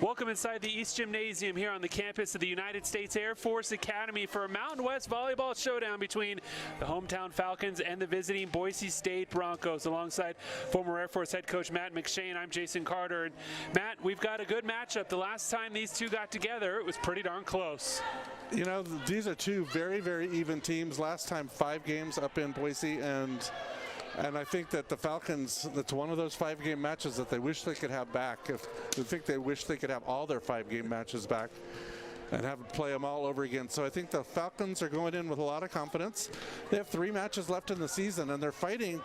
Welcome inside the East Gymnasium here on the campus of the United States Air Force Academy for a Mountain West volleyball showdown between the hometown Falcons and the visiting Boise State Broncos. Alongside former Air Force head coach Matt McShane, I'm Jason Carter. And Matt, we've got a good matchup. The last time these two got together, it was pretty darn close. You know, these are two very, very even teams. Last time 5 games up in Boise, and I think that the Falcons, that's one of those 5-game matches that they wish they could have back. I think they wish they could have all their 5-game matches back and have play them all over again. So I think the Falcons are going in with a lot of confidence. They have 3 matches left in the season, and they're fighting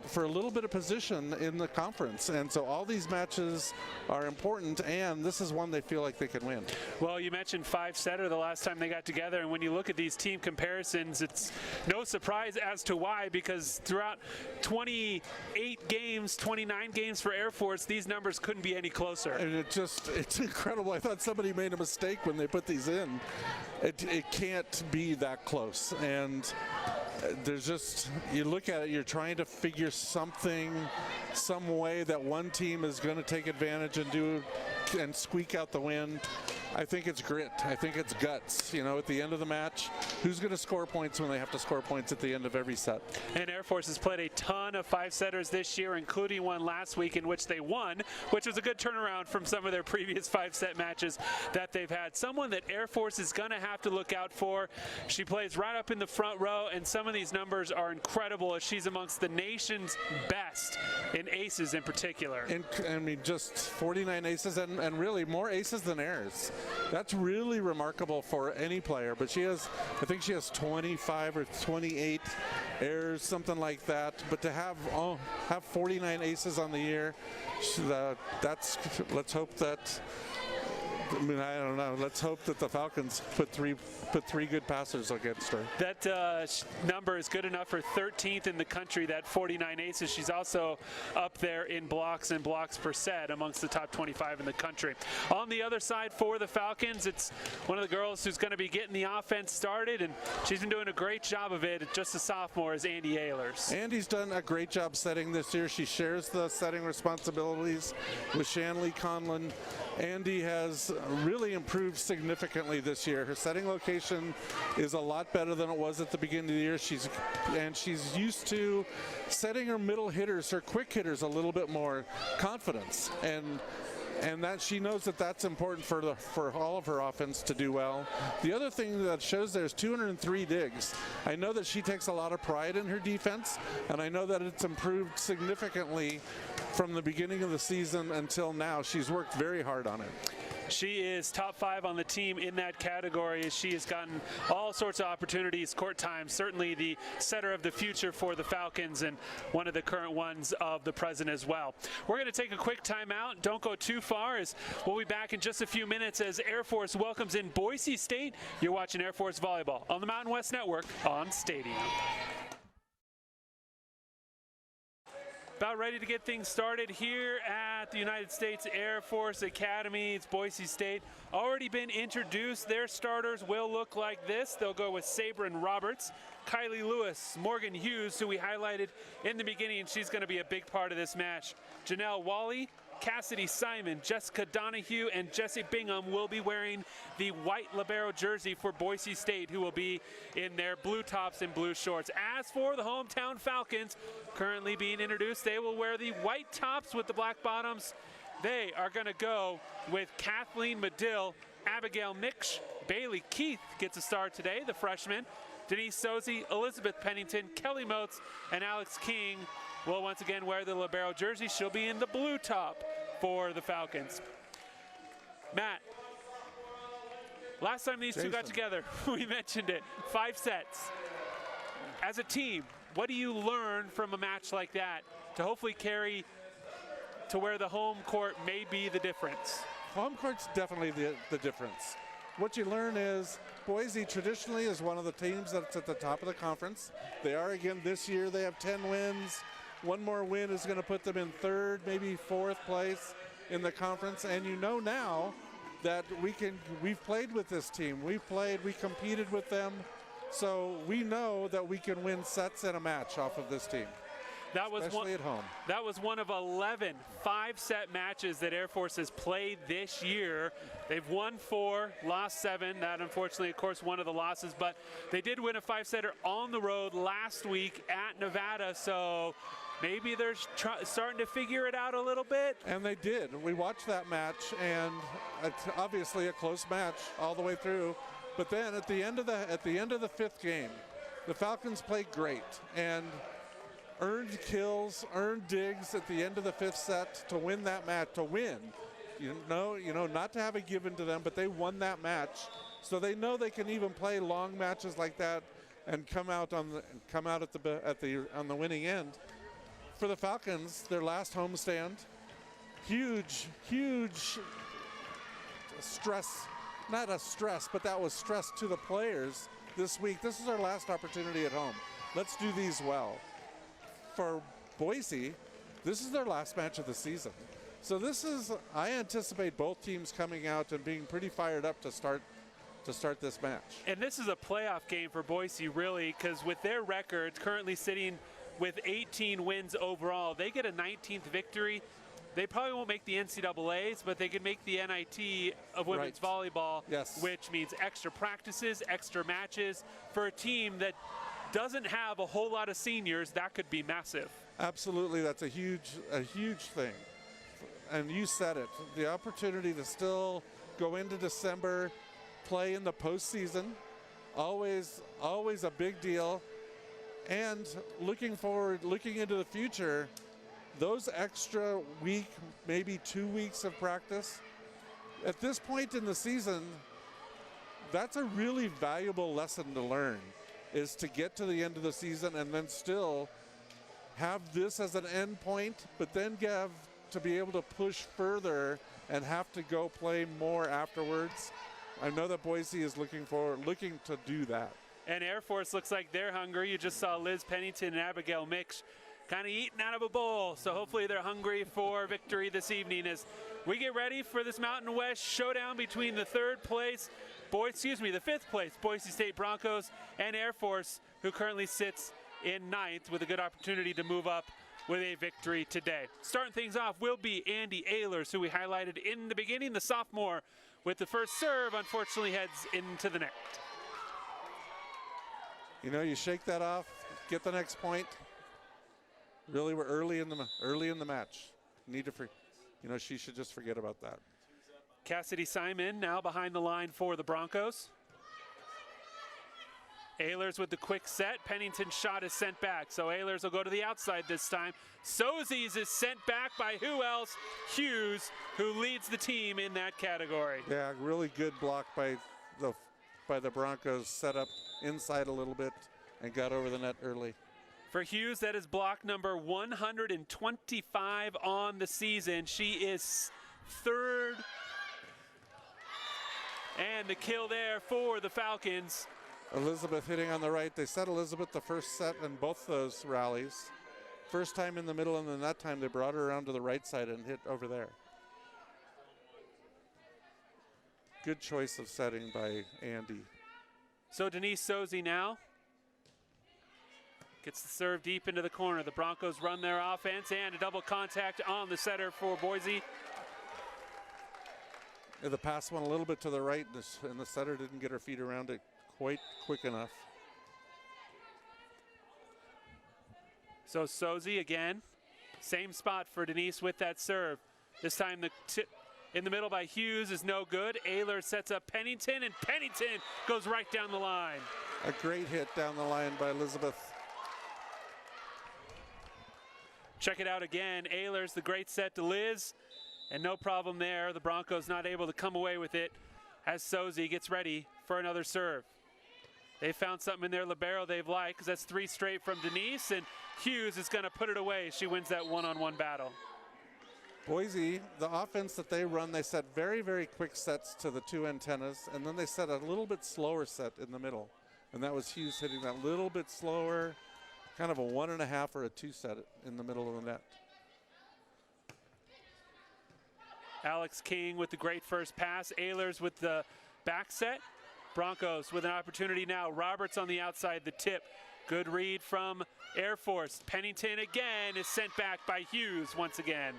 for a little bit of position in the conference. And so all these matches are important, and this is one they feel like they can win. Well, you mentioned 5-setter the last time they got together, and when you look at these team comparisons, it's no surprise as to why, because throughout 28 games, 29 games for Air Force, these numbers couldn't be any closer. And it's incredible. I thought somebody made a mistake when they put these in. It can't be that close, and there's just, you look at it, you're trying to figure some way that one team is going to take advantage and squeak out the win. I think it's grit. I think it's guts. You know, at the end of the match, who's going to score points when they have to score points at the end of every set? And Air Force has played a ton of 5-setters this year, including one last week in which they won, which was a good turnaround from some of their previous 5-set matches that they've had. Someone that Air Force is going to have to look out for. She plays right up in the front row, and some of these numbers are incredible as she's amongst the nation's best in aces in particular. And I mean, just 49 aces and really more aces than airs. That's really remarkable for any player, but I think she has 25 or 28 airs, something like that. But to have 49 aces on the year, let's hope that, I mean, I don't know. Let's hope that the Falcons put three good passers against her. That number is good enough for 13th in the country, that 49 aces. She's also up there in blocks and blocks per set amongst the top 25 in the country. On the other side for the Falcons, it's one of the girls who's going to be getting the offense started, and she's been doing a great job of it. Just a sophomore is Andy Ehlers. Andy's done a great job setting this year. She shares the setting responsibilities with Shanley Conlon. Andy has really improved significantly this year. Her setting location is a lot better than it was at the beginning of the year. She's used to setting her middle hitters, her quick hitters, a little bit more confidence, and that she knows that that's important for all of her offense to do well. The other thing that shows there is 203 digs. I know that she takes a lot of pride in her defense, and I know that it's improved significantly from the beginning of the season until now. She's worked very hard on it. She is top 5 on the team in that category. She has gotten all sorts of opportunities, court time, certainly the setter of the future for the Falcons and one of the current ones of the present as well. We're going to take a quick timeout. Don't go too far, as we'll be back in just a few minutes as Air Force welcomes in Boise State. You're watching Air Force Volleyball on the Mountain West Network on Stadium. About ready to get things started here at the United States Air Force Academy. It's Boise State. Already been introduced. Their starters will look like this. They'll go with Sabrin Roberts, Kylie Lewis, Morgan Hughes, who we highlighted in the beginning. She's going to be a big part of this match. Janelle Wally, Cassidy Simon, Jessica Donahue, and Jessie Bingham will be wearing the white libero jersey for Boise State, who will be in their blue tops and blue shorts. As for the hometown Falcons, currently being introduced, they will wear the white tops with the black bottoms. They are going to go with Kathleen Medill, Abigail Miksch, Bailey Keith gets a start today, the freshman, Denise Sozy, Elizabeth Pennington, Kelly Moats, and Alex King will once again wear the libero jersey. She'll be in the blue top for the Falcons. Matt, last time these two got together, we mentioned it, 5 sets. As a team, what do you learn from a match like that to hopefully carry to where the home court may be the difference? Home court's definitely the difference. What you learn is Boise traditionally is one of the teams that's at the top of the conference. They are again this year. They have 10 wins. One more win is going to put them in 3rd, maybe 4th place in the conference. And you know now that we've played with this team. We competed with them. So we know that we can win sets in a match off of this team. especially at home. That was one of 11 5-set matches that Air Force has played this year. They've won 4, lost 7. That, unfortunately, of course, one of the losses. But they did win a 5-setter on the road last week at Nevada. So maybe they're starting to figure it out a little bit. And they did. We watched that match, and it's obviously a close match all the way through. But then at the end of the 5th game, the Falcons played great and earned kills, earned digs at the end of the 5th set to win that match. To win, not to have it given to them, but they won that match. So they know they can even play long matches like that and come out on the winning end. For the Falcons, their last homestand, huge stress, not a stress, but that was stress to the players this week. This is our last opportunity at home. Let's do these well. For Boise, this is their last match of the season. So I anticipate both teams coming out and being pretty fired up to start this match. And this is a playoff game for Boise, really, because with their records currently sitting with 18 wins overall, they get a 19th victory. They probably won't make the NCAAs, but they could make the NIT of women's volleyball, which means extra practices, extra matches. For a team that doesn't have a whole lot of seniors, that could be massive. Absolutely, that's a huge thing. And you said it, the opportunity to still go into December, play in the postseason, always a big deal. And looking into the future, those extra week, maybe 2 weeks of practice, at this point in the season, that's a really valuable lesson to learn, is to get to the end of the season and then still have this as an end point, but then to be able to push further and have to go play more afterwards. I know that Boise is looking to do that. And Air Force looks like they're hungry. You just saw Liz Pennington and Abigail Mix kind of eating out of a bowl. So hopefully they're hungry for victory this evening as we get ready for this Mountain West showdown between the 5th place Boise State Broncos and Air Force, who currently sits in 9th with a good opportunity to move up with a victory today. Starting things off will be Andy Ehlers, who we highlighted in the beginning, the sophomore, with the first serve, unfortunately heads into the net. You shake that off, get the next point. Really, we're early in the match. She should just forget about that. Cassidy Simon now behind the line for the Broncos. Ehlers with the quick set. Pennington's shot is sent back, so Ehlers will go to the outside this time. Sozie's is sent back by who else? Hughes, who leads the team in that category. Yeah, really good block by the Broncos, set up inside a little bit and got over the net early. For Hughes, that is block number 125 on the season. She is 3rd. And the kill there for the Falcons. Elizabeth hitting on the right. They set Elizabeth the first set in both those rallies. First time in the middle, and then that time they brought her around to the right side and hit over there. Good choice of setting by Andy. So Denise Sozie now gets the serve deep into the corner. The Broncos run their offense and a double contact on the setter for Boise. The pass went a little bit to the right, and the setter didn't get her feet around it quite quick enough. So Sozie again, same spot for Denise with that serve. This time the tip in the middle by Hughes is no good. Ehlers sets up Pennington, and Pennington goes right down the line. A great hit down the line by Elizabeth. Check it out again. Ehlers, the great set to Liz, and no problem there. The Broncos not able to come away with it as Sozie gets ready for another serve. They found something in their libero they've liked, because that's 3 straight from Denise, and Hughes is going to put it away. She wins that one-on-one battle. Boise, the offense that they run, they set very, very quick sets to the 2 antennas, and then they set a little bit slower set in the middle. And that was Hughes hitting that little bit slower, kind of a 1.5 or a 2 set in the middle of the net. Alex King with the great first pass. Ehlers with the back set. Broncos with an opportunity now. Roberts on the outside, the tip. Good read from Air Force. Pennington again is sent back by Hughes once again.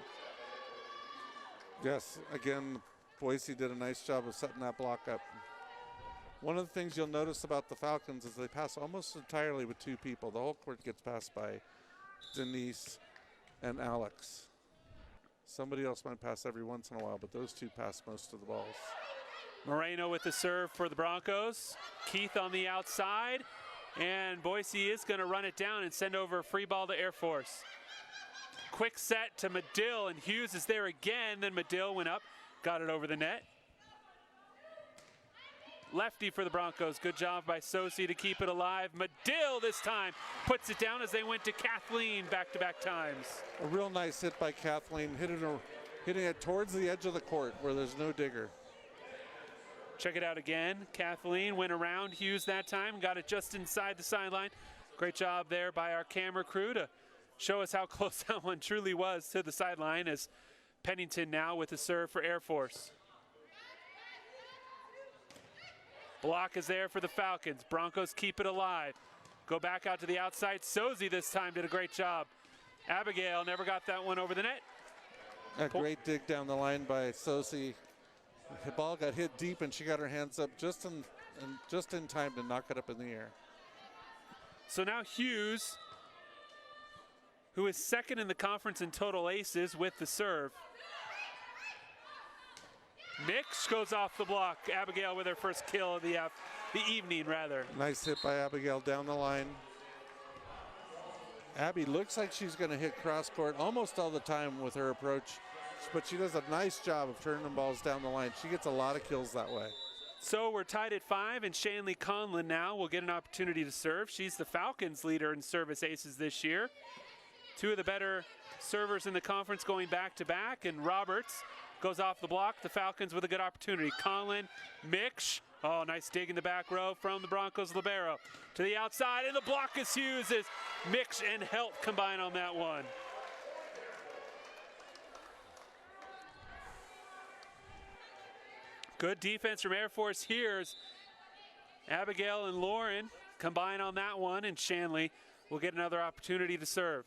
Yes, again, Boise did a nice job of setting that block up. One of the things you'll notice about the Falcons is they pass almost entirely with two people. The whole court gets passed by Denise and Alex. Somebody else might pass every once in a while, but those two pass most of the balls. Moreno with the serve for the Broncos. Keith on the outside. And Boise is going to run it down and send over a free ball to Air Force. Quick set to Medill, and Hughes is there again. Then Medill went up, got it over the net. Lefty for the Broncos. Good job by Sosi to keep it alive. Medill this time puts it down as they went to Kathleen back-to-back times. A real nice hit by Kathleen, hitting it towards the edge of the court where there's no digger. Check it out again. Kathleen went around Hughes that time, got it just inside the sideline. Great job there by our camera crew to show us how close that one truly was to the sideline, as Pennington now with the serve for Air Force. Block is there for the Falcons. Broncos keep it alive. Go back out to the outside. Sosi this time did a great job. Abigail never got that one over the net. A great dig down the line by Sosi. The ball got hit deep, and she got her hands up just in time to knock it up in the air. So now Hughes, who is second in the conference in total aces, with the serve. Mix goes off the block. Abigail with her first kill of the evening, rather. Nice hit by Abigail down the line. Abby looks like she's going to hit cross court almost all the time with her approach, but she does a nice job of turning the balls down the line. She gets a lot of kills that way. So we're tied at 5, and Shanley Conlon now will get an opportunity to serve. She's the Falcons' leader in service aces this year. Two of the better servers in the conference going back-to-back, and Roberts goes off the block. The Falcons with a good opportunity. Conlon, Mix. Oh, nice dig in the back row from the Broncos libero. To the outside, and the block is Hughes as Mix and Helt combine on that one. Good defense from Air Force. Here's Abigail and Lauren combine on that one, and Shanley will get another opportunity to serve.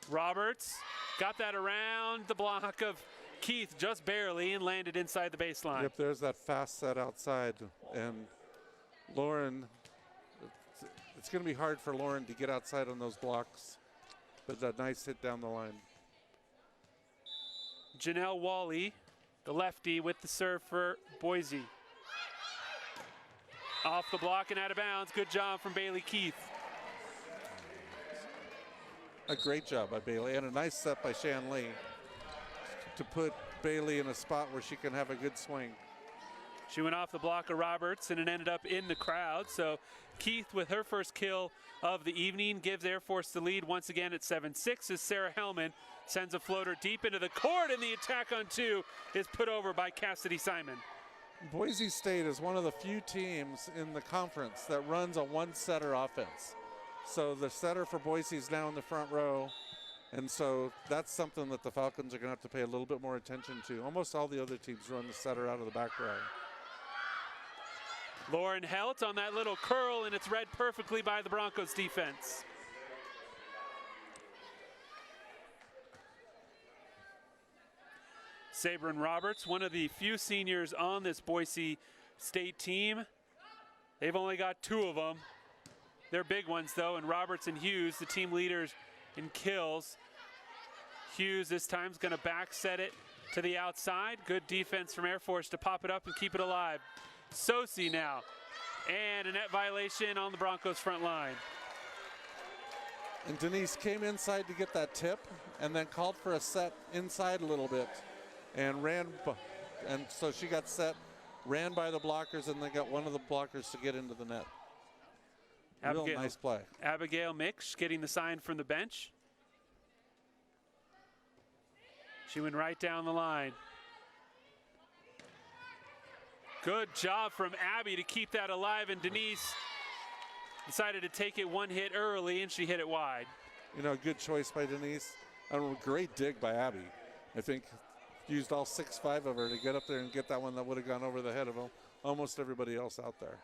Roberts got that around the block of Keith just barely and landed inside the baseline. Yep, there's that fast set outside, and Lauren, it's going to be hard for Lauren to get outside on those blocks, but a nice hit down the line. Janelle Wally, the lefty, with the serve for Boise. Off the block and out of bounds. Good job from Bailey Keith. A great job by Bailey, and a nice set by Shanley to put Bailey in a spot where she can have a good swing. She went off the block of Roberts, and it ended up in the crowd. So Keith, with her first kill of the evening, gives Air Force the lead once again at 7-6 as Sarah Hellman sends a floater deep into the court, and the attack on two is put over by Cassidy Simon. Boise State is one of the few teams in the conference that runs a one-setter offense. So the setter for Boise is now in the front row, and so that's something that the Falcons are going to have to pay a little bit more attention to. Almost all the other teams run the setter out of the back row. Lauren Helt on that little curl, and it's read perfectly by the Broncos defense. Sabrin Roberts, one of the few seniors on this Boise State team. They've only got 2 of them. They're big ones, though, and Roberts and Hughes, the team leaders in kills. Hughes this time is going to back set it to the outside. Good defense from Air Force to pop it up and keep it alive. Sosi now, and a net violation on the Broncos front line. And Denise came inside to get that tip and then called for a set inside a little bit and ran, and so she got set, ran by the blockers, and then got one of the blockers to get into the net. Real nice play. Abigail Mix getting the sign from the bench. She went right down the line. Good job from Abby to keep that alive, and Denise decided to take it one hit early, and she hit it wide. You know, good choice by Denise. A great dig by Abby. I think used all 6'5" of her to get up there and get that one that would have gone over the head of almost everybody else out there.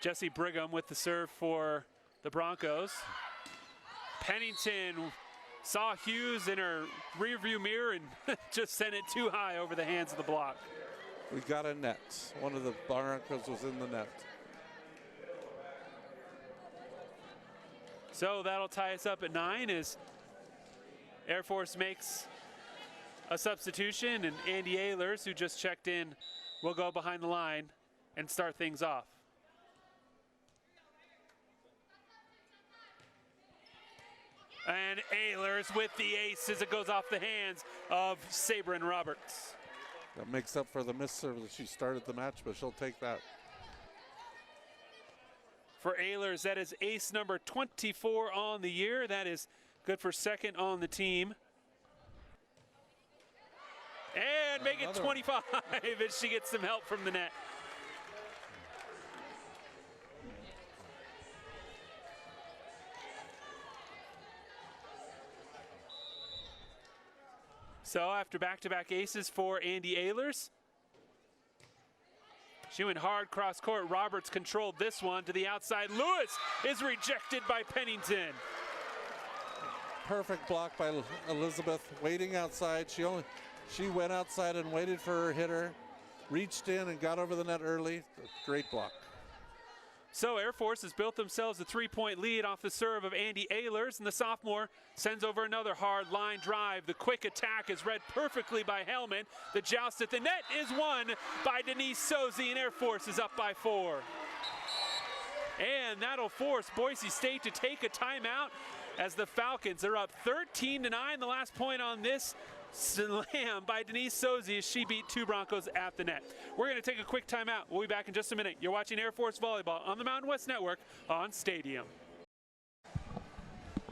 Jesse Brigham with the serve for the Broncos. Pennington saw Hughes in her rearview mirror and just sent it too high over the hands of the block. We got a net. One of the Broncos was in the net. So that'll tie us up at 9 as Air Force makes a substitution, and Andy Ehlers, who just checked in, will go behind the line and start things off. And Ehlers with the ace as it goes off the hands of Sabrin Roberts. That makes up for the missed serve that she started the match, but she'll take that. For Ehlers, that is ace number 24 on the year. That is good for second on the team. And make it 25 as she gets some help from the net. So after back-to-back aces for Andy Ehlers, she went hard cross court. Roberts controlled this one to the outside. Lewis is rejected by Pennington. Perfect block by Elizabeth, waiting outside. She went outside and waited for her hitter, reached in and got over the net early. Great block. So Air Force has built themselves a 3-point lead off the serve of Andy Ehlers, and the sophomore sends over another hard line drive. The quick attack is read perfectly by Hellman. The joust at the net is won by Denise Sozy, and Air Force is up by 4. And that'll force Boise State to take a timeout as the Falcons are up 13-9. The last point on this slam by Denise Sozy as she beat 2 Broncos at the net. We're going to take a quick timeout. We'll be back in just a minute. You're watching Air Force Volleyball on the Mountain West Network on Stadium.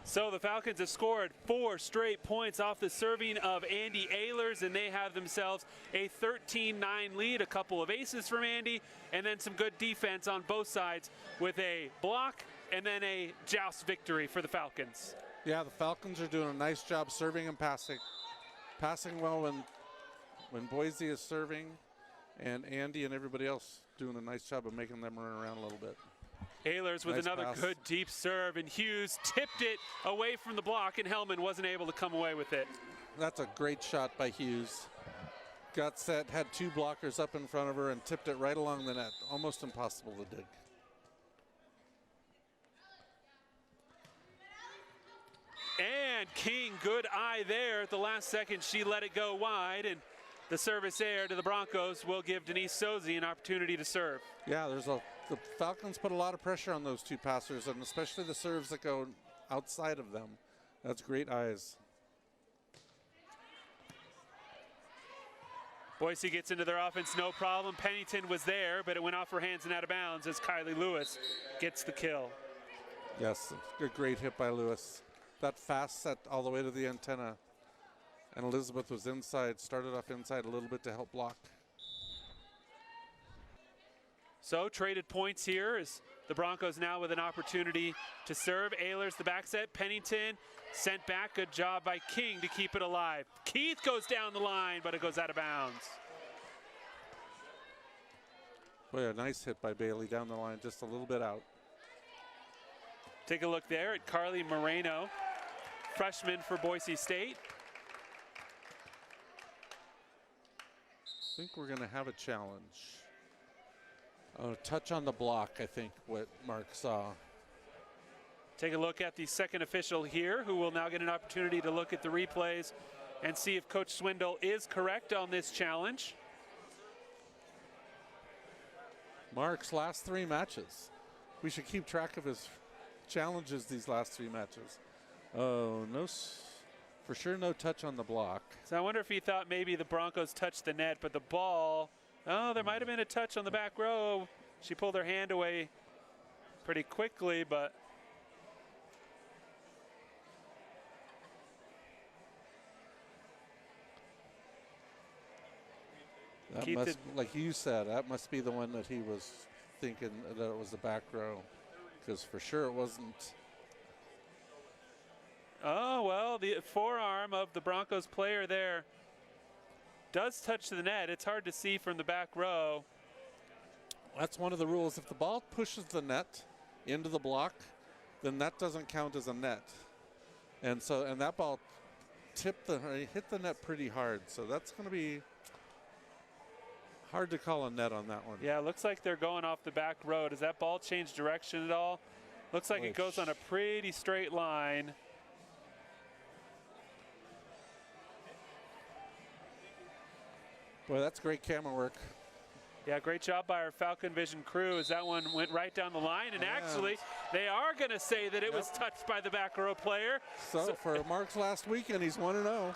So the Falcons have scored 4 straight points off the serving of Andy Ehlers, and they have themselves a 13-9 lead. A couple of aces from Andy, and then some good defense on both sides with a block and then a joust victory for the Falcons. Yeah, the Falcons are doing a nice job serving and passing. Passing well when Boise is serving, and Andy and everybody else doing a nice job of making them run around a little bit. Ehlers with nice another pass. good deep serve, and Hughes tipped it away from the block, and Hellman wasn't able to come away with it. That's a great shot by Hughes. Got set, had 2 blockers up in front of her, and tipped it right along the net. Almost impossible to dig. And King, good eye there. At the last second, she let it go wide, and the service air to the Broncos will give Denise Sozy an opportunity to serve. Yeah, the Falcons put a lot of pressure on those 2 passers, and especially the serves that go outside of them. That's great eyes. Boise gets into their offense, no problem. Pennington was there, but it went off her hands and out of bounds as Kylie Lewis gets the kill. Yes, a great hit by Lewis. That fast set all the way to the antenna. And Elizabeth was inside, started off inside a little bit to help block. So traded points here as the Broncos now with an opportunity to serve. Ehlers the back set. Pennington sent back. Good job by King to keep it alive. Keith goes down the line, but it goes out of bounds. Boy, a nice hit by Bailey down the line, just a little bit out. Take a look there at Carly Moreno, freshman for Boise State. I think we're going to have a challenge. A touch on the block, I think, what Mark saw. Take a look at the second official here, who will now get an opportunity to look at the replays and see if Coach Swindle is correct on this challenge. Mark's last 3 matches. We should keep track of his challenges these last 3 matches. Oh, no, for sure no touch on the block. So I wonder if he thought maybe the Broncos touched the net, but the ball, oh, there might have been a touch on the back row. She pulled her hand away pretty quickly, but that must, like you said, that must be the one that he was thinking that it was the back row, because for sure it wasn't. Oh, well, the forearm of the Broncos player there does touch the net. It's hard to see from the back row. That's one of the rules. If the ball pushes the net into the block, then that doesn't count as a net. And that ball hit the net pretty hard. So that's going to be hard to call a net on that one. Yeah, it looks like they're going off the back row. Does that ball change direction at all? Looks like it goes on a pretty straight line. Boy, that's great camera work. Yeah, great job by our Falcon Vision crew as that one went right down the line. And actually, they are going to say that it was touched by the back row player. So for Mark's last weekend, he's 1-0.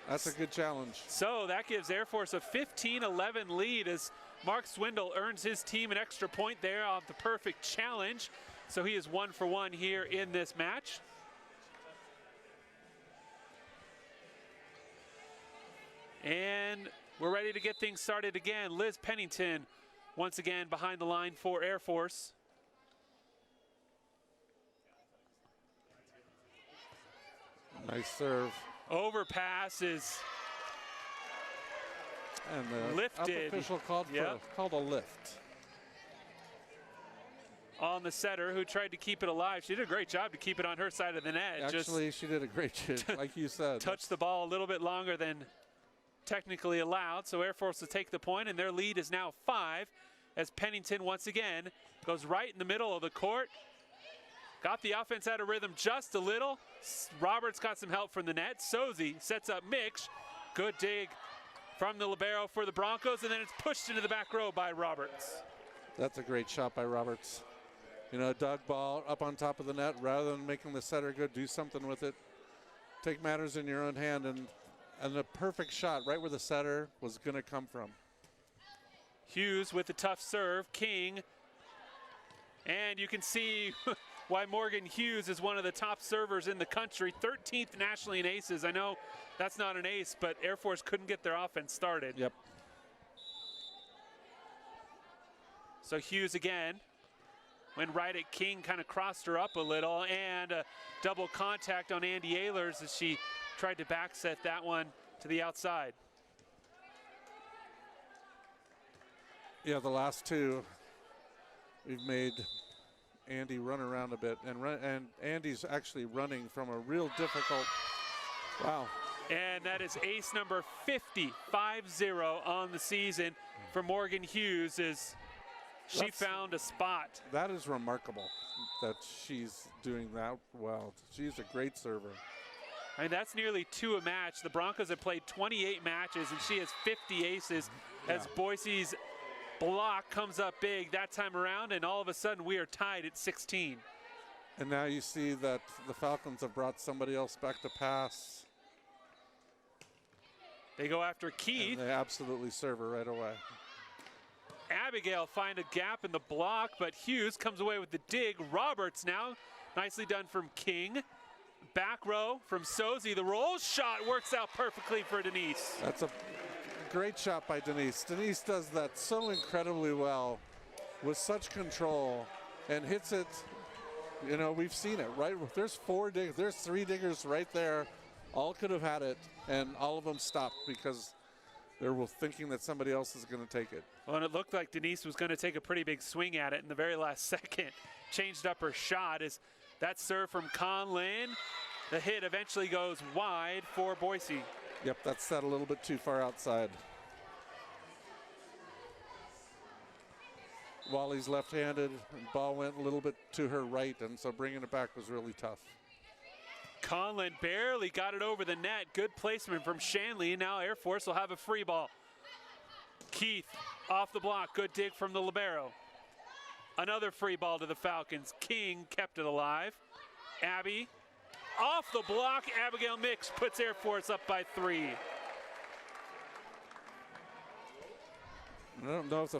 That's a good challenge. So that gives Air Force a 15-11 lead as Mark Swindle earns his team an extra point there off the perfect challenge. So he is 1 for 1 here in this match. And we're ready to get things started again. Liz Pennington once again behind the line for Air Force. Nice serve. Overpass is and the lifted. Official called a lift. On the setter who tried to keep it alive. She did a great job to keep it on her side of the net. Actually, she did a great job, like you said. Touched the ball a little bit longer than technically allowed, so Air Force will take the point, and their lead is now 5 as Pennington once again goes right in the middle of the court. Got the offense out of rhythm just a little. Roberts got some help from the net. Sozi sets up Mix. Good dig from the libero for the Broncos, and then it's pushed into the back row by Roberts. That's a great shot by Roberts. You know, dug ball up on top of the net rather than making the setter go do something with it. Take matters in your own hand, and the perfect shot right where the setter was going to come from. Hughes with the tough serve. King. And you can see why Morgan Hughes is one of the top servers in the country. 13th nationally in aces. I know that's not an ace, but Air Force couldn't get their offense started. Yep. So Hughes again. Went right at King, kind of crossed her up a little, and double contact on Andy Ehlers as she tried to backset that one to the outside. Yeah, the last two, we've made Andy run around a bit, and Andy's actually running from a real difficult, wow. And that is ace number 50, 5-0 on the season for Morgan Hughes as she found a spot. That is remarkable that she's doing that well. She's a great server. I mean, that's nearly 2 a match. The Broncos have played 28 matches, and she has 50 aces as Boise's block comes up big that time around, and all of a sudden we are tied at 16. And now you see that the Falcons have brought somebody else back to pass. They go after Keith. And they absolutely serve her right away. Abigail find a gap in the block, but Hughes comes away with the dig. Roberts now, nicely done from King. Back row from Sozi. The roll shot works out perfectly for Denise. That's a great shot by Denise. Denise does that so incredibly well with such control and hits it. You know, we've seen it, right? There's 3 diggers right there. All could have had it, and all of them stopped because they were thinking that somebody else is going to take it. Well, and it looked like Denise was going to take a pretty big swing at it in the very last second. Changed up her shot as that serve from Conlin. The hit eventually goes wide for Boise. Yep, that's set a little bit too far outside. Wally's left-handed, and ball went a little bit to her right, and so bringing it back was really tough. Conlin barely got it over the net. Good placement from Shanley. Now Air Force will have a free ball. Keith off the block. Good dig from the libero. Another free ball to the Falcons. King kept it alive. Abby off the block. Abigail Mix puts Air Force up by 3. I don't know if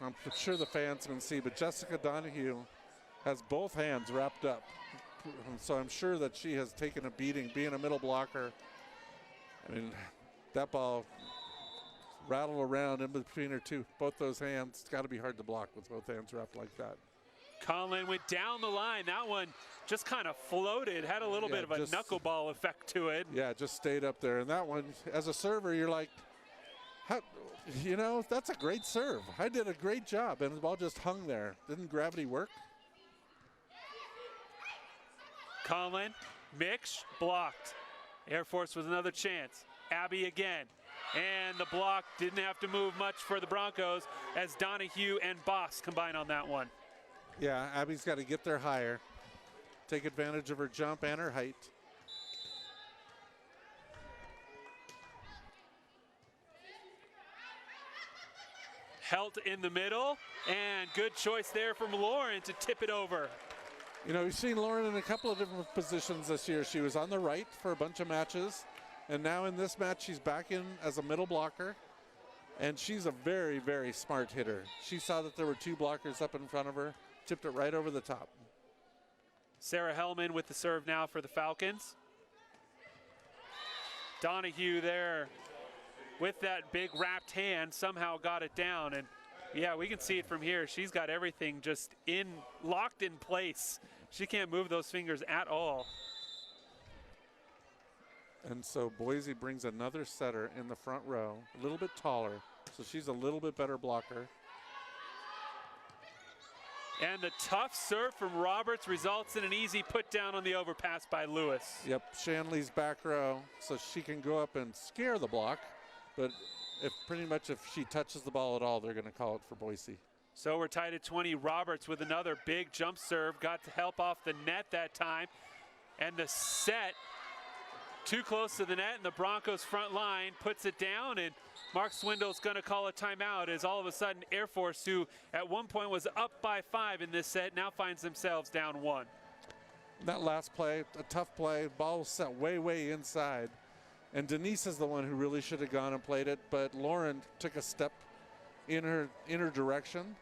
I'm sure the fans can see, but Jessica Donahue has both hands wrapped up. So I'm sure that she has taken a beating being a middle blocker. I mean, that ball rattled around in between both those hands. It's got to be hard to block with both hands wrapped like that. Conlon went down the line. That one just kind of floated, had a little bit of a knuckleball effect to it. Yeah, just stayed up there. And that one, as a server, you're like, how, you know, that's a great serve. I did a great job, and the ball just hung there. Didn't gravity work? Conlon, Mix, blocked. Air Force with another chance. Abby again. And the block didn't have to move much for the Broncos as Donahue and Boss combine on that one. Yeah, Abby's got to get there higher. Take advantage of her jump and her height. Helt in the middle, and good choice there from Lauren to tip it over. You know, we've seen Lauren in a couple of different positions this year. She was on the right for a bunch of matches, and now in this match, she's back in as a middle blocker, and she's a very, very smart hitter. She saw that there were two blockers up in front of her, tipped it right over the top. Sarah Hellman with the serve now for the Falcons. Donahue there with that big wrapped hand somehow got it down, and yeah, we can see it from here. She's got everything just locked in place. She can't move those fingers at all. And so Boise brings another setter in the front row, a little bit taller, so she's a little bit better blocker. And the tough serve from Roberts results in an easy put down on the overpass by Lewis. Yep, Shanley's back row, so she can go up and scare the block, but if she touches the ball at all, they're going to call it for Boise. So we're tied at 20. Roberts with another big jump serve, got to help off the net that time. And the set too close to the net, and the Broncos front line puts it down, and Mark Swindle's going to call a timeout as all of a sudden Air Force, who at one point was up by 5 in this set, now finds themselves down 1. That last play, a tough play, ball was set way, way inside. And Denise is the one who really should have gone and played it, but Lauren took a step in her direction.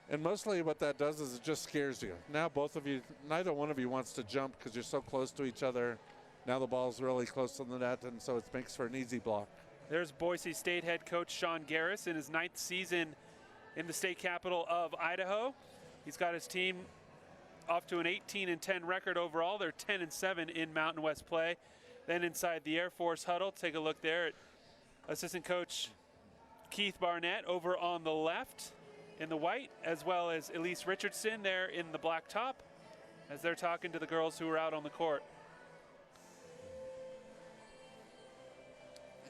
And mostly what that does is it just scares you. Now both of you, neither one of you wants to jump because you're so close to each other. Now the ball's really close to the net, and so it makes for an easy block. There's Boise State head coach Sean Garris in his 9th season in the state capital of Idaho. He's got his team off to an 18-10 record overall. They're 10-7 in Mountain West play. Then inside the Air Force huddle, take a look there at assistant coach Keith Barnett over on the left in the white, as well as Elise Richardson there in the black top as they're talking to the girls who are out on the court.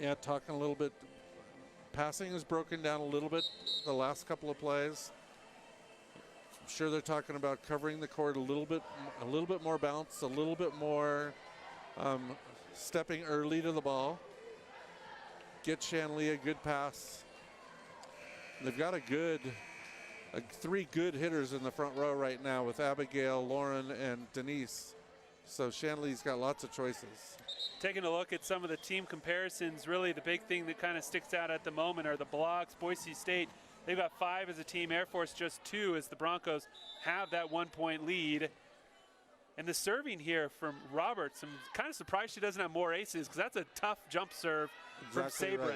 Yeah, talking a little bit. Passing is broken down a little bit the last couple of plays. I'm sure they're talking about covering the court a little bit more balanced, a little bit more stepping early to the ball. Get Shanley a good pass. They've got three good hitters in the front row right now with Abigail, Lauren, and Denise. So Shanley's got lots of choices. Taking a look at some of the team comparisons, really the big thing that kind of sticks out at the moment are the blocks. Boise State, they've got 5 as a team. Air Force just 2 as the Broncos have that 1-point lead. And the serving here from Roberts, I'm kind of surprised she doesn't have more aces because that's a tough jump serve from Sabrin. Right.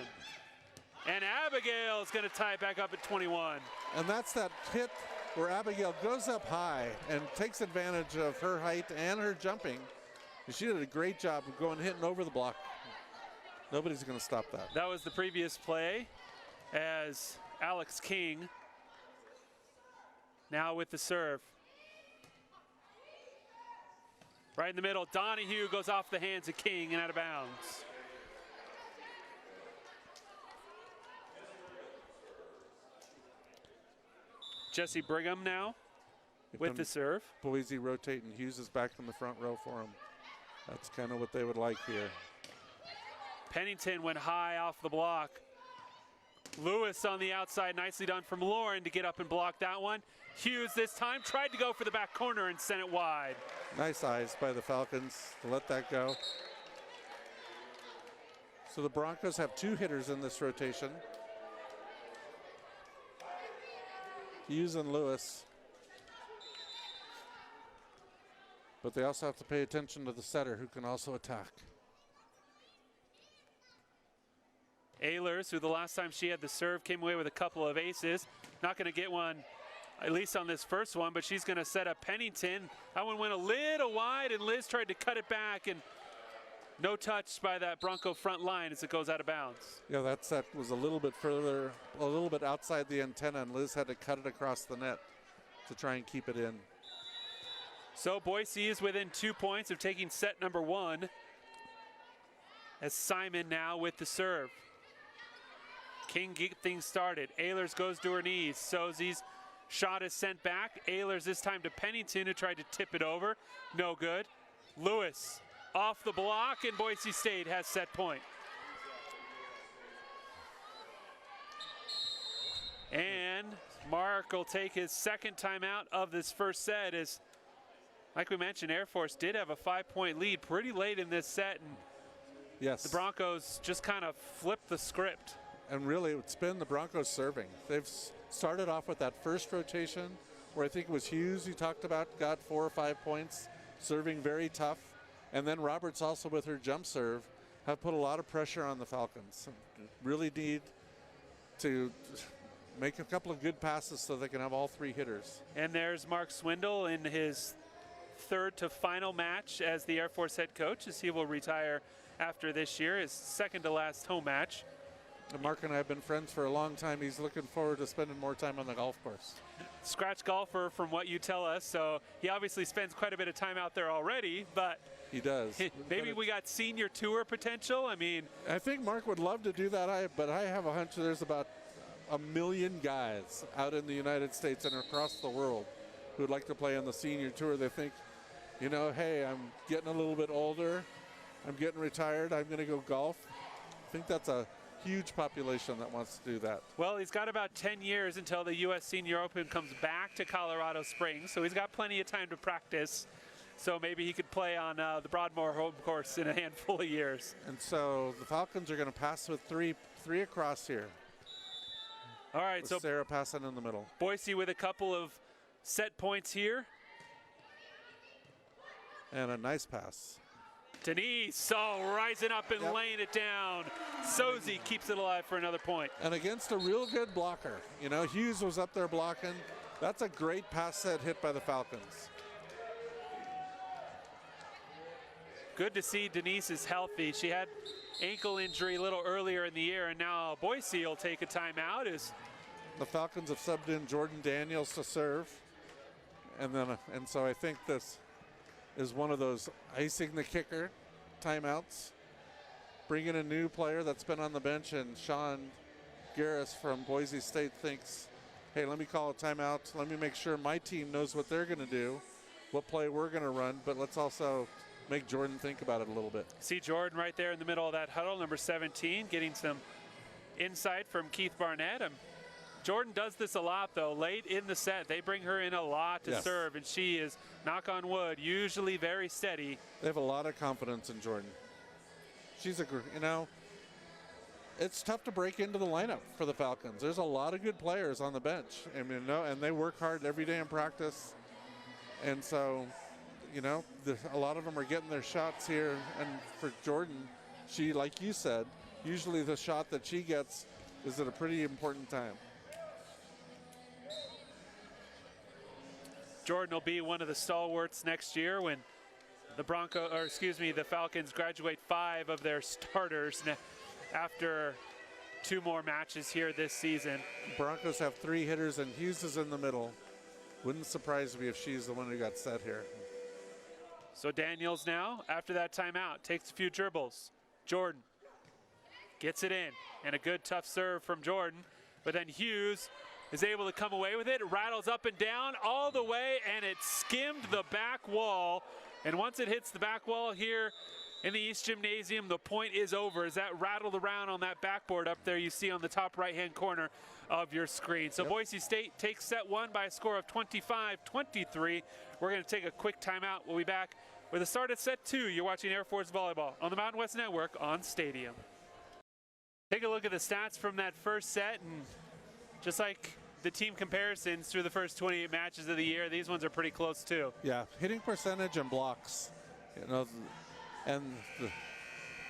And Abigail is going to tie it back up at 21. And that's that hit where Abigail goes up high and takes advantage of her height and her jumping. And she did a great job of hitting over the block. Nobody's going to stop that. That was the previous play as Alex King now with the serve. Right in the middle, Donahue goes off the hands of King and out of bounds. Jesse Brigham now with the serve. Boise rotating. Hughes is back in the front row for him. That's kind of what they would like here. Pennington went high off the block. Lewis on the outside, nicely done from Lauren to get up and block that one. Hughes this time tried to go for the back corner and sent it wide. Nice eyes by the Falcons to let that go. So the Broncos have 2 hitters in this rotation. Hughes and Lewis. But they also have to pay attention to the setter who can also attack. Ehlers, who the last time she had the serve came away with a couple of aces. Not going to get one at least on this first one, but she's going to set up Pennington. That one went a little wide, and Liz tried to cut it back, and no touch by that Bronco front line as it goes out of bounds. Yeah, that set was a little bit further, a little bit outside the antenna, and Liz had to cut it across the net to try and keep it in. So Boise is within 2 points of taking set number 1. As Simon now with the serve. King get things started. Ehlers goes to her knees. Sozie's shot is sent back. Ehlers this time to Pennington, who tried to tip it over. No good. Lewis off the block, and Boise State has set point. And Mark will take his second timeout of this first set. As, like we mentioned, Air Force did have a 5-point lead pretty late in this set, and yes, the Broncos just kind of flipped the script. And really, it's been the Broncos serving. They've started off with that first rotation where I think it was Hughes you talked about, got 4 or 5 points, serving very tough. And then Roberts also with her jump serve have put a lot of pressure on the Falcons. Really need to make a couple of good passes so they can have all 3 hitters. And there's Mark Swindle in his third to final match as the Air Force head coach, as he will retire after this year, his second to last home match. And Mark and I have been friends for a long time. He's looking forward to spending more time on the golf course. Scratch golfer from what you tell us, so he obviously spends quite a bit of time out there already, but he does. Maybe we got senior tour potential. I mean, I think Mark would love to do that, but I have a hunch there's about 1 million guys out in the United States and across the world who would like to play on the senior tour. They think, you know, hey, I'm getting a little bit older, I'm getting retired, I'm going to go golf. I think that's a huge population that wants to do that. Well, he's got about 10 years until the U.S. Senior Open comes back to Colorado Springs, so he's got plenty of time to practice. So maybe he could play on the Broadmoor home course in a handful of years. And so the Falcons are going to pass with three across here. All right, with so Sarah passing in the middle. Boise with a couple of set points here. And a nice pass. Denise, rising up and laying it down. Sozie keeps it alive for another point. And against a real good blocker. You know, Hughes was up there blocking. That's a great pass set hit by the Falcons. Good to see Denise is healthy. She had ankle injury a little earlier in the year, and now Boise will take a timeout. As the Falcons have subbed in Jordan Daniels to serve. And so I think this is one of those icing the kicker timeouts. Bring in a new player that's been on the bench, and Sean Garris from Boise State thinks, hey, let me call a timeout. Let me make sure my team knows what they're going to do, what play we're going to run, but let's also make Jordan think about it a little bit. See Jordan right there in the middle of that huddle, number 17, getting some insight from Keith Barnett. Jordan does this a lot, though. Late in the set, they bring her in a lot to serve, and she is, knock on wood, usually very steady. They have a lot of confidence in Jordan. She's it's tough to break into the lineup for the Falcons. There's a lot of good players on the bench, and they work hard every day in practice. And so, a lot of them are getting their shots here. And for Jordan, she, like you said, usually the shot that she gets is at a pretty important time. Jordan will be one of the stalwarts next year when the Falcons graduate 5 of their starters after 2 more matches here this season. Broncos have 3 hitters, and Hughes is in the middle. Wouldn't surprise me if she's the one who got set here. So Daniels now, after that timeout, takes a few dribbles. Jordan gets it in, and a good tough serve from Jordan, but then Hughes is able to come away with it, rattles up and down all the way, and it skimmed the back wall. And once it hits the back wall here in the East Gymnasium, the point is over as that rattled around on that backboard up there you see on the top right-hand corner of your screen. So Boise State takes set 1 by a score of 25-23. We're going to take a quick timeout. We'll be back with a start at set 2. You're watching Air Force Volleyball on the Mountain West Network on Stadium. Take a look at the stats from that first set, and just like the team comparisons through the first 28 matches of the year, these ones are pretty close too. Yeah, hitting percentage and blocks, and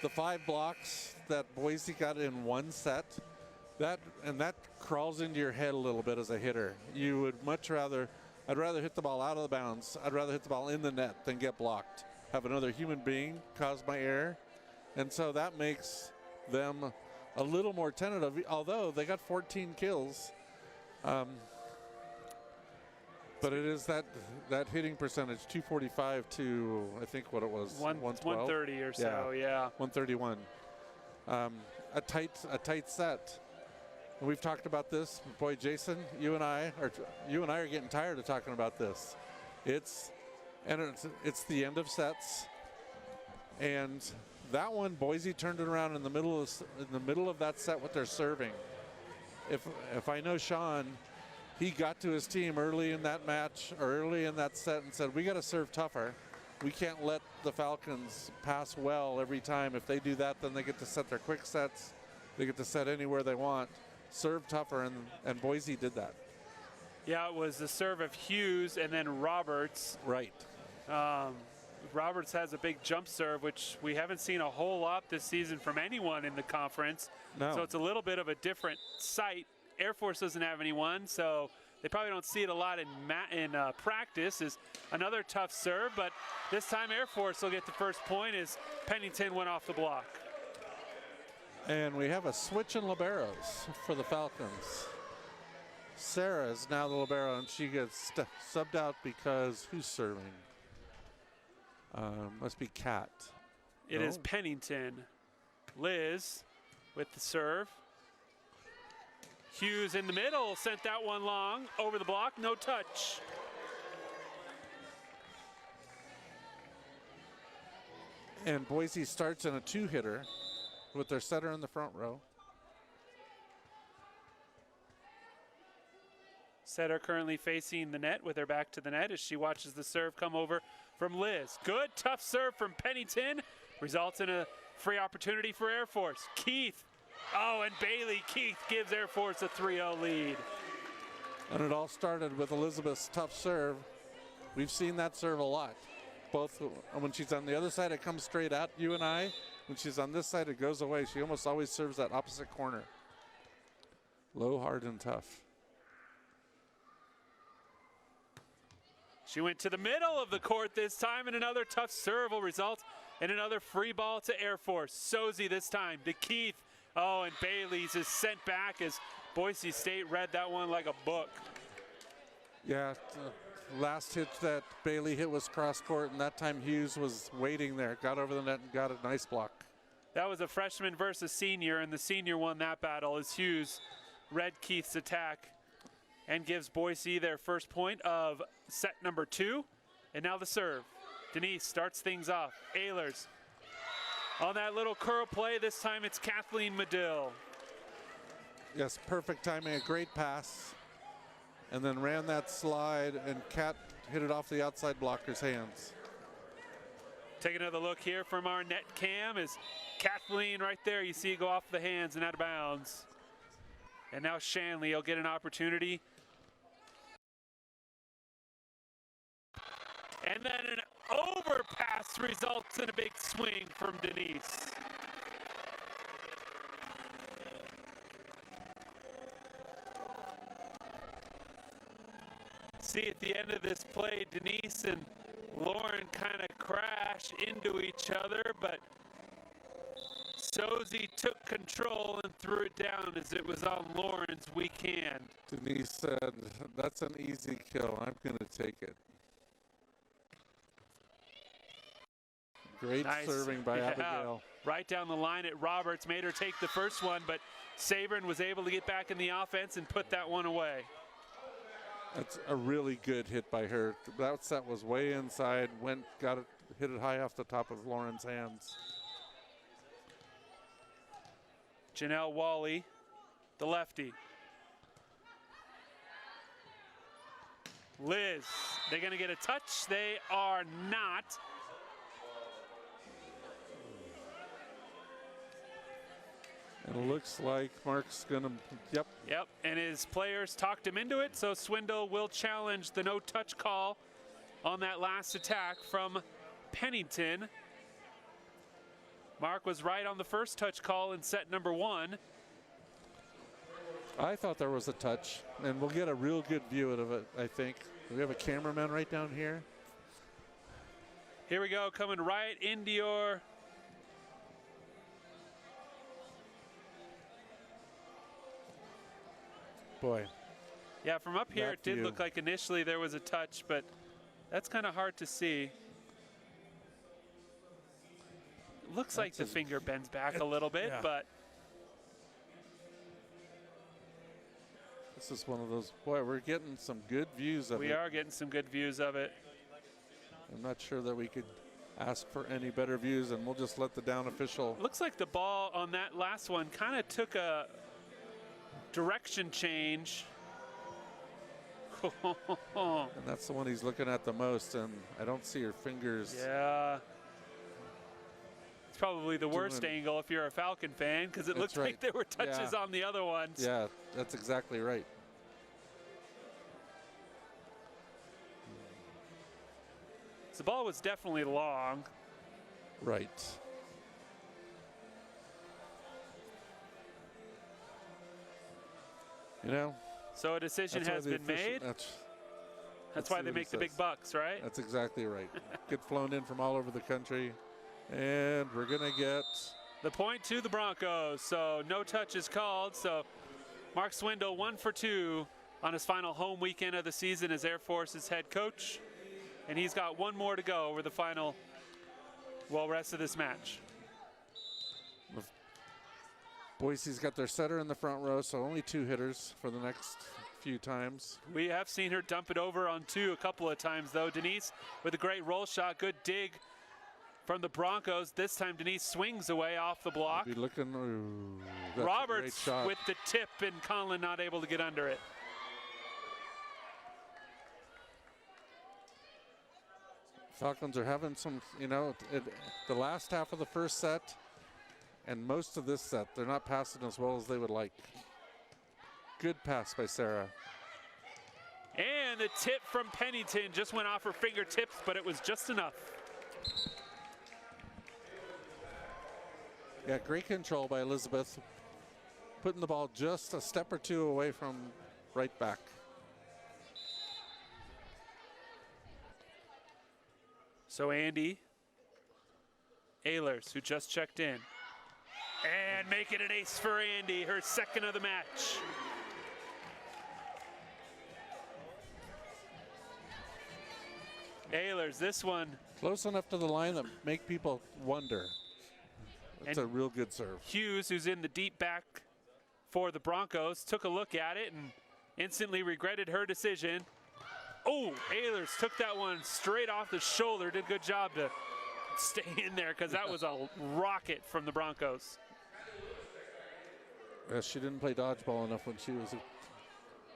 the 5 blocks that Boise got in one set, that crawls into your head a little bit as a hitter. You would much rather, I'd rather hit the ball out of the bounds. I'd rather hit the ball in the net than get blocked. Have another human being cause my error. And so that makes them a little more tentative, although they got 14 kills. But it is that hitting percentage, 245 to, I think what it was, 130 or so, yeah. 131. A tight set. And we've talked about this. Boy, Jason, you and I are getting tired of talking about this. It's the end of sets, and that one, Boise turned it around in the middle of that set with their serving. If I know Sean, he got to his team early in that match or early in that set and said, we got to serve tougher. We can't let the Falcons pass well every time. If they do that, then they get to set their quick sets. They get to set anywhere they want. Serve tougher, and Boise did that. Yeah, it was the serve of Hughes and then Roberts. Right. Roberts has a big jump serve, which we haven't seen a whole lot this season from anyone in the conference. No. So it's a little bit of a different sight. Air Force doesn't have anyone, so they probably don't see it a lot in practice. Is another tough serve, but this time Air Force will get the first point as Pennington went off the block. And we have a switch in liberos for the Falcons. Sarah is now the libero, and she gets subbed out because who's serving? Must be Kat. It is Pennington. Liz with the serve. Hughes in the middle, sent that one long, over the block, no touch. And Boise starts in a two-hitter with their setter in the front row. Setter currently facing the net with her back to the net as she watches the serve come over from Liz. Good, tough serve from Pennington. Results in a free opportunity for Air Force. Keith. Oh, and Bailey Keith gives Air Force a 3-0 lead. And it all started with Elizabeth's tough serve. We've seen that serve a lot. Both when she's on the other side, it comes straight at you and I. When she's on this side, it goes away. She almost always serves that opposite corner. Low, hard, and tough. She went to the middle of the court this time, and another tough serve will result in another free ball to Air Force. Sozy this time to Keith. Oh, and Bailey's is sent back as Boise State read that one like a book. Yeah, last hit that Bailey hit was cross court, and that time Hughes was waiting there, got over the net and got a nice block. That was a freshman versus senior, and the senior won that battle as Hughes read Keith's attack and gives Boise their first point of set number 2. And now the serve. Denise starts things off. Ehlers on that little curl play. This time it's Kathleen Medill. Yes, perfect timing, a great pass. And then ran that slide, and Kat hit it off the outside blocker's hands. Take another look here from our net cam is Kathleen right there. You see it go off the hands and out of bounds. And now Shanley will get an opportunity. And then an overpass results in a big swing from Denise. See at the end of this play, Denise and Lauren kind of crash into each other, but Sozy took control and threw it down as it was on Lauren's weak hand. Denise said, that's an easy kill, I'm gonna take it. Great nice serving by Abigail. Right down the line at Roberts, made her take the first one, but Sabrin was able to get back in the offense and put that one away. That's a really good hit by her. That set was way inside, hit it high off the top of Lauren's hands. Janelle Wally, the lefty. Liz, they're gonna get a touch. They are not. And it looks like Mark's gonna, yep. Yep, and his players talked him into it, so Swindle will challenge the no-touch call on that last attack from Pennington. Mark was right on the first touch call in set number 1. I thought there was a touch, and we'll get a real good view of it, I think. We have a cameraman right down here. Here we go, coming right into your boy. Yeah, from up here it did view. look like initially there was a touch, but that's kind of hard to see. Looks like the finger bends back a little bit, yeah. but This is one of those, boy, we're getting some good views of it. we are getting some good views of it. I'm not sure that we could ask for any better views, and we'll just let the down official. Looks like the ball on that last one kind of took a direction change. And that's the one he's looking at the most, and I don't see her fingers. Yeah. It's probably the worst angle if you're a Falcon fan, because it looked like there were touches on the other ones. Yeah, that's exactly right. The ball was definitely long. Right. You know, so a decision has been made. That's why they make the big bucks, right? That's exactly right. Get flown in from all over the country. And we're going to get the point to the Broncos. So no touch is called. So Mark Swindle 1 for 2 on his final home weekend of the season as Air Force's head coach. And he's got one more to go over the final, rest of this match. Boise's got their setter in the front row, so only 2 hitters for the next few times. We have seen her dump it over on 2 a couple of times, though. Denise with a great roll shot, good dig from the Broncos. This time Denise swings away off the block. Be looking, ooh, that's Roberts a great shot. with the tip, and Conlon not able to get under it. Falcons are having some, you know, the last half of the first set and most of this set, they're not passing as well as they would like. Good pass by Sarah. And the tip from Pennington just went off her fingertips, but it was just enough. Yeah, great control by Elizabeth. Putting the ball just a step or 2 away from right back. So Andy Ehlers, who just checked in. And make it an ace for Andy, her second of the match. Ehlers, this one. Close enough to the line that make people wonder. That's a real good serve. Hughes, who's in the deep back for the Broncos, took a look at it and instantly regretted her decision. Oh, Ehlers took that one straight off the shoulder. Did a good job to stay in there because that was a rocket from the Broncos. Yeah, she didn't play dodgeball enough when she was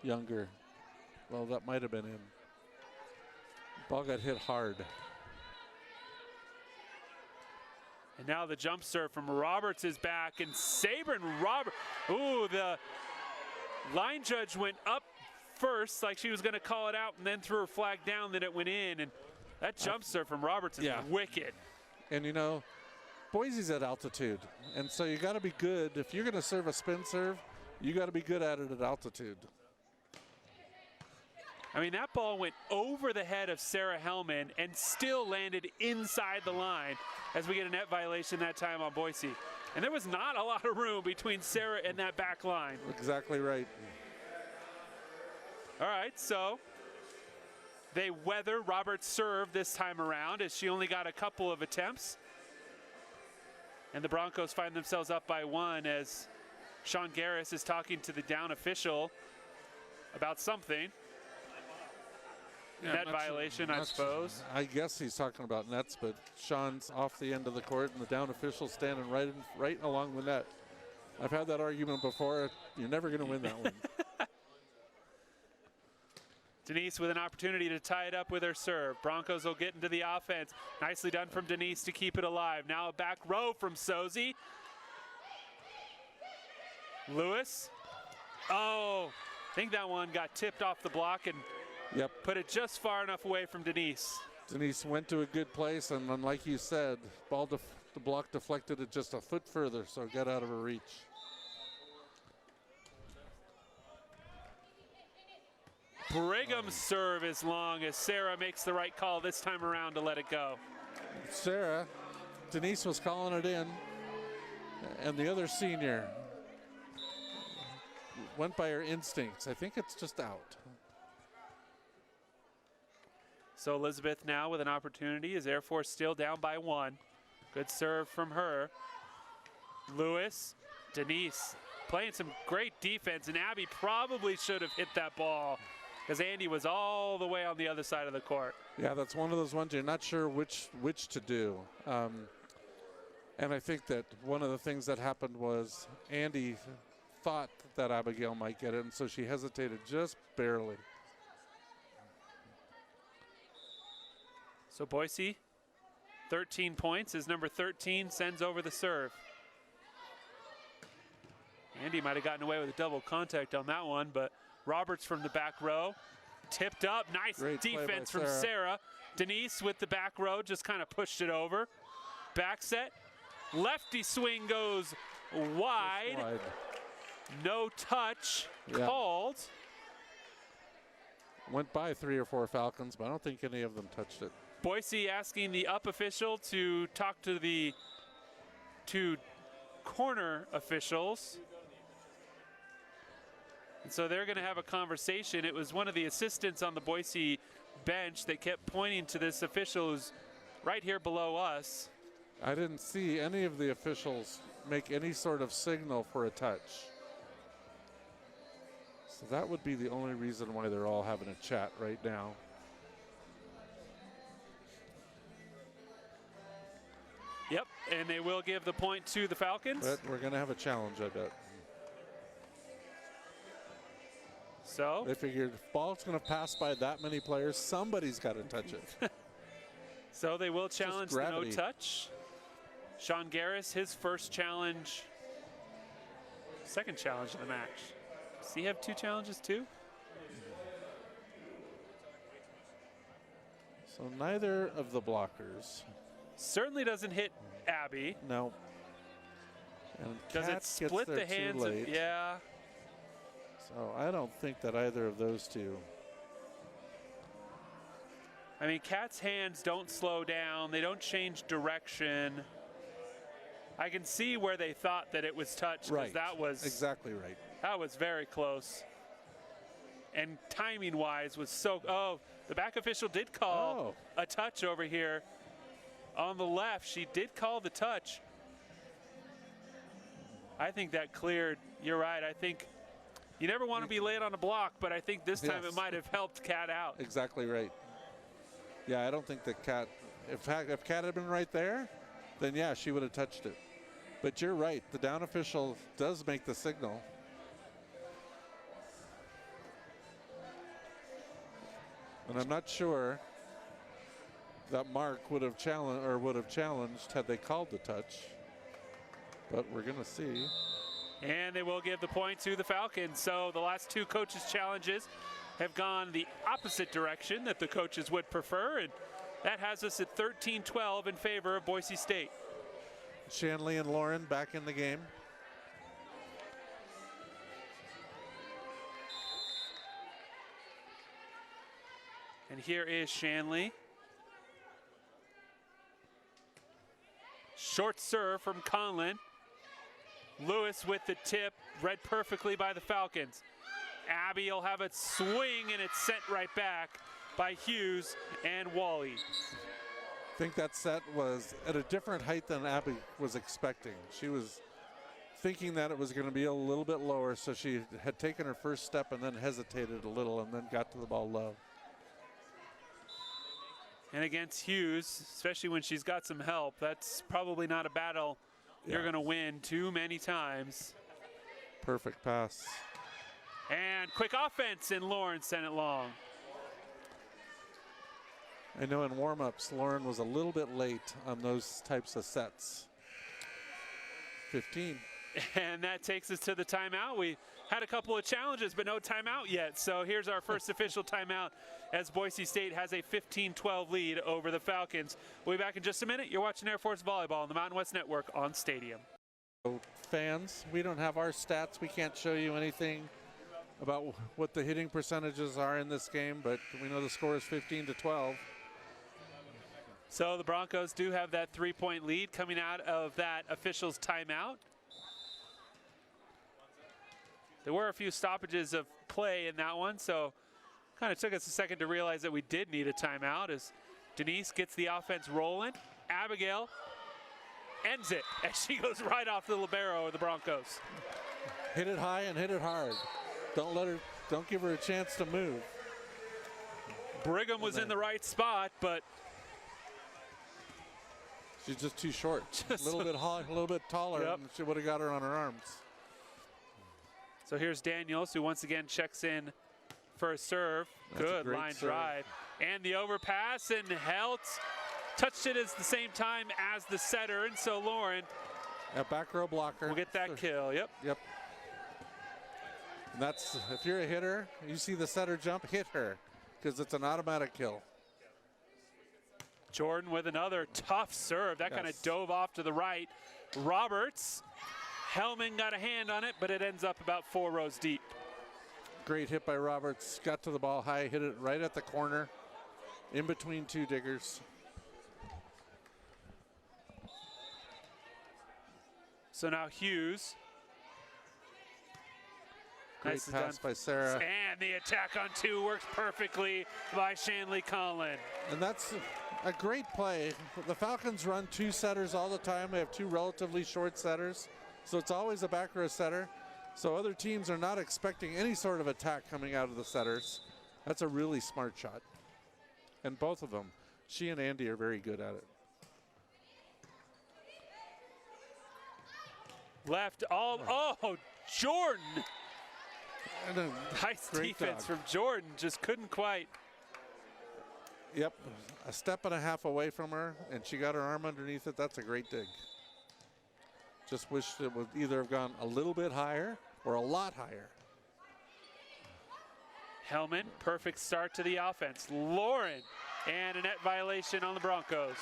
younger. Well, that might have been in. Ball got hit hard. And now the jump serve from Roberts is back, and Sabrin Roberts. Ooh, the line judge went up first like she was going to call it out and then threw her flag down, then it went in. And that jump serve from Roberts is wicked. And you know, Boise's at altitude, and so you got to be good. If you're going to serve a spin serve, you got to be good at it at altitude. I mean, that ball went over the head of Sarah Hellman and still landed inside the line as we get a net violation that time on Boise. And there was not a lot of room between Sarah and that back line. Exactly right. All right, so they weather Roberts' serve this time around as she only got a couple of attempts. And the Broncos find themselves up by 1 as Sean Garris is talking to the down official about something. Net violation, I suppose. I guess he's talking about nets, but Sean's off the end of the court and the down official standing right along the net. I've had that argument before. You're never going to win that one. Denise with an opportunity to tie it up with her serve. Broncos will get into the offense. Nicely done from Denise to keep it alive. Now a back row from Sozy. Lewis. Oh, I think that one got tipped off the block and put it just far enough away from Denise. Denise went to a good place, and then, like you said, the block deflected it just a foot further, so it got out of her reach. Brigham's serve is long as Sarah makes the right call this time around to let it go. Sarah, Denise was calling it in, and the other senior went by her instincts. I think it's just out. So Elizabeth now with an opportunity as Air Force still down by 1. Good serve from her. Lewis, Denise playing some great defense, and Abby probably should have hit that ball because Andy was all the way on the other side of the court. Yeah, that's one of those ones you're not sure which to do. And I think that one of the things that happened was Andy thought that Abigail might get it, and so she hesitated just barely. So Boise, 13 points as number 13 sends over the serve. Andy might have gotten away with a double contact on that one, but Roberts from the back row, tipped up, nice Great defense from Sarah. Denise with the back row just kind of pushed it over. Back set, lefty swing goes wide. No touch called. Went by 3 or 4 Falcons, but I don't think any of them touched it. Boise asking the up official to talk to the 2 corner officials. And so they're going to have a conversation. It was one of the assistants on the Boise bench that kept pointing to this official who's right here below us. I didn't see any of the officials make any sort of signal for a touch. So that would be the only reason why they're all having a chat right now. Yep, and they will give the point to the Falcons. But we're going to have a challenge, I bet. So they figured if ball's going to pass by that many players, somebody's got to touch it. So they will challenge the no touch. Sean Garris, his first challenge, second challenge of the match. Does he have 2 challenges too? So neither of the blockers. Certainly doesn't hit Abby. No. And does it split the hands of, yeah. So I don't think that either of those 2. I mean, Kat's hands don't slow down. They don't change direction. I can see where they thought that it was touched. Right. That was exactly right. That was very close. And timing-wise was so, the back official did call a touch over here. On the left, she did call the touch. I think that cleared. You're right. I think you never want to be late on a block, but I think this time it might have helped Kat out. Exactly right. Yeah, I don't think that Kat, if Kat had been right there, then yeah, she would have touched it. But you're right. The down official does make the signal. And I'm not sure that Mark would have challenged had they called the touch, but we're going to see. And they will give the point to the Falcons. So the last 2 coaches' challenges have gone the opposite direction that the coaches would prefer, and that has us at 13-12 in favor of Boise State. Shanley and Lauren back in the game. And here is Shanley. Short serve from Conlon. Lewis with the tip, read perfectly by the Falcons. Abby will have a swing, and it's sent right back by Hughes and Wally. I think that set was at a different height than Abby was expecting. She was thinking that it was going to be a little bit lower, so she had taken her first step and then hesitated a little and then got to the ball low. And against Hughes, especially when she's got some help, that's probably not a battle you're going to win too many times. Perfect pass. And quick offense, and Lauren sent it long. I know in warm-ups, Lauren was a little bit late on those types of sets. 15. And that takes us to the timeout. We had a couple of challenges, but no timeout yet. So here's our first official timeout as Boise State has a 15-12 lead over the Falcons. We'll be back in just a minute. You're watching Air Force Volleyball on the Mountain West Network on Stadium. Fans, we don't have our stats. We can't show you anything. about what the hitting percentages are in this game, but we know the score is 15-12. So the Broncos do have that 3-point lead coming out of that official's timeout. There were a few stoppages of play in that one, so kind of took us a second to realize that we did need a timeout as Denise gets the offense rolling. Abigail ends it as she goes right off the libero of the Broncos. Hit it high and hit it hard. Don't give her a chance to move. Brigham was in the right spot, but she's just too short. A little bit taller, Yep. and she would have got her on her arms. So here's Daniels, who once again checks in for a serve. That's a Good great line serve. drive. And the overpass, and Helt touched it at the same time as the setter, and so Lauren A back row blocker. will get that kill. Yep. Yep. And that's, if you're a hitter, you see the setter jump, hit her, because it's an automatic kill. Jordan with another tough serve. That kind of Yes. dove off to the right. Roberts, Hellman got a hand on it, but it ends up about 4 rows deep. Great hit by Roberts. Got to the ball high, hit it right at the corner, in between two diggers. So now Hughes. Great Nicely pass done. by Sarah. And the attack on 2 works perfectly by Shanley Conlon. And that's a great play. The Falcons run 2 setters all the time. They have 2 relatively short setters. So it's always a back row setter. So other teams are not expecting any sort of attack coming out of the setters. That's a really smart shot. And both of them, she and Andy, are very good at it. Left all, oh, Jordan. And a Nice great defense dog. from Jordan, just couldn't quite. Yep, a step and a half away from her, and she got her arm underneath it. That's a great dig. Just wished it would either have gone a little bit higher or a lot higher. Hellman, perfect start to the offense. Lauren, and a net violation on the Broncos.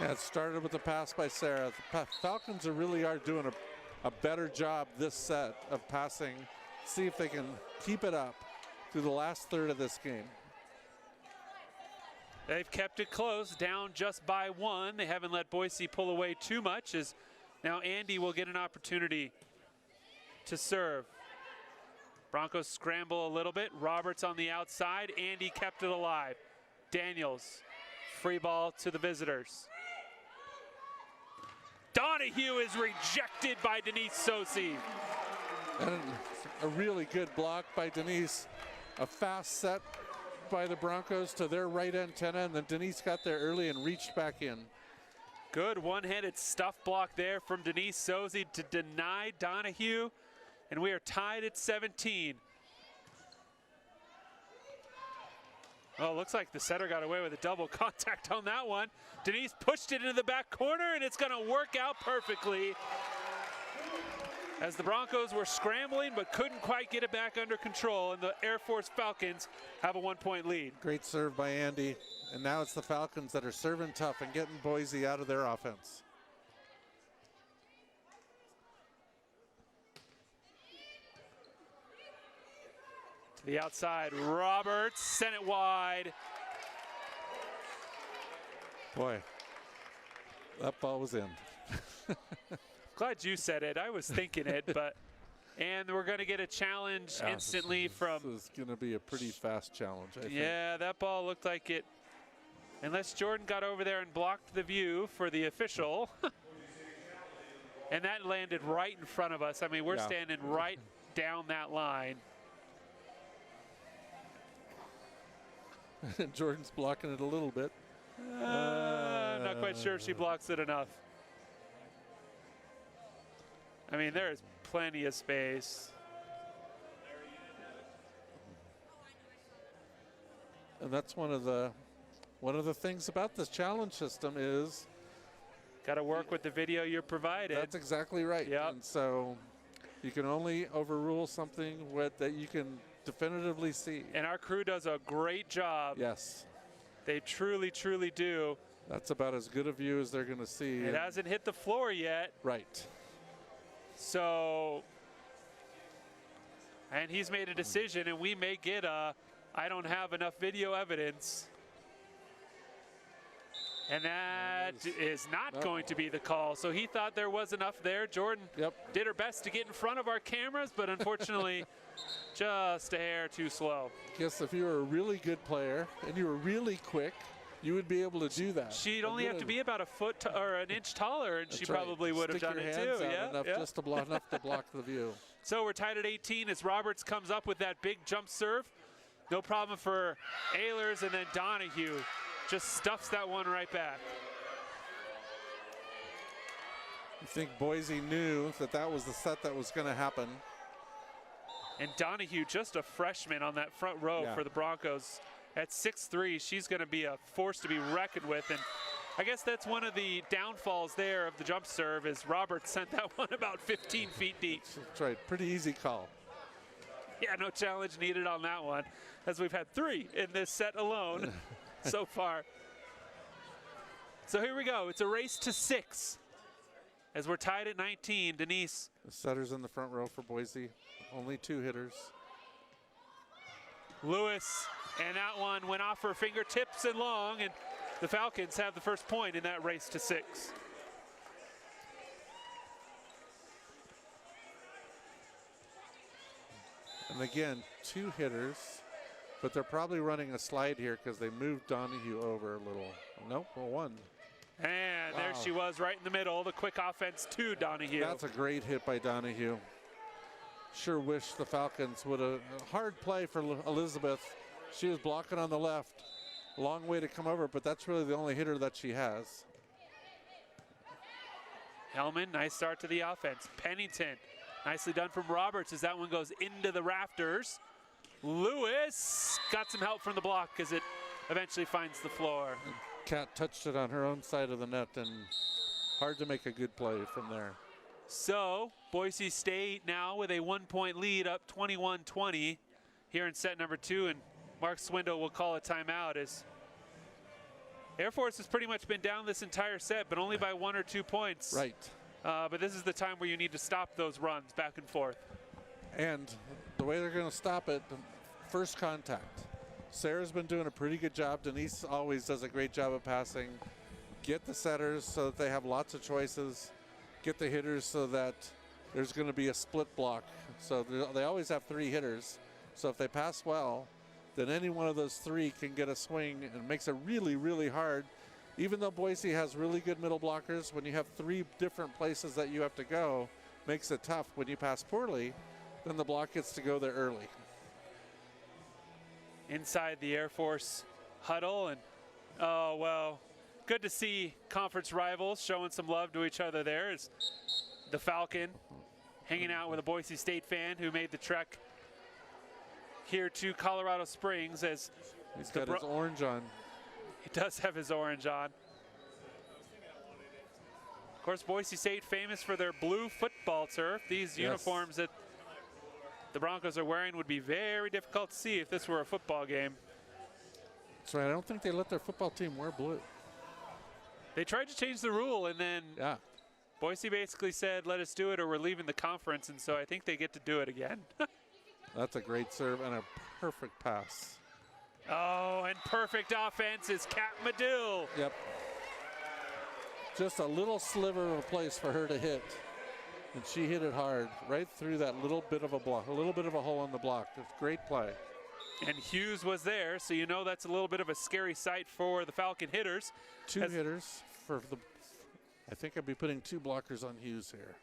Yeah, it started with a pass by Sarah. The Falcons really are doing a better job this set of passing. See if they can keep it up through the last third of this game. They've kept it close, down just by 1. They haven't let Boise pull away too much, as now Andy will get an opportunity to serve. Broncos scramble a little bit. Roberts on the outside. Andy kept it alive. Daniels, free ball to the visitors. Donahue is rejected by Denise Sosi. And a really good block by Denise. A fast set by the Broncos to their right antenna, and then Denise got there early and reached back in. Good one-handed stuff block there from Denise Sosi to deny Donahue, and we are tied at 17. Oh, looks like the setter got away with a double contact on that one. Denise pushed it into the back corner, and it's going to work out perfectly, as the Broncos were scrambling but couldn't quite get it back under control, and the Air Force Falcons have a 1-point lead. Great serve by Andy, and now it's the Falcons that are serving tough and getting Boise out of their offense. To the outside, Roberts sent it wide. Boy, that ball was in. Glad you said it. I was thinking it, but and we're going to get a challenge instantly from. This is going to be a pretty fast challenge, I think. Yeah, that ball looked like it. Unless Jordan got over there and blocked the view for the official. And that landed right in front of us. I mean, we're standing right down that line. Jordan's blocking it a little bit. I'm not quite sure if she blocks it enough. I mean, there is plenty of space. And that's one of the things about this challenge system is Got to work with the video you're provided. that's exactly right. Yep. And so you can only overrule something that you can definitively see. And our crew does a great job. Yes. They truly, truly do. That's about as good a view as they're going to see. It hasn't hit the floor yet. Right. So And he's made a decision, and we may get a, I don't have enough video evidence. And that is not going to be the call. So he thought there was enough there. Jordan did her best to get in front of our cameras, but unfortunately, just a hair too slow. Guess if you were a really good player and you were really quick, you would be able to do that. She'd only have to be about a foot or an inch taller, and she probably would have done it too. Just to block, enough to block the view. So we're tied at 18 as Roberts comes up with that big jump serve. No problem for Ehlers, and then Donahue just stuffs that one right back. I think Boise knew that that was the set that was going to happen. And Donahue, just a freshman on that front row for the Broncos. At 6'3", she's going to be a force to be reckoned with. And I guess that's one of the downfalls there of the jump serve is Roberts sent that one about 15 feet deep. That's right, pretty easy call. Yeah, no challenge needed on that one, as we've had 3 in this set alone so far. So here we go. It's a race to 6 as we're tied at 19. Denise. The setter's in the front row for Boise. Only 2 hitters. Lewis, and that one went off her fingertips and long, and the Falcons have the first point in that race to 6. And again, 2 hitters, but they're probably running a slide here because they moved Donahue over a little. Nope, well, 1. And there she was right in the middle, the quick offense to Donahue. That's a great hit by Donahue. Sure wish the Falcons would have, hard play for Elizabeth. She was blocking on the left. Long way to come over, but that's really the only hitter that she has. Hellman, nice start to the offense. Pennington, nicely done from Roberts as that one goes into the rafters. Lewis got some help from the block as it eventually finds the floor. Kat touched it on her own side of the net, and hard to make a good play from there. So Boise State now with a 1-point lead, up 21-20 here in set number 2, and Mark Swindle will call a timeout as Air Force has pretty much been down this entire set, but only by 1 or 2 points. Right. But this is the time where you need to stop those runs back and forth. And the way they're going to stop it, first contact. Sarah's been doing a pretty good job. Denise always does a great job of passing. Get the setters so that they have lots of choices. Get the hitters so that there's going to be a split block. So they always have 3 hitters. So if they pass well, then any one of those 3 can get a swing, and makes it really, really hard. Even though Boise has really good middle blockers, when you have 3 different places that you have to go, makes it tough. When you pass poorly, then the block gets to go there early. Inside the Air Force huddle, and oh, well, good to see conference rivals showing some love to each other there. As the Falcon hanging out with a Boise State fan who made the trek here to Colorado Springs. As he's got his orange on. He does have his orange on. Of course, Boise State famous for their blue football turf. These uniforms that the Broncos are wearing would be very difficult to see if this were a football game. That's right. I don't think they let their football team wear blue. They tried to change the rule, and then Boise basically said, let us do it or we're leaving the conference, and so I think they get to do it again. That's a great serve and a perfect pass. Oh, and perfect offense is Kat Medill. Yep. Just a little sliver of a place for her to hit. And she hit it hard, right through that little bit of a block, a little bit of a hole in the block. It's great play. And Hughes was there, so you know that's a little bit of a scary sight for the Falcon hitters. 2 hitters for the, I think I'd be putting 2 blockers on Hughes here.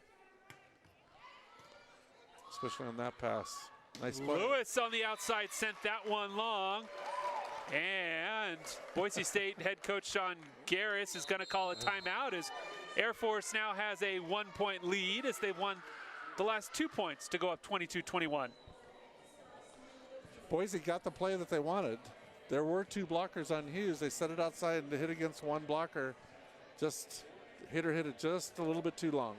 Especially on that pass. Nice play. Lewis on the outside sent that one long. And Boise State head coach Sean Garris is going to call a timeout as Air Force now has a 1-point lead as they've won the last 2 points to go up 22-21. Boise got the play that they wanted. There were 2 blockers on Hughes. They set it outside and hit against 1 blocker. Just hit it just a little bit too long.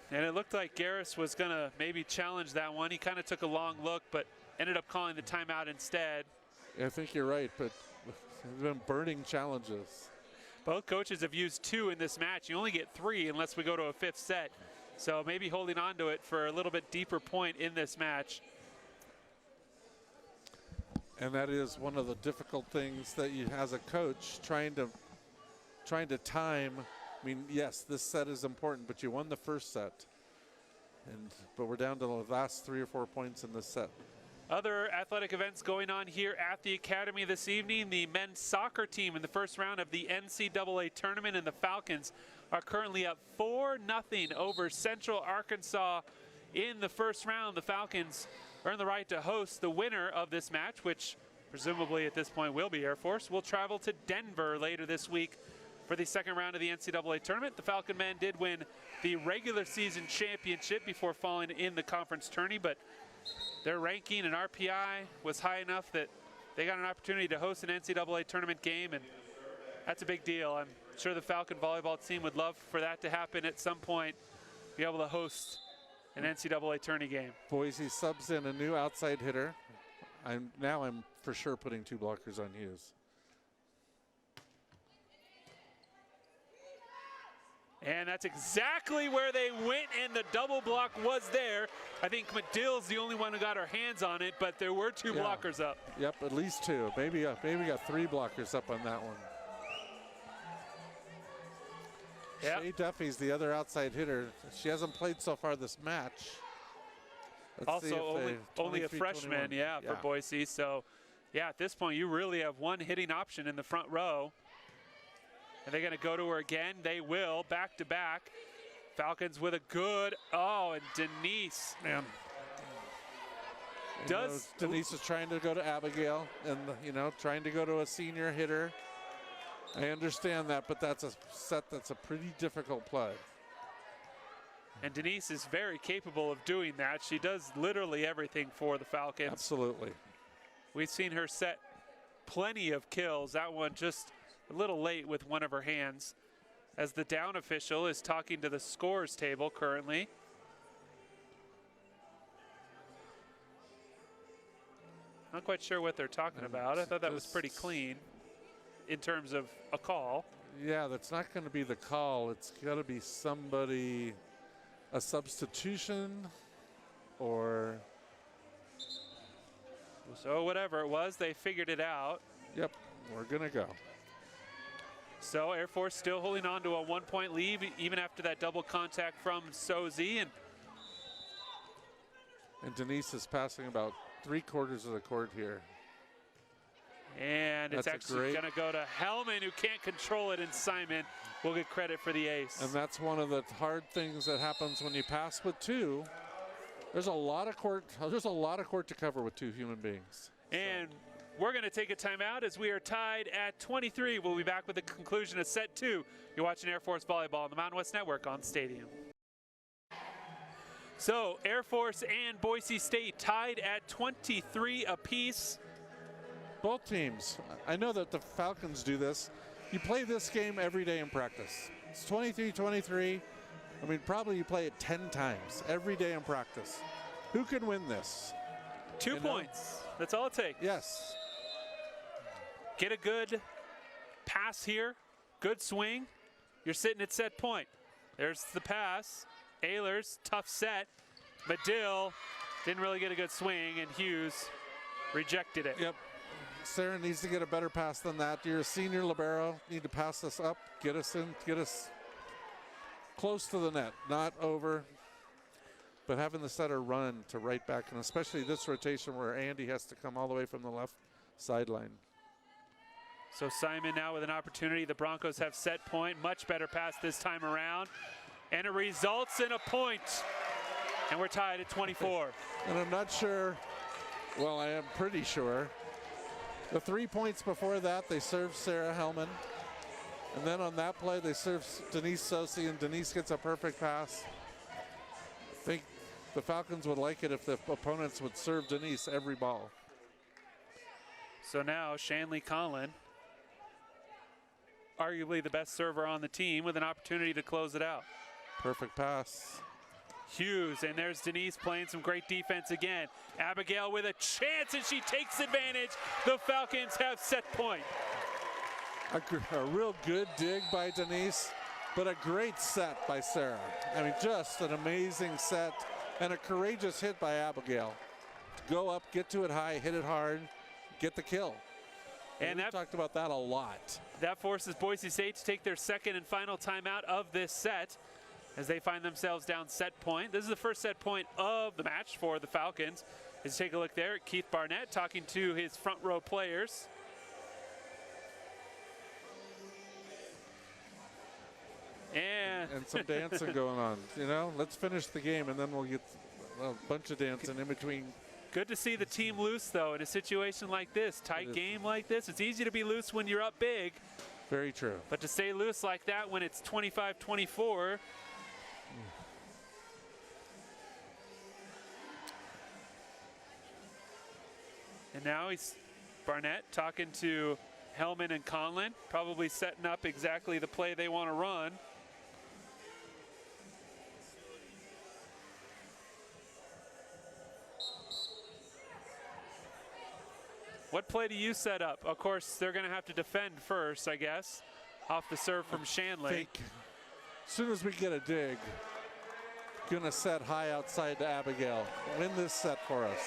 And it looked like Garris was going to maybe challenge that one. He kind of took a long look, but ended up calling the timeout instead. I think you're right, but there's been burning challenges. Both coaches have used 2 in this match. You only get 3 unless we go to a 5th set. So maybe holding on to it for a little bit deeper point in this match. And that is one of the difficult things that you, as a coach, trying to time. I mean, yes, this set is important, but you won the first set, but we're down to the last 3 or 4 points in this set. Other athletic events going on here at the Academy this evening. The men's soccer team in the first round of the NCAA tournament, and the Falcons are currently up 4-0 over Central Arkansas in the first round. The Falcons earn the right to host the winner of this match, which presumably at this point will be Air Force. Will travel to Denver later this week for the second round of the NCAA tournament. The Falcon men did win the regular season championship before falling in the conference tourney, but their ranking and RPI was high enough that they got an opportunity to host an NCAA tournament game, and that's a big deal. I'm sure the Falcon volleyball team would love for that to happen at some point, be able to host an NCAA tourney game. Boise subs in a new outside hitter. I'm for sure putting 2 blockers on Hughes. And that's exactly where they went, and the double block was there. I think Medill's the only one who got her hands on it, but there were 2 blockers up. Yep, at least 2. Maybe got 3 blockers up on that one. Yep. Shea Duffy's the other outside hitter. She hasn't played so far this match. Also only a freshman, for Boise. So, at this point, you really have one hitting option in the front row. Are they going to go to her again? They will, back to back. Falcons with a good, and Denise, man. Denise is trying to go to Abigail and, trying to go to a senior hitter. I understand that, but that's a set that's a pretty difficult play. And Denise is very capable of doing that. She does literally everything for the Falcons. Absolutely. We've seen her set plenty of kills. That one just a little late with one of her hands, as the down official is talking to the scores table currently. Not quite sure what they're talking about. I thought that was pretty clean in terms of a call. Yeah, that's not going to be the call. It's got to be somebody, a substitution, or... So whatever it was, they figured it out. Yep, we're going to go. So Air Force still holding on to a 1-point lead even after that double contact from Sozi. And Denise is passing about 3/4 of the court here. And it's actually going to go to Hellman, who can't control it, and Simon will get credit for the ace. And that's one of the hard things that happens when you pass with 2. There's a lot of court. There's a lot of court to cover with 2 human beings. And we're going to take a timeout as we are tied at 23. We'll be back with the conclusion of set 2. You're watching Air Force Volleyball on the Mountain West Network on Stadium. So Air Force and Boise State tied at 23 apiece. Both teams. I know that the Falcons do this. You play this game every day in practice. It's 23-23. I mean, probably you play it 10 times every day in practice. Who can win this? 2 points. That's all it takes. Yes. Get a good pass here. Good swing. You're sitting at set point. There's the pass. Ehlers, tough set. Medill didn't really get a good swing, and Hughes rejected it. Yep. Sarah needs to get a better pass than that. You're a senior libero. Need to pass this up, get us in, get us close to the net, not over. But having the setter run to right back, and especially this rotation where Andy has to come all the way from the left sideline. So Simon now with an opportunity. The Broncos have set point. Much better pass this time around. And it results in a point. And we're tied at 24. And I'm not sure, well, I am pretty sure. The 3 points before that, they served Sarah Hellman. And then on that play, they served Denise Sosi, and Denise gets a perfect pass. I think the Falcons would like it if the opponents would serve Denise every ball. So now Shanley Conlon, arguably the best server on the team, with an opportunity to close it out. Perfect pass. Hughes, and there's Denise playing some great defense again. Abigail with a chance, and she takes advantage. The Falcons have set point. A real good dig by Denise, but a great set by Sarah. I mean, just an amazing set, and a courageous hit by Abigail. Go up, get to it high, hit it hard. get the kill. And we've talked about that a lot. That forces Boise State to take their second and final timeout of this set as they find themselves down set point. This is the first set point of the match for the Falcons. Let's take a look there at Keith Barnett talking to his front row players. And some dancing going on. You know, let's finish the game and then we'll get a bunch of dancing in between. Good to see the team loose, though, in a situation like this, tight game like this. It's easy to be loose when you're up big. Very true. But to stay loose like that when it's 25-24. And now he's Barnett talking to Hellman and Conlon, probably setting up exactly the play they want to run. What play do you set up? Of course, they're going to have to defend first, I guess, off the serve from Shanley. As soon as we get a dig, going to set high outside to Abigail. Win this set for us.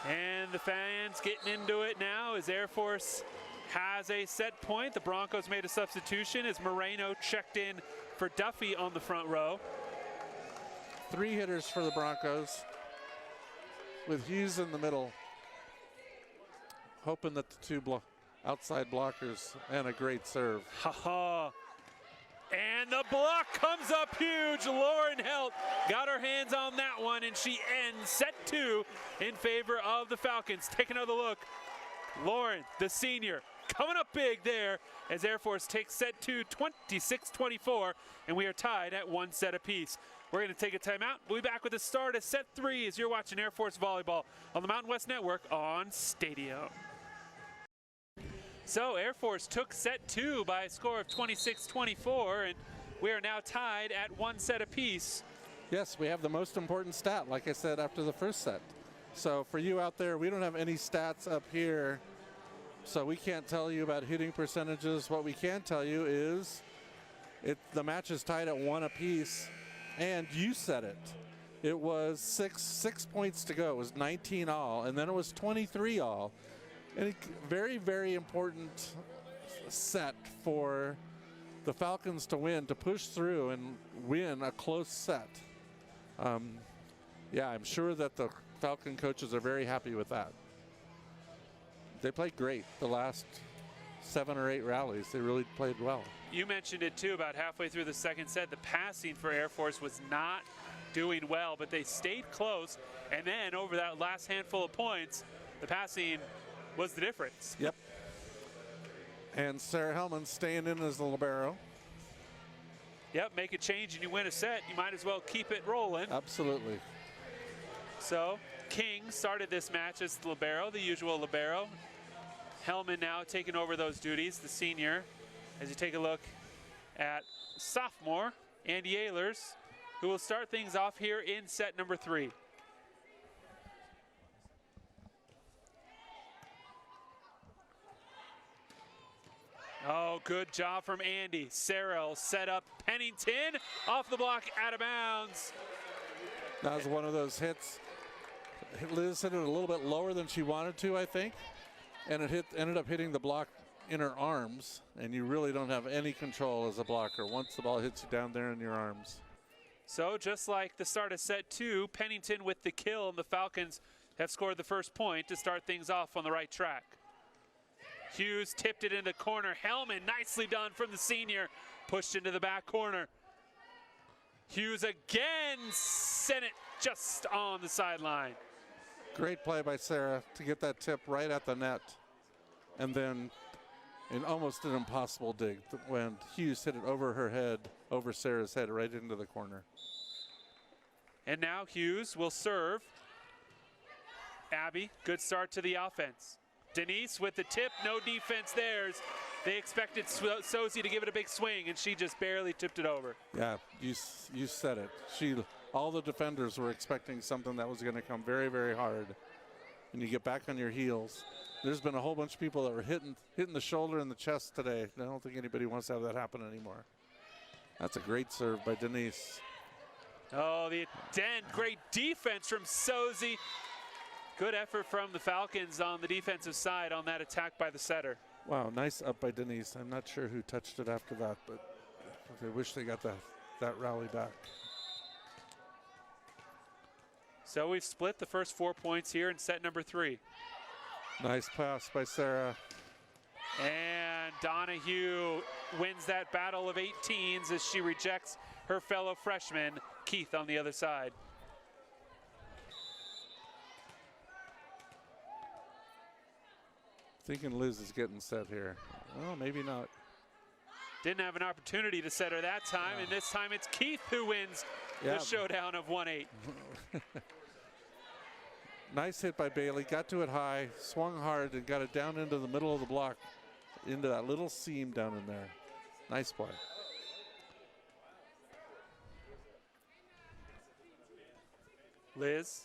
And the fans getting into it now as Air Force has a set point. The Broncos made a substitution as Moreno checked in for Duffy on the front row. 3 hitters for the Broncos with Hughes in the middle. Hoping that the 2 outside blockers and a great serve. Ha-ha. And the block comes up huge. Lauren Helt got her hands on that one, and she ends set 2 in favor of the Falcons. Take another look. Lauren, the senior, coming up big there as Air Force takes set 2, 26-24, and we are tied at 1 set apiece. We're going to take a timeout. We'll be back with the start of set 3 as you're watching Air Force Volleyball on the Mountain West Network on Stadio. So Air Force took set 2 by a score of 26-24, and we are now tied at 1 set apiece. Yes, we have the most important stat, like I said, after the first set. So for you out there, we don't have any stats up here, so we can't tell you about hitting percentages. What we can tell you is the match is tied at 1 apiece, and you said it. It was six points to go. It was 19 all, and then it was 23 all. And a very, very important set for the Falcons to win, to push through and win a close set. Yeah, I'm sure that the Falcon coaches are very happy with that. They played great the last 7 or 8 rallies. They really played well. You mentioned it too, about halfway through the second set, the passing for Air Force was not doing well, but they stayed close. And then over that last handful of points, the passing was the difference. Yep. And Sarah Hellman staying in as the libero. Yep, make a change and you win a set. You might as well keep it rolling. Absolutely. So King started this match as the libero, the usual libero. Hellman now taking over those duties, the senior. As you take a look at sophomore Andy Ehlers, who will start things off here in set number 3. Oh, good job from Andy. Sarah will set up Pennington off the block, out of bounds. That was one of those hits. Liz hit it a little bit lower than she wanted to, I think. And it ended up hitting the block in her arms. And you really don't have any control as a blocker once the ball hits you down there in your arms. So just like the start of set 2, Pennington with the kill, and the Falcons have scored the first point to start things off on the right track. Hughes tipped it in the corner. Hellman, nicely done from the senior. Pushed into the back corner. Hughes again sent it just on the sideline. Great play by Sarah to get that tip right at the net. And then in almost an impossible dig when Hughes hit it over her head, over Sarah's head, right into the corner. And now Hughes will serve. Abby, good start to the offense. Denise with the tip, no defense there. They expected Sozi to give it a big swing, and she just barely tipped it over. Yeah, you said it. All the defenders were expecting something that was going to come very, very hard. And you get back on your heels. There's been a whole bunch of people that were hitting the shoulder and the chest today. I don't think anybody wants to have that happen anymore. That's a great serve by Denise. Oh, great defense from Sozi. Good effort from the Falcons on the defensive side on that attack by the setter. Wow, nice up by Denise. I'm not sure who touched it after that, but I wish they got that rally back. So we've split the first 4 points here in set number 3. Nice pass by Sarah. And Donahue wins that battle of 18s as she rejects her fellow freshman, Keith, on the other side. Thinking Liz is getting set here. Well, maybe not. Didn't have an opportunity to set her that time, and this time it's Keith who wins the showdown of 1-8. Nice hit by Bailey, got to it high, swung hard, and got it down into the middle of the block, into that little seam down in there. Nice play. Liz.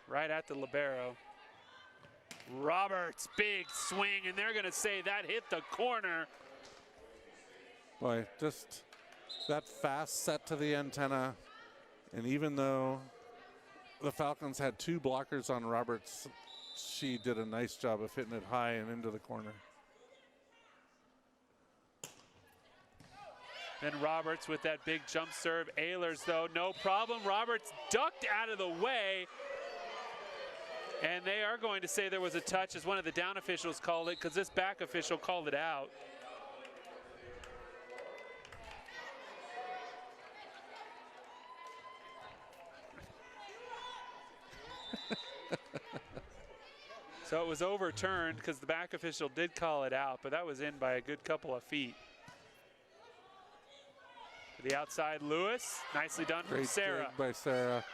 Right at the libero. Roberts, big swing, and they're gonna say that hit the corner. Boy, just that fast set to the antenna. And even though the Falcons had 2 blockers on Roberts, she did a nice job of hitting it high and into the corner. Then Roberts with that big jump serve. Ehlers, though, no problem. Roberts ducked out of the way. And they are going to say there was a touch, as one of the down officials called it, because this back official called it out. So it was overturned because the back official did call it out, but that was in by a good couple of feet. To the outside, Lewis. Nicely done from Sarah. Great by Sarah.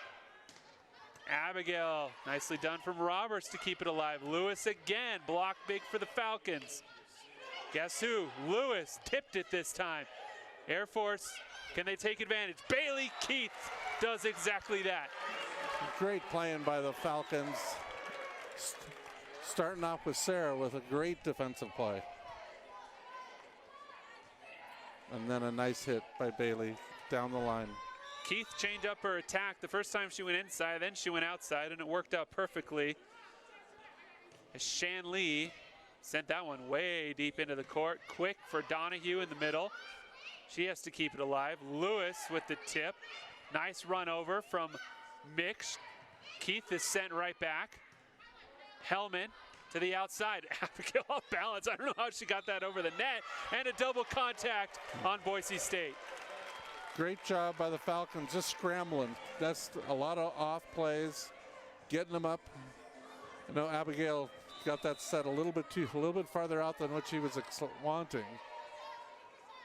Abigail, nicely done from Roberts to keep it alive. Lewis again, block big for the Falcons. Guess who? Lewis tipped it this time. Air Force, can they take advantage? Bailey Keith does exactly that. Great playing by the Falcons. Starting off with Sarah with a great defensive play. And then a nice hit by Bailey down the line. Keith changed up her attack. The first time she went inside, then she went outside, and it worked out perfectly. As Shan Lee sent that one way deep into the court. Quick for Donahue in the middle. She has to keep it alive. Lewis with the tip. Nice run over from Mix. Keith is sent right back. Hellman to the outside. Abigail off balance. I don't know how she got that over the net. And a double contact on Boise State. Great job by the Falcons, just scrambling. That's a lot of off plays, getting them up. You know, Abigail got that set a little bit farther out than what she was wanting.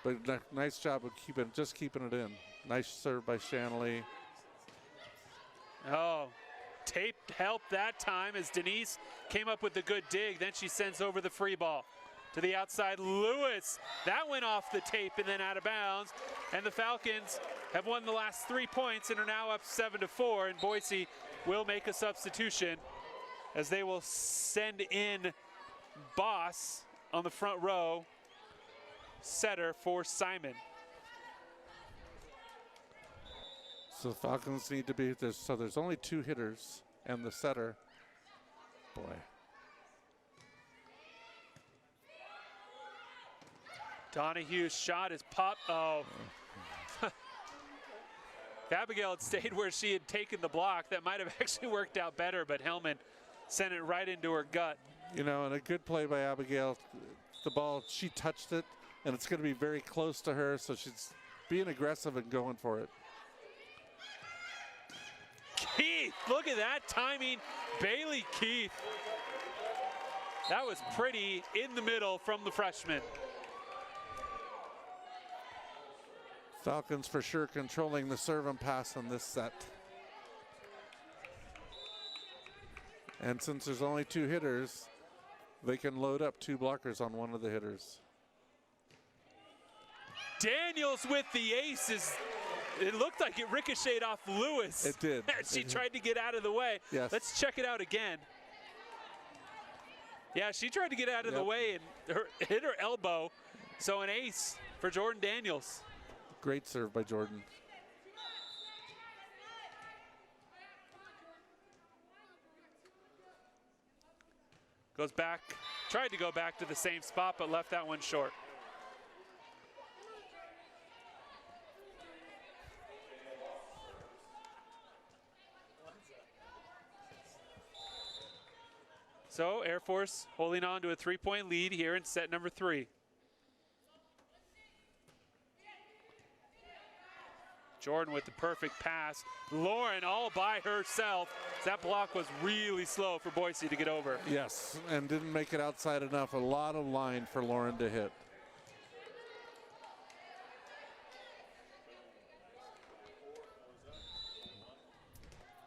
But nice job of keeping it in. Nice serve by Shanley. Oh, tape helped that time as Denise came up with the good dig. Then she sends over the free ball to the outside. Lewis, that went off the tape and then out of bounds. And the Falcons have won the last 3 points and are now up 7-4. And Boise will make a substitution as they will send in Boss on the front row, setter for Simon. So the Falcons need to be, there's only 2 hitters and the setter. Boy. Donahue's shot is popped. Oh. If Abigail had stayed where she had taken the block, that might have actually worked out better, but Hellman sent it right into her gut. You know, and a good play by Abigail. The ball, she touched it, and it's going to be very close to her, so she's being aggressive and going for it. Keith, look at that timing. Bailey Keith. That was pretty in the middle from the freshman. Falcons for sure controlling the serve and pass on this set. And since there's only 2 hitters, they can load up 2 blockers on one of the hitters. Daniels with the aces. It looked like it ricocheted off Lewis. It did. She tried to get out of the way. Yes. Let's check it out again. Yeah, she tried to get out of the way and hit her elbow. So an ace for Jordan Daniels. Great serve by Jordan. Goes back, tried to go back to the same spot, but left that one short. So Air Force holding on to a 3-point lead here in set number 3. Jordan with the perfect pass. Lauren all by herself. That block was really slow for Boise to get over. Yes, and didn't make it outside enough. A lot of line for Lauren to hit.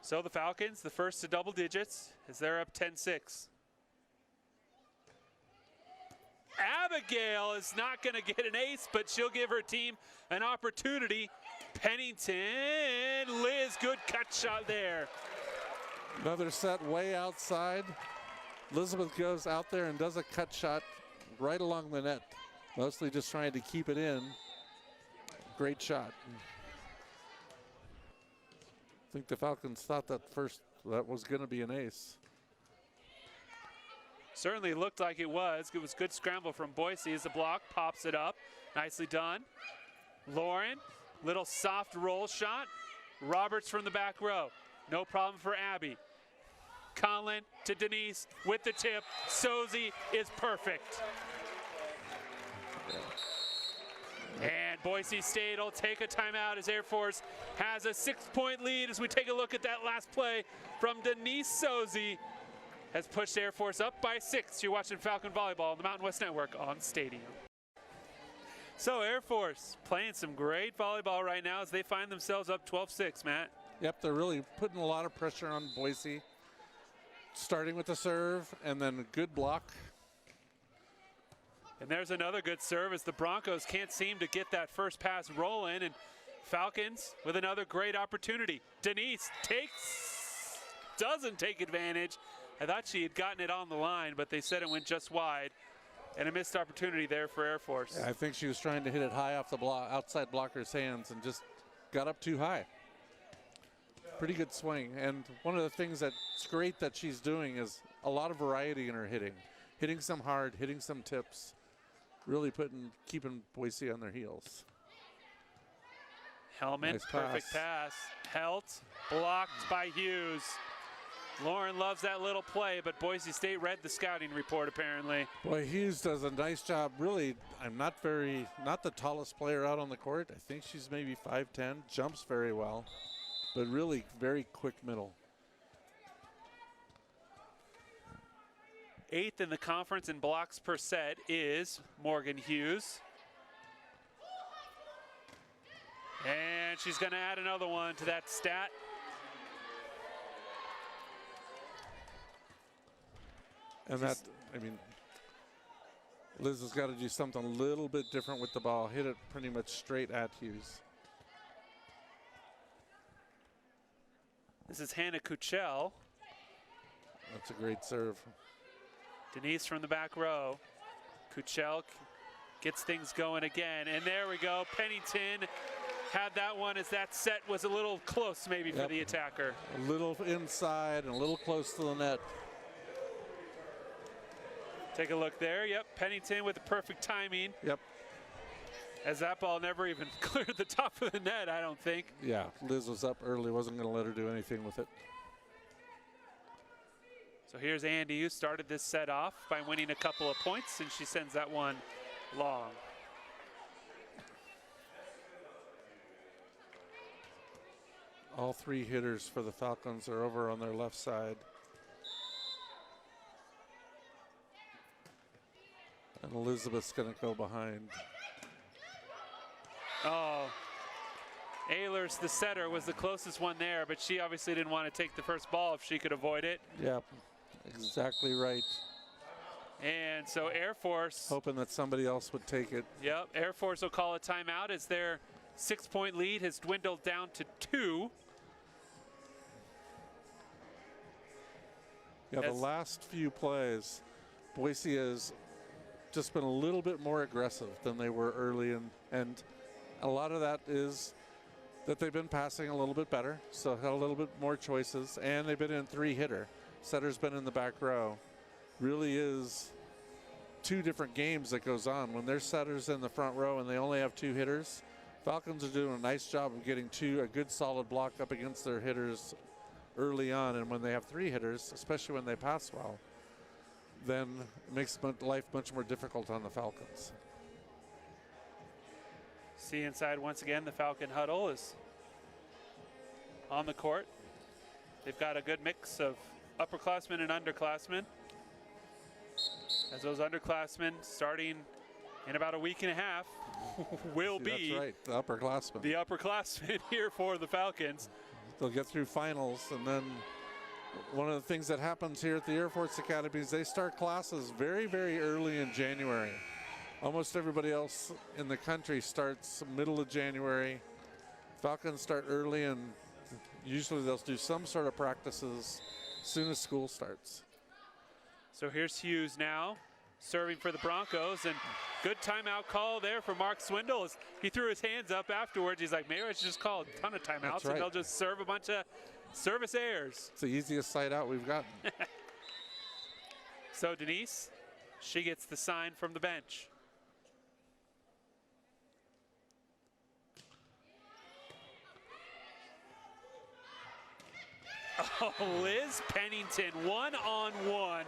So the Falcons, the first to double digits, as they're up 10-6. Abigail is not going to get an ace, but she'll give her team an opportunity. Pennington, Liz, good cut shot there. Another set way outside. Elizabeth goes out there and does a cut shot right along the net. Mostly just trying to keep it in. Great shot. I think the Falcons thought that was going to be an ace. Certainly looked like it was. It was good scramble from Boise as the block pops it up. Nicely done. Lauren, little soft roll shot. Roberts from the back row. No problem for Abby. Conlon to Denise with the tip. Sozy is perfect. And Boise State will take a timeout as Air Force has a 6-point lead as we take a look at that last play from Denise Sozy. Has pushed Air Force up by 6. You're watching Falcon Volleyball on the Mountain West Network on Stadium. So Air Force playing some great volleyball right now as they find themselves up 12-6, Matt. Yep, they're really putting a lot of pressure on Boise. Starting with the serve and then a good block. And there's another good serve as the Broncos can't seem to get that first pass rolling, and Falcons with another great opportunity. Denise doesn't take advantage. I thought she had gotten it on the line, but they said it went just wide. And a missed opportunity there for Air Force. Yeah, I think she was trying to hit it high off the outside blocker's hands and just got up too high. Pretty good swing. And one of the things that's great that she's doing is a lot of variety in her hitting. Hitting some hard, hitting some tips. Really keeping Boise on their heels. Hellman, Nice perfect pass. Helt, blocked by Hughes. Lauren loves that little play, but Boise State read the scouting report apparently. Boy, Hughes does a nice job. Really, I'm not the tallest player out on the court. I think she's maybe 5'10", jumps very well, but really very quick middle. 8th in the conference in blocks per set is Morgan Hughes. And she's going to add another one to that stat. And Liz has got to do something a little bit different with the ball. Hit it pretty much straight at Hughes. This is Hannah Kuchel. That's a great serve. Denise from the back row. Kuchel gets things going again. And there we go. Pennington had that one as that set was a little close maybe for the attacker. A little inside and a little close to the net. Take a look there. Yep, Pennington with the perfect timing. Yep. As that ball never even cleared the top of the net, I don't think. Yeah, Liz was up early, wasn't going to let her do anything with it. So here's Andy, who started this set off by winning a couple of points, and she sends that one long. All 3 hitters for the Falcons are over on their left side. And Elizabeth's going to go behind. Oh, Ehlers, the setter, was the closest one there, but she obviously didn't want to take the first ball if she could avoid it. Yep, exactly right. And so Air Force. Hoping that somebody else would take it. Yep, Air Force will call a timeout as their 6-point lead has dwindled down to 2. Yeah, the last few plays, Boise has just been a little bit more aggressive than they were early, and a lot of that is that they've been passing a little bit better, so had a little bit more choices, and they've been in 3-hitter. Setter's been in the back row. really is two different games that goes on. When there's setters in the front row and they only have two hitters, Falcons are doing a nice job of getting a good solid block up against their hitters early on. And when they have three hitters, especially when they pass well, then it makes life much more difficult on the Falcons. See inside once again, the Falcon huddle is on the court. They've got a good mix of upperclassmen and underclassmen. As those underclassmen, starting in about a week and a half, will be that's right, the upperclassmen. The upperclassmen here for the Falcons. They'll get through finals, and then one of the things that happens here at the Air Force Academy is they start classes very, very early in January. Almost everybody else in the country starts middle of January. Falcons start early, and usually they'll do some sort of practices as soon as school starts. So here's Hughes now, serving for the Broncos, and good timeout call there for Mark Swindle. As he threw his hands up afterwards. He's like, maybe I should just call a ton of timeouts, and they'll just serve a bunch of service errors. It's the easiest side out we've gotten. So Denise, she gets the sign from the bench. Oh, Liz Pennington, one-on-one.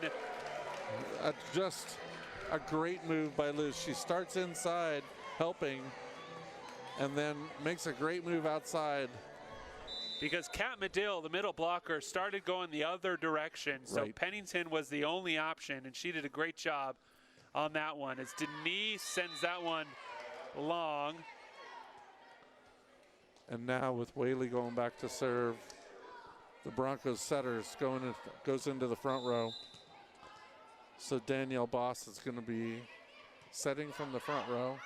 Just a great move by Liz. She starts inside helping and then makes a great move outside. Because Kat Medill, the middle blocker, started going the other direction. So right. Pennington was the only option, and she did a great job on that one. As Denise sends that one long. And now with Whaley going back to serve, the Broncos setters goes into the front row. So Danielle Boss is going to be setting from the front row.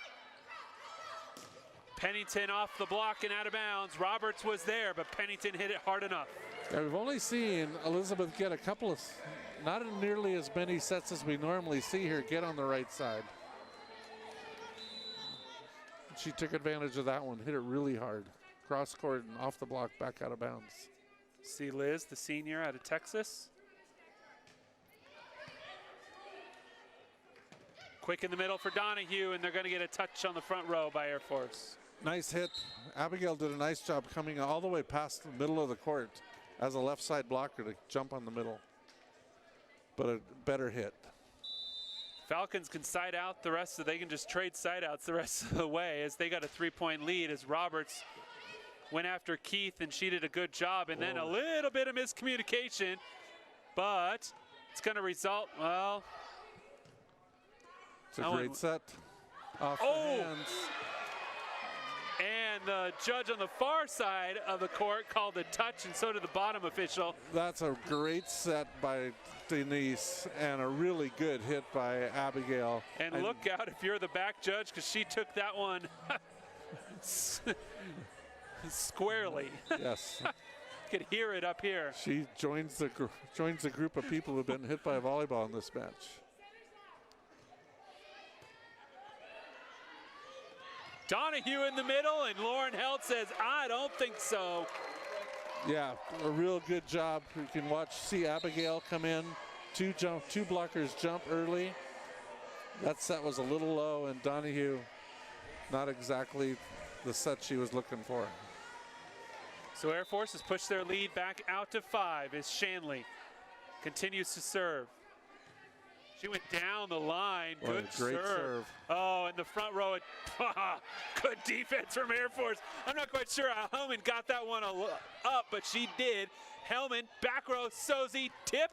Pennington off the block and out of bounds. Roberts was there, but Pennington hit it hard enough. Yeah, we've only seen Elizabeth get a couple of, not nearly as many sets as we normally see here, get on the right side. She took advantage of that one, hit it really hard. Cross court and off the block, back out of bounds. See Liz, the senior out of Texas. Quick in the middle for Donahue, and they're going to get a touch on the front row by Air Force. Nice hit. Abigail did a nice job coming all the way past the middle of the court as a left side blocker to jump on the middle. But a better hit. Falcons can side out the rest, they can just trade side outs the rest of the way as they got a 3-point lead as Roberts went after Keith, and she did a good job. And then a little bit of miscommunication, but it's going to result, well. It's a great set off the hands. And the judge on the far side of the court called a touch, and so did the bottom official. That's a great set by Denise and a really good hit by Abigail. And look out if you're the back judge, because she took that one squarely. Yes. Could hear it up here. She joins the group of people who've been hit by volleyball in this match. Donahue in the middle, and Lauren Held says, I don't think so. Yeah, a real good job. You can see Abigail come in, two blockers jump early. That set was a little low, and Donahue, not exactly the set she was looking for. So Air Force has pushed their lead back out to 5 as Shanley continues to serve. She went down the line. Good serve. Oh, in the front row, good defense from Air Force. I'm not quite sure how Hellman got that one up, but she did. Hellman, back row, Sozi, tip.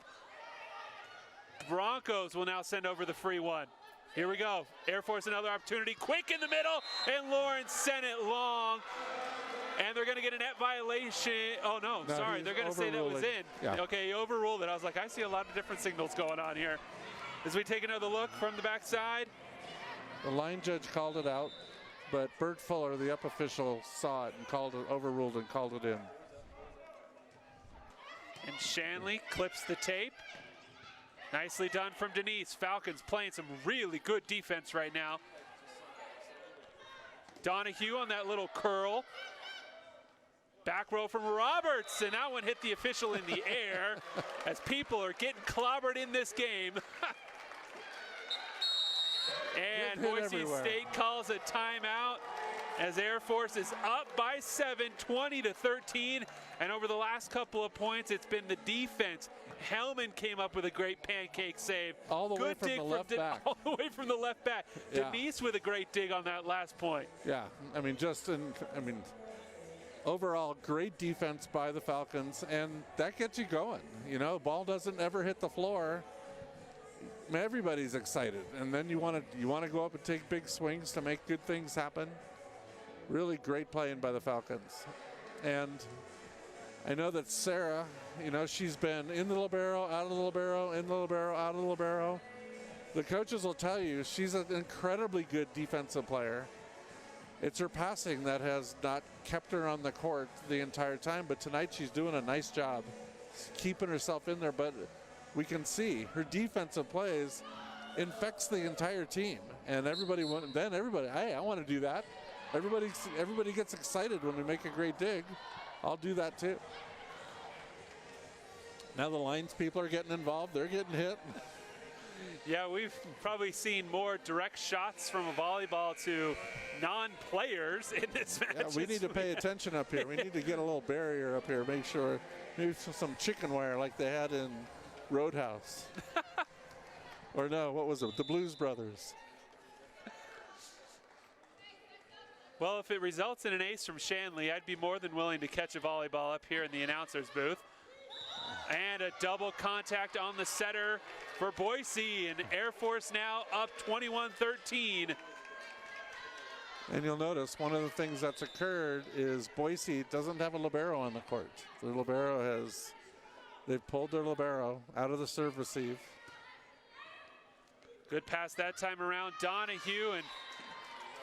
Broncos will now send over the free one. Here we go. Air Force, another opportunity. Quick in the middle, and Lauren sent it long. And they're going to get a net violation. Oh, no, sorry. They're going to say that was in. Yeah. Okay, he overruled it. I was like, I see a lot of different signals going on here. As we take another look from the backside. The line judge called it out, but Bert Fuller, the up official, saw it and overruled and called it in. And Shanley clips the tape. Nicely done from Denise. Falcons playing some really good defense right now. Donahue on that little curl. Back row from Roberts, and that one hit the official in the air as people are getting clobbered in this game. And Boise State calls a timeout as Air Force is up by 7, 20-13. And over the last couple of points, it's been the defense. Hellman came up with a great pancake save. All the way from the left back. All the way from the left back. Yeah. Denise with a great dig on that last point. Yeah, I mean, overall, great defense by the Falcons, and that gets you going. You know, ball doesn't ever hit the floor. Everybody's excited, and then you want to go up and take big swings to make good things happen. Really great playing by the Falcons. And I know that Sarah, you know, she's been in the libero, out of the libero, in the libero, out of the libero. The coaches will tell you she's an incredibly good defensive player. It's her passing that has not kept her on the court the entire time, but tonight she's doing a nice job keeping herself in there. But we can see her defensive plays infects the entire team, and everybody, hey, I want to do that. Everybody gets excited when we make a great dig. I'll do that too. Now the lines people are getting involved. They're getting hit. Yeah, we've probably seen more direct shots from a volleyball to non-players in this match. Yeah, we need to pay attention up here. We need to get a little barrier up here. Make sure, maybe some chicken wire like they had in Roadhouse. Or no, what was it? The Blues Brothers. Well, if it results in an ace from Shanley, I'd be more than willing to catch a volleyball up here in the announcer's booth. And a double contact on the setter for Boise, and Air Force now up 21-13. And you'll notice one of the things that's occurred is Boise doesn't have a libero on the court. The libero they've pulled their libero out of the serve receive. Good pass that time around, Donahue, and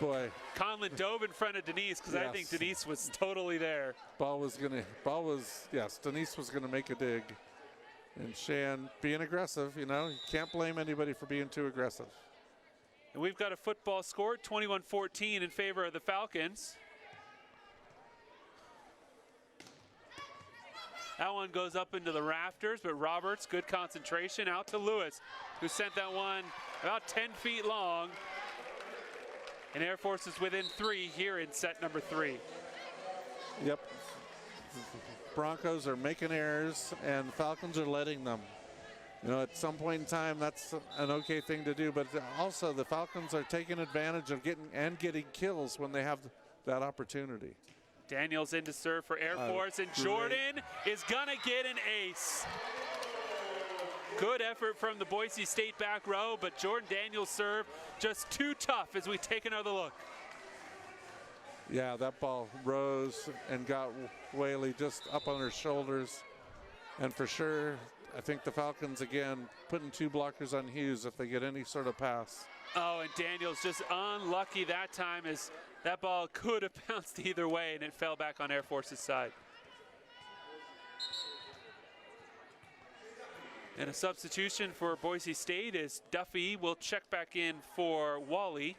boy, Conlon dove in front of Denise because I think Denise was totally there. Denise was gonna make a dig. And Shan being aggressive, you know, you can't blame anybody for being too aggressive. And we've got a football score, 21-14 in favor of the Falcons. That one goes up into the rafters, but Roberts, good concentration, out to Lewis, who sent that one about 10 feet long. And Air Force is within 3 here in set number 3. Yep. Broncos are making errors, and Falcons are letting them. You know, at some point in time, that's an okay thing to do, but also the Falcons are taking advantage of getting kills when they have that opportunity. Daniels in to serve for Air Force, and Jordan is gonna get an ace. Good effort from the Boise State back row, but Jordan Daniels' serve just too tough as we take another look. Yeah, that ball rose and got Whaley just up on her shoulders. And for sure, I think the Falcons, again, putting 2 blockers on Hughes if they get any sort of pass. Oh, and Daniels just unlucky that time as that ball could have bounced either way, and it fell back on Air Force's side. And a substitution for Boise State is Duffy will check back in for Wally.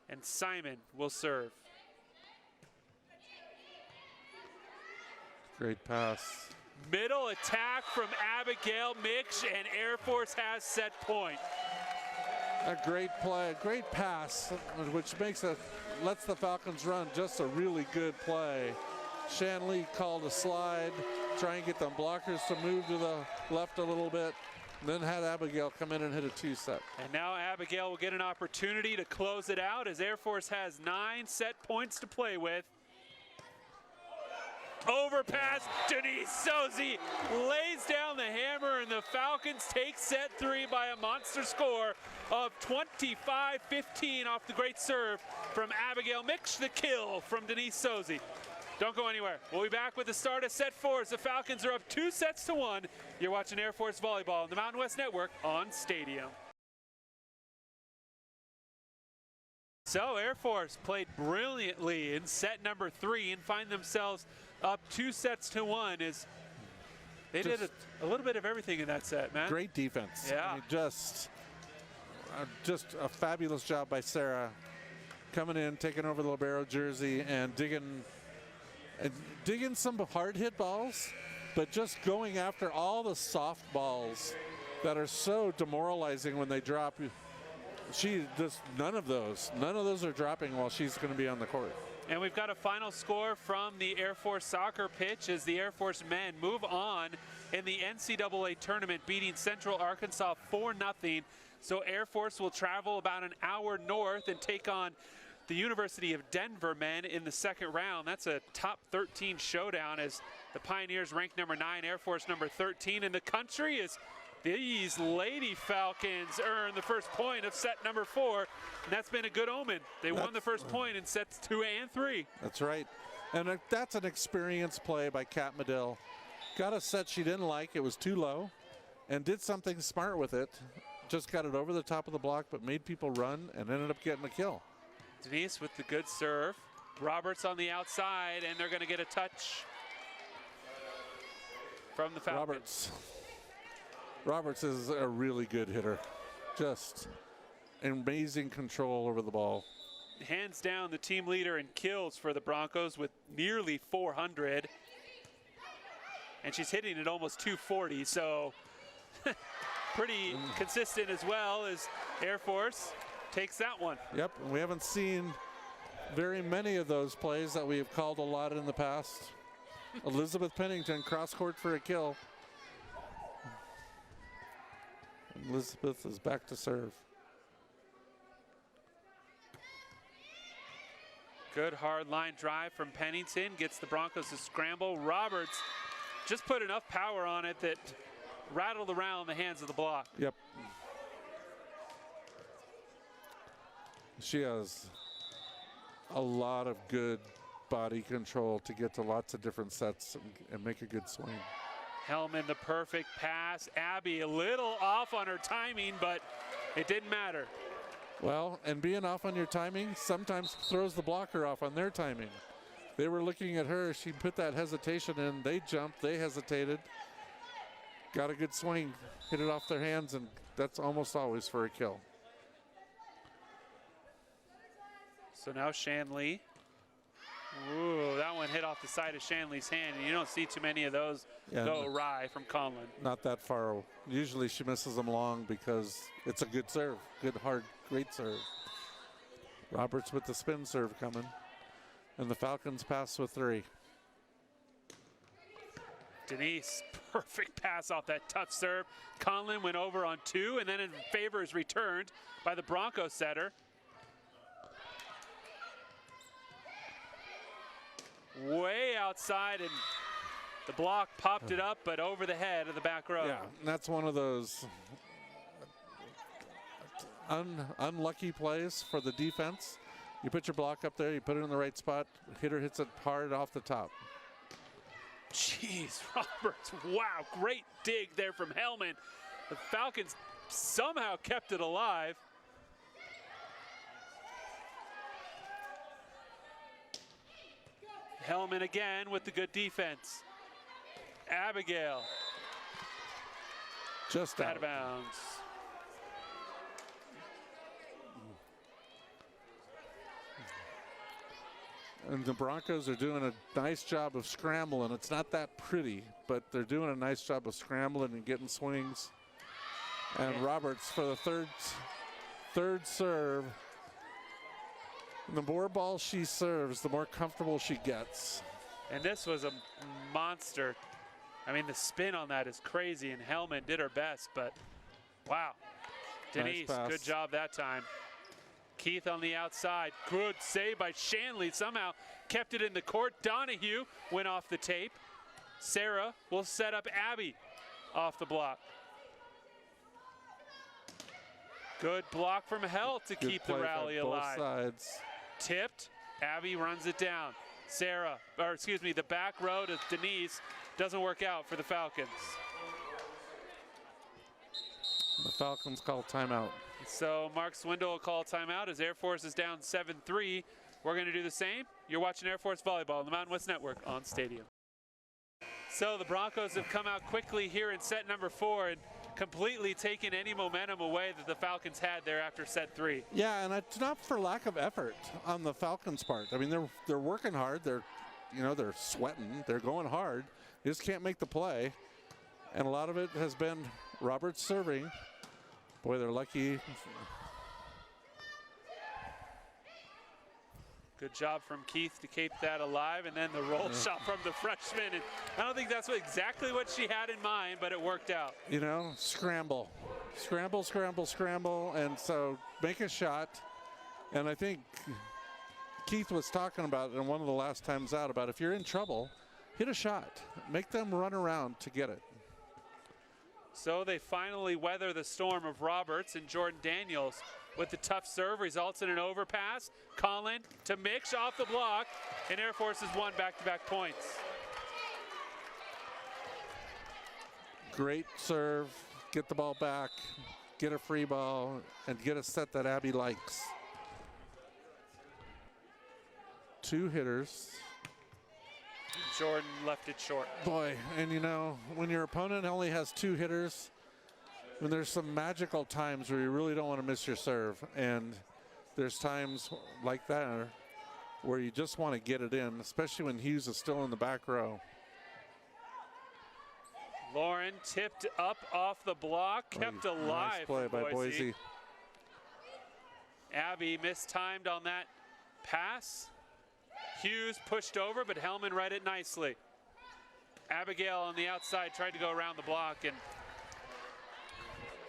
And Simon will serve. Great pass. Middle attack from Abigail Mix, and Air Force has set point. A great play, a great pass, which lets the Falcons run just a really good play. Shanley called a slide, try and get them blockers to move to the left a little bit, and then had Abigail come in and hit a 2-set. And now Abigail will get an opportunity to close it out as Air Force has 9 set points to play with. Overpass, Denise Sozi lays down the hammer, and the Falcons take set 3 by a monster score of 25-15 off the great serve from Abigail Mix, the kill from Denise Sozi. Don't go anywhere. We'll be back with the start of set 4 as the Falcons are up 2-1. You're watching Air Force Volleyball on the Mountain West Network on Stadium. So Air Force played brilliantly in set number 3 and find themselves up 2-1 as they did a little bit of everything in that set, man. Great defense. Yeah. I mean, just a fabulous job by Sarah coming in, taking over the libero jersey and digging some hard hit balls, but just going after all the soft balls that are so demoralizing when they drop. She just none of those are dropping while she's going to be on the court. And we've got a final score from the Air Force soccer pitch as the Air Force men move on in the NCAA tournament, beating Central Arkansas 4-0. So Air Force will travel about an hour north and take on the University of Denver men in the second round. That's a top 13 showdown as the Pioneers rank number 9, Air Force number 13 in the country, as these Lady Falcons earn the first point of set number 4, and that's been a good omen. They won the first point in sets 2 and 3. That's right, and that's an experienced play by Kat Medill. Got a set she didn't like, it was too low, and did something smart with it. Just got it over the top of the block, but made people run and ended up getting a kill. Denise with the good serve. Roberts on the outside, and they're going to get a touch from the Falcons. Roberts is a really good hitter. Just amazing control over the ball. Hands down the team leader in kills for the Broncos with nearly 400. And she's hitting at almost 240, so pretty consistent as well as Air Force takes that one. Yep, we haven't seen very many of those plays that we have called a lot in the past. Elizabeth Pennington cross court for a kill. Elizabeth is back to serve. Good hard line drive from Pennington, gets the Broncos to scramble. Roberts just put enough power on it that rattled around the hands of the block. Yep. She has a lot of good body control to get to lots of different sets and make a good swing. Hellman, the perfect pass. Abby a little off on her timing, but it didn't matter. Well, and being off on your timing sometimes throws the blocker off on their timing. They were looking at her. She put that hesitation in. They jumped. They hesitated. Got a good swing. Hit it off their hands, and that's almost always for a kill. So now Shanley. Ooh, that one hit off the side of Shanley's hand, and you don't see too many of those go awry from Conlon. Not that far. Usually she misses them long because it's a good serve. Good, hard, great serve. Roberts with the spin serve coming. And the Falcons pass with 3. Denise, perfect pass off that tough serve. Conlon went over on 2, and then in favor is returned by the Broncos setter. Way outside, and the block popped it up, but over the head of the back row. Yeah, and that's one of those unlucky plays for the defense. You put your block up there, you put it in the right spot, hitter hits it hard off the top. Jeez, Roberts, wow, great dig there from Hellman. The Falcons somehow kept it alive. Hellman again with the good defense. Abigail. Just out of bounds. And the Broncos are doing a nice job of scrambling. It's not that pretty, but they're doing a nice job of scrambling and getting swings. And Roberts for the third serve. And the more balls she serves, the more comfortable she gets. And this was a monster. I mean, the spin on that is crazy, and Hellman did her best, but wow. Denise, nice good job that time. Keith on the outside, good save by Shanley, somehow kept it in the court. Donahue went off the tape. Sarah will set up Abby off the block. Good block from Hell to keep the rally alive. Both sides. Tipped, Abby runs it down. Sarah, or excuse me, the back row to Denise, doesn't work out for the Falcons. The Falcons call timeout. So Mark Swindle will call timeout as Air Force is down 7-3. We're going to do the same. You're watching Air Force Volleyball on the Mountain West Network on Stadium. So the Broncos have come out quickly here in set number 4, and completely taken any momentum away that the Falcons had there after set 3. Yeah, and it's not for lack of effort on the Falcons' part. I mean, they're working hard. They're sweating. They're going hard. They just can't make the play. And a lot of it has been Roberts serving. Boy, they're lucky. Good job from Keith to keep that alive, and then the roll shot from the freshman. And I don't think that's exactly what she had in mind, but it worked out. You know, scramble, scramble, and so make a shot. And I think Keith was talking about it in one of the last times out about if you're in trouble, hit a shot. Make them run around to get it. So they finally weather the storm of Roberts, and Jordan Daniels with the tough serve results in an overpass. Conlon to Mix off the block, and Air Force has won back-to-back points. Great serve, get the ball back, get a free ball, and get a set that Abby likes. 2 hitters. Jordan left it short. Boy, and you know, when your opponent only has 2 hitters, when there's some magical times where you really don't want to miss your serve, and there's times like that where you just want to get it in, especially when Hughes is still in the back row. Lauren tipped up off the block, kept alive. Nice play by Boise. Abby mistimed on that pass. Hughes pushed over, but Hellman read it nicely. Abigail on the outside tried to go around the block, and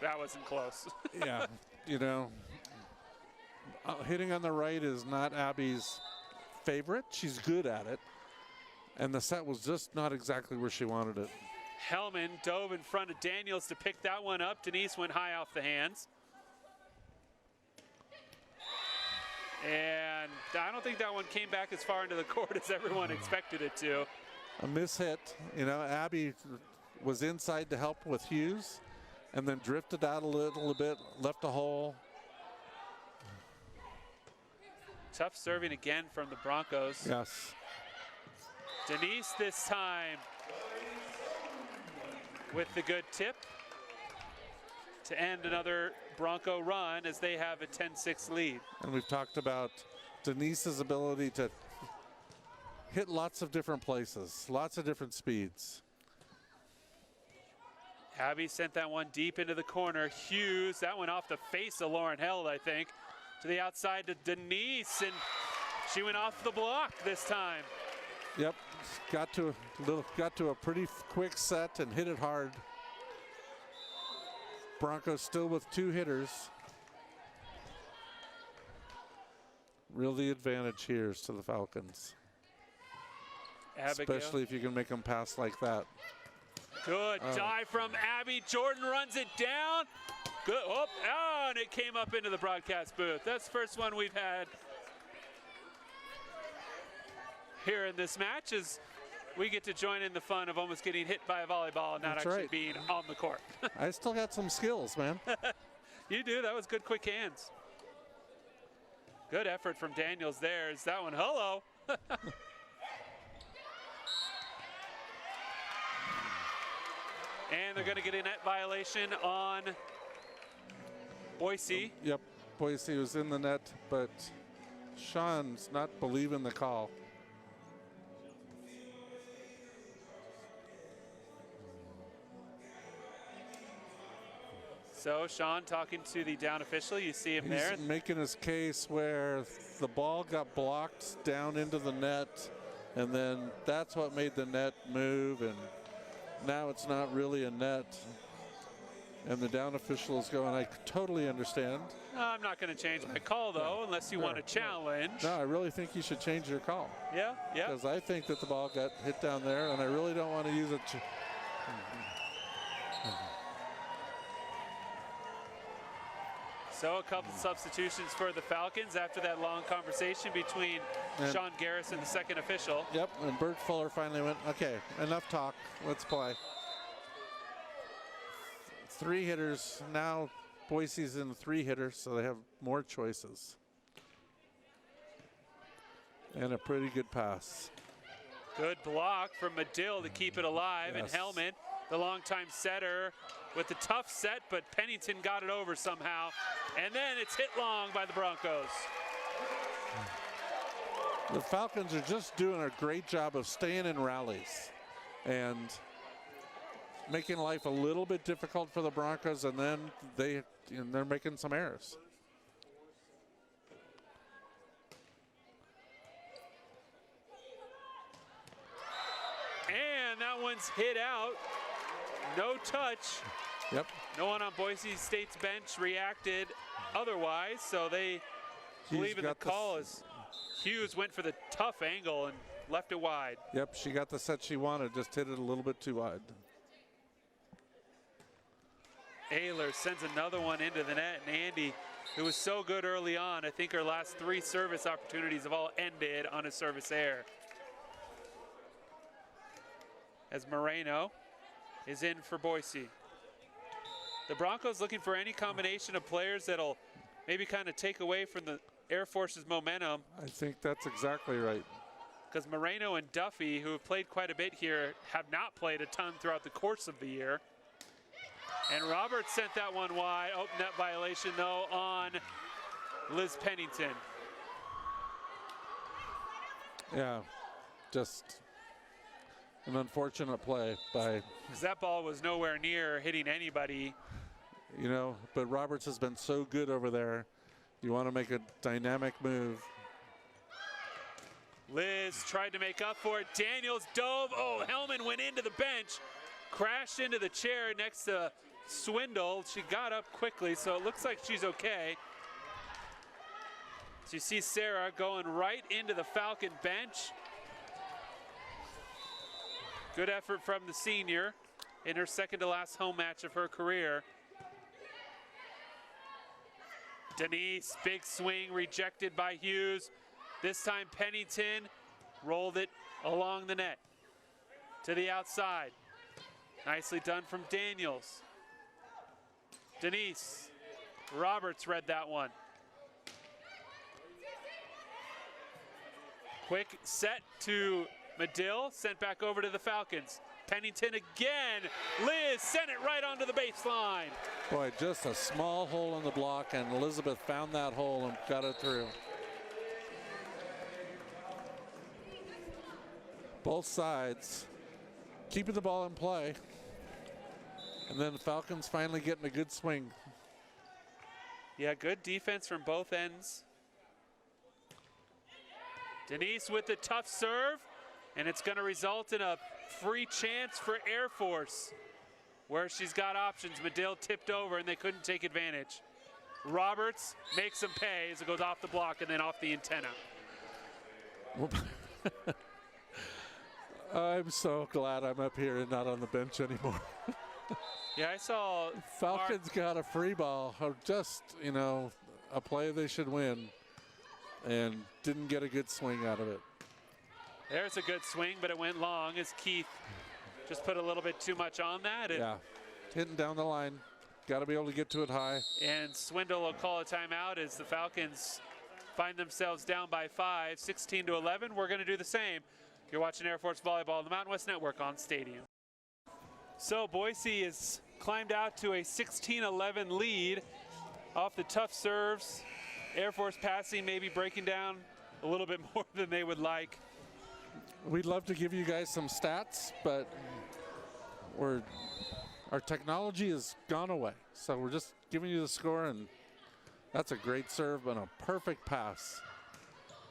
that wasn't close. Yeah, you know, hitting on the right is not Abby's favorite. She's good at it, and the set was just not exactly where she wanted it. Hellman dove in front of Daniels to pick that one up. Denise went high off the hands. And I don't think that one came back as far into the court as everyone expected it to. A mishit. You know, Abby was inside to help with Hughes and then drifted out a little bit, left a hole. Tough serving again from the Broncos. Yes. Denise this time with the good tip to end another Bronco run as they have a 10-6 lead. And we've talked about Denise's ability to hit lots of different places, lots of different speeds. Abby sent that one deep into the corner. Hughes, that one off the face of Lauren Held, I think, to the outside to Denise, and she went off the block this time. Yep, got to a pretty quick set and hit it hard. Broncos still with 2 hitters. Really advantage here is to the Falcons. Abigail. Especially if you can make them pass like that. Good dive from Abby. Jordan runs it down. Good. And it came up into the broadcast booth. That's the first one we've had here in this match, as we get to join in the fun of almost getting hit by a volleyball and not That's actually right. being on the court. I still got some skills, man. You do. That was good, quick hands. Good effort from Daniels there. Is that one? Hello. And they're going to get a net violation on Boise. Yep, Boise was in the net, but Sean's not believing the call. So Sean talking to the down official. You see him there. He's making his case where the ball got blocked down into the net, and then that's what made the net move, and now it's not really a net. And the down official is going, I totally understand. I'm not going to change my call, though, unless you want to challenge. No, I really think you should change your call. Yeah. Because I think that the ball got hit down there, and I really don't want to use it. So a couple substitutions for the Falcons after that long conversation between Sean Garris and the second official. Yep, and Bert Fuller finally went, okay, enough talk, let's play. 3 hitters, now Boise's in 3 hitters, so they have more choices. And a pretty good pass. Good block from Medill to keep it alive, Yes. and Hellman the longtime setter with the tough set, but Pennington got it over somehow. And then it's hit long by the Broncos. The Falcons are just doing a great job of staying in rallies and making life a little bit difficult for the Broncos, and then they're making some errors. And that one's hit out. No touch. Yep. No one on Boise State's bench reacted otherwise, so they believe in the call as Hughes went for the tough angle and left it wide. Yep, she got the set she wanted, just hit it a little bit too wide. Ayler sends another one into the net, and Andy, who was so good early on, I think her last 3 service opportunities have all ended on a service error. As Moreno is in for Boise. The Broncos looking for any combination of players that'll maybe kind of take away from the Air Force's momentum. I think that's exactly right. Because Moreno and Duffy, who have played quite a bit here, have not played a ton throughout the course of the year. And Roberts sent that one wide. Oh, net violation though on Liz Pennington. Yeah, just an unfortunate play by. Because that ball was nowhere near hitting anybody. You know, but Roberts has been so good over there. You want to make a dynamic move. Liz tried to make up for it. Daniels dove. Oh, Hellman went into the bench, crashed into the chair next to Swindle. She got up quickly, so it looks like she's okay. So you see Sarah going right into the Falcon bench. Good effort from the senior in her second to last home match of her career. Denise, big swing rejected by Hughes. This time Pennington rolled it along the net to the outside. Nicely done from Daniels. Denise, Roberts read that one. Quick set to Medill, sent back over to the Falcons. Pennington again. Liz sent it right onto the baseline. Boy, just a small hole in the block, and Elizabeth found that hole and got it through. Both sides keeping the ball in play. And then the Falcons finally getting a good swing. Yeah, good defense from both ends. Denise with the tough serve, and it's going to result in a free chance for Air Force, where she's got options. Medill tipped over, and they couldn't take advantage. Roberts makes them pay as it goes off the block and then off the antenna. I'm so glad I'm up here and not on the bench anymore. Yeah, I saw Falcons got a free ball, or just, you know, a play they should win, and didn't get a good swing out of it. There's a good swing, but it went long as Keith just put a little bit too much on that. Yeah, hitting down the line. Got to be able to get to it high. And Swindle will call a timeout as the Falcons find themselves down by 5, 16-11. We're going to do the same. You're watching Air Force Volleyball on the Mountain West Network on Stadium. So Boise has climbed out to a 16-11 lead off the tough serves. Air Force passing maybe breaking down a little bit more than they would like. We'd love to give you guys some stats, but our technology has gone away. So we're just giving you the score, and that's a great serve and a perfect pass.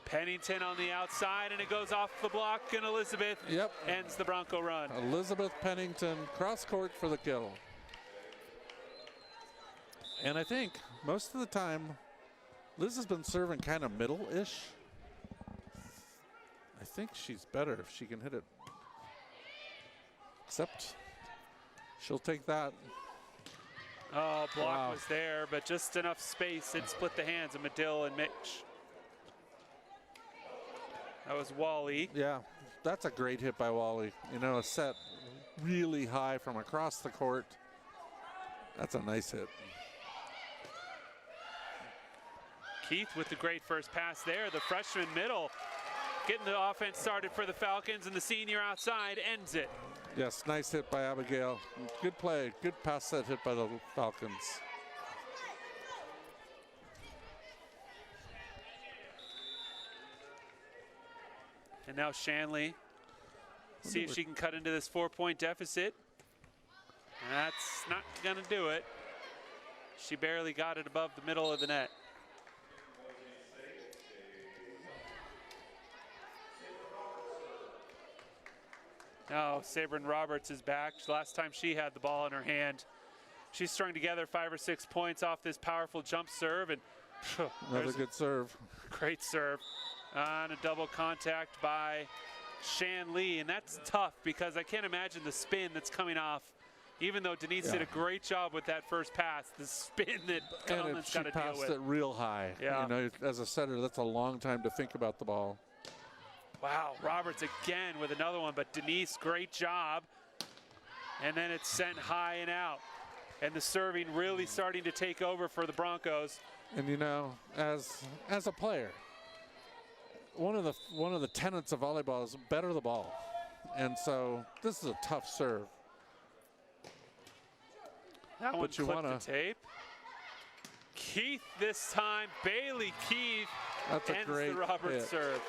Pennington on the outside, and it goes off the block, and Elizabeth ends the Bronco run. Elizabeth Pennington, cross court for the kill. And I think most of the time, Liz has been serving kind of middle-ish. I think she's better if she can hit it. Except she'll take that. Oh, block was there, but just enough space. It split the hands of Medill and Mitch. That was Wally. Yeah, that's a great hit by Wally. You know, a set really high from across the court. That's a nice hit. Keith with the great first pass there. The freshman middle getting the offense started for the Falcons, and the senior outside ends it. Yes, nice hit by Abigail. Good play, good pass set hit by the Falcons. And now Shanley, see if she can cut into this 4-point deficit. That's not gonna do it. She barely got it above the middle of the net. Now Sabrin Roberts is back. Last time she had the ball in her hand, she strung together 5 or 6 points off this powerful jump serve, and another good serve. Great serve on a double contact by Shan Lee, and that's tough because I can't imagine the spin that's coming off. Even though Denise did a great job with that first pass, the spin that Conlon's got to deal with. She passed it real high. Yeah. You know, as a setter, that's a long time to think about the ball. Wow, Roberts again with another one, but Denise, great job. And then it's sent high and out. And the serving really starting to take over for the Broncos. And you know, as a player, one of the tenets of volleyball is better the ball. And so this is a tough serve. That one clipped the tape. Keith this time, Bailey Keith ends the Roberts serve.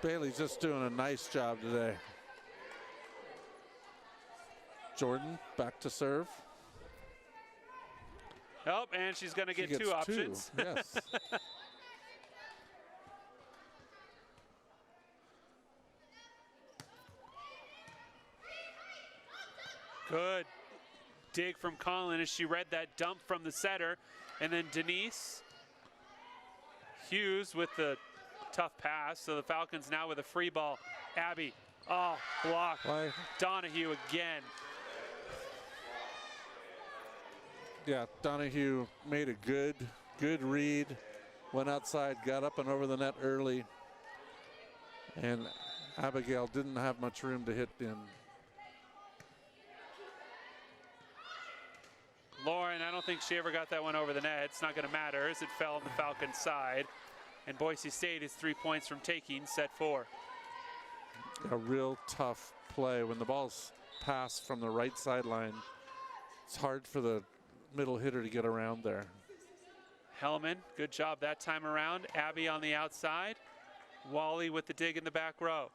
Bailey's just doing a nice job today. Jordan back to serve. Oh, and she's going to get two options. Yes. Good dig from Conlon as she read that dump from the setter. And then Denise Hughes with the tough pass. So the Falcons now with a free ball. Abby, blocked. Why? Donahue again. Yeah, Donahue made a good read. Went outside, got up and over the net early. And Abigail didn't have much room to hit in. Lauren, I don't think she ever got that one over the net. It's not going to matter as it fell on the Falcons' side. And Boise State is 3 points from taking set 4. A real tough play when the ball's passed from the right sideline. It's hard for the middle hitter to get around there. Hellman, good job that time around. Abby on the outside. Wally with the dig in the back row.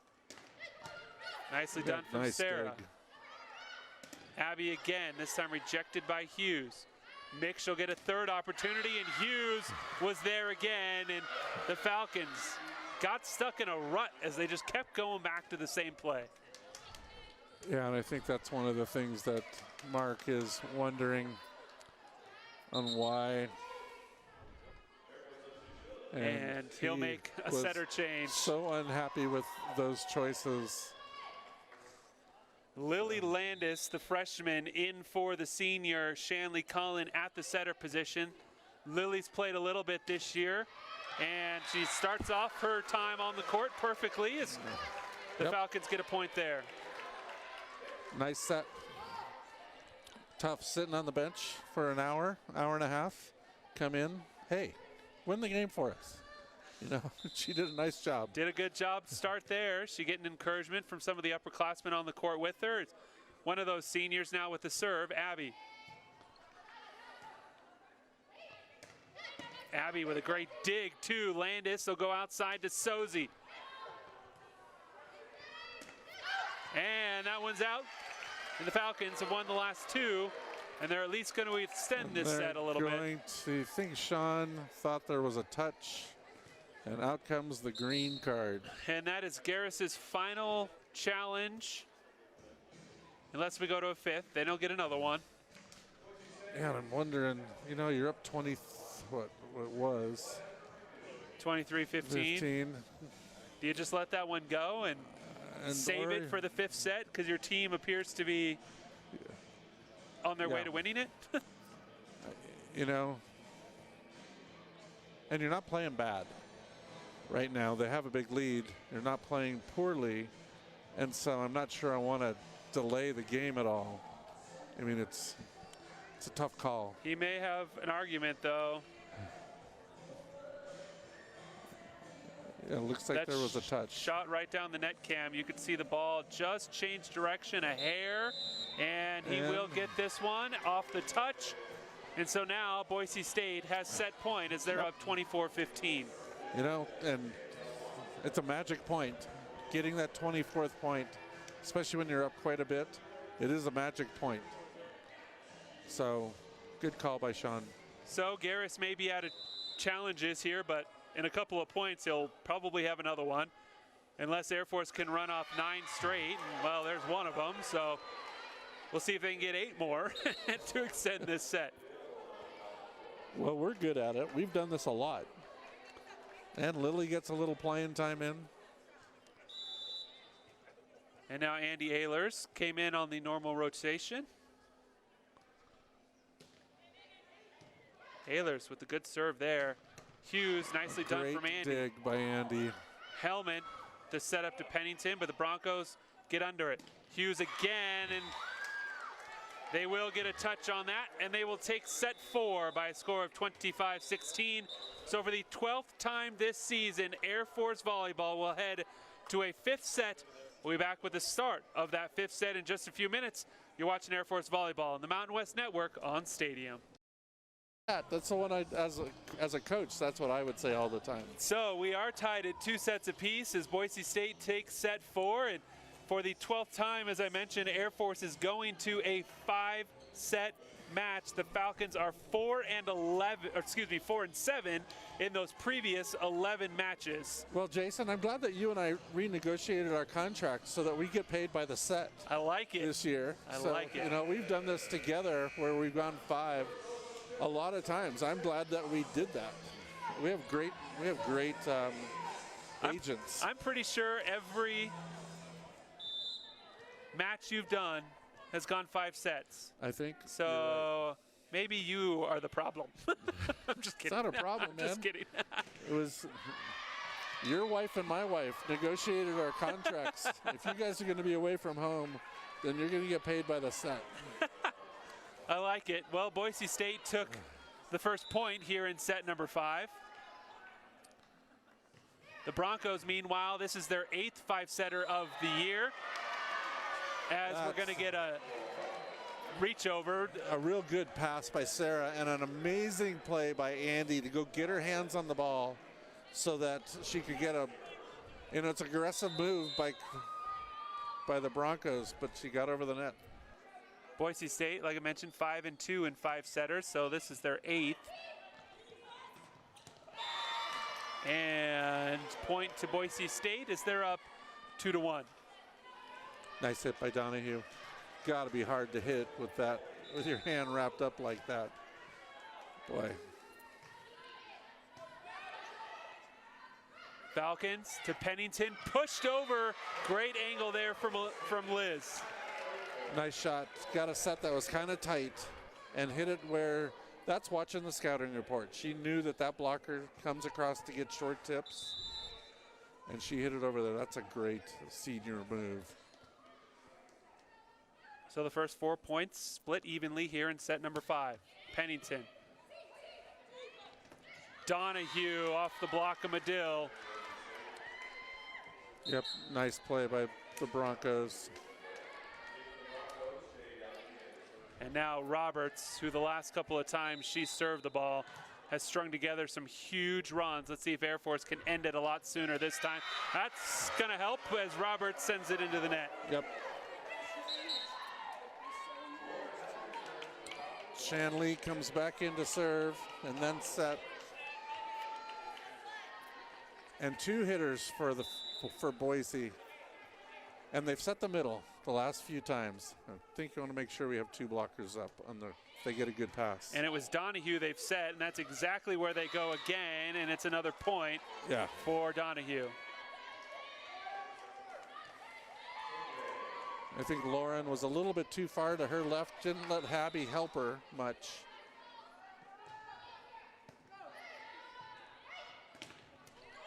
Nicely done from Sarah. Dig. Abby again, this time rejected by Hughes. Mix will get a third opportunity, and Hughes was there again, and the Falcons got stuck in a rut as they just kept going back to the same play. Yeah, and I think that's one of the things that Mark is wondering on why. And he'll make a setter change. So unhappy with those choices. Lily Landis, the freshman, in for the senior Shanley Cullen at the setter position. Lily's played a little bit this year, and she starts off her time on the court perfectly as the Falcons get a point there. Nice set. Tough sitting on the bench for an hour and a half. Come in, hey, win the game for us. You know, she did a nice job. Did a good job to start there. She getting encouragement from some of the upperclassmen on the court with her. It's one of those seniors now with the serve, Abby. Abby with a great dig to Landis. They'll go outside to Sozy. And that one's out. And the Falcons have won the last two. And they're at least going to extend this set a little bit. I think Sean thought there was a touch. And out comes the green card. And that is Garris's final challenge. Unless we go to a fifth, then he'll get another one. Yeah, and I'm wondering, you know, you're up 20, what it was? 23-15. 15. Do you just let that one go and save it for the fifth set because your team appears to be on their way to winning it? You know, and you're not playing bad. Right now, they have a big lead. They're not playing poorly, and so I'm not sure I want to delay the game at all. I mean, it's a tough call. He may have an argument, though. Yeah, it looks like there was a touch. Shot right down the net cam. You could see the ball just change direction a hair, and he will get this one off the touch. And so now Boise State has set point as they're up 24-15. You know, and it's a magic point. Getting that 24th point, especially when you're up quite a bit, it is a magic point. So, good call by Sean. So Garris may be out of challenges here, but in a couple of points, he'll probably have another one. Unless Air Force can run off 9 straight. And, well, there's one of them. So we'll see if they can get 8 more to extend this set. Well, we're good at it. We've done this a lot. And Lily gets a little playing time in. And now Andy Ehlers came in on the normal rotation. Ehlers with the good serve there. Hughes, nicely done from Andy. Great dig by Andy. Hellman to set up to Pennington, but the Broncos get under it. Hughes again, and they will get a touch on that, and they will take set 4 by a score of 25-16. So for the 12th time this season, Air Force Volleyball will head to a 5th set. We'll be back with the start of that 5th set in just a few minutes. You're watching Air Force Volleyball on the Mountain West Network on Stadium. That's the one as a coach, that's what I would say all the time. So we are tied at 2 sets apiece as Boise State takes set 4. And for the 12th time, as I mentioned, Air Force is going to a 5-set match. The Falcons are 4-7 in those previous 11 matches. Well, Jason, I'm glad that you and I renegotiated our contract so that we get paid by the set. I like it this year. I like it. You know, we've done this together where we've gone 5 a lot of times. I'm glad that we did that. We have great agents. I'm pretty sure every match you've done has gone 5 sets. I think so. Right. Maybe you are the problem. I'm just kidding. It's not a problem, man. Just kidding. It was your wife and my wife negotiated our contracts. If you guys are going to be away from home, then you're going to get paid by the set. I like it. Well, Boise State took the first point here in set number 5. The Broncos, meanwhile, this is their 8th 5-setter of the year. As we're going to get a reach over. A real good pass by Sarah and an amazing play by Andy to go get her hands on the ball so that she could get a, you know, it's an aggressive move by the Broncos, but she got over the net. Boise State, like I mentioned, 5-2 in 5-setters, so this is their 8th. And point to Boise State as they're up 2-1. Nice hit by Donahue. Got to be hard to hit with that, with your hand wrapped up like that. Boy. Falcons to Pennington, pushed over. Great angle there from Liz. Nice shot. Got a set that was kind of tight and hit it where, that's watching the scouting report. She knew that that blocker comes across to get short tips, and she hit it over there. That's a great senior move. So the first 4 points split evenly here in set number 5. Pennington. Donahue off the block of Medill. Yep, nice play by the Broncos. And now Roberts, who the last couple of times she served the ball, has strung together some huge runs. Let's see if Air Force can end it a lot sooner this time. That's going to help as Roberts sends it into the net. Yep. Shanley comes back in to serve and then set. And 2 hitters for Boise. And they've set the middle the last few times. I think you want to make sure we have 2 blockers up on the, they get a good pass. And it was Donahue they've set, and that's exactly where they go again, and it's another point for Donahue. I think Lauren was a little bit too far to her left, didn't let Habby help her much.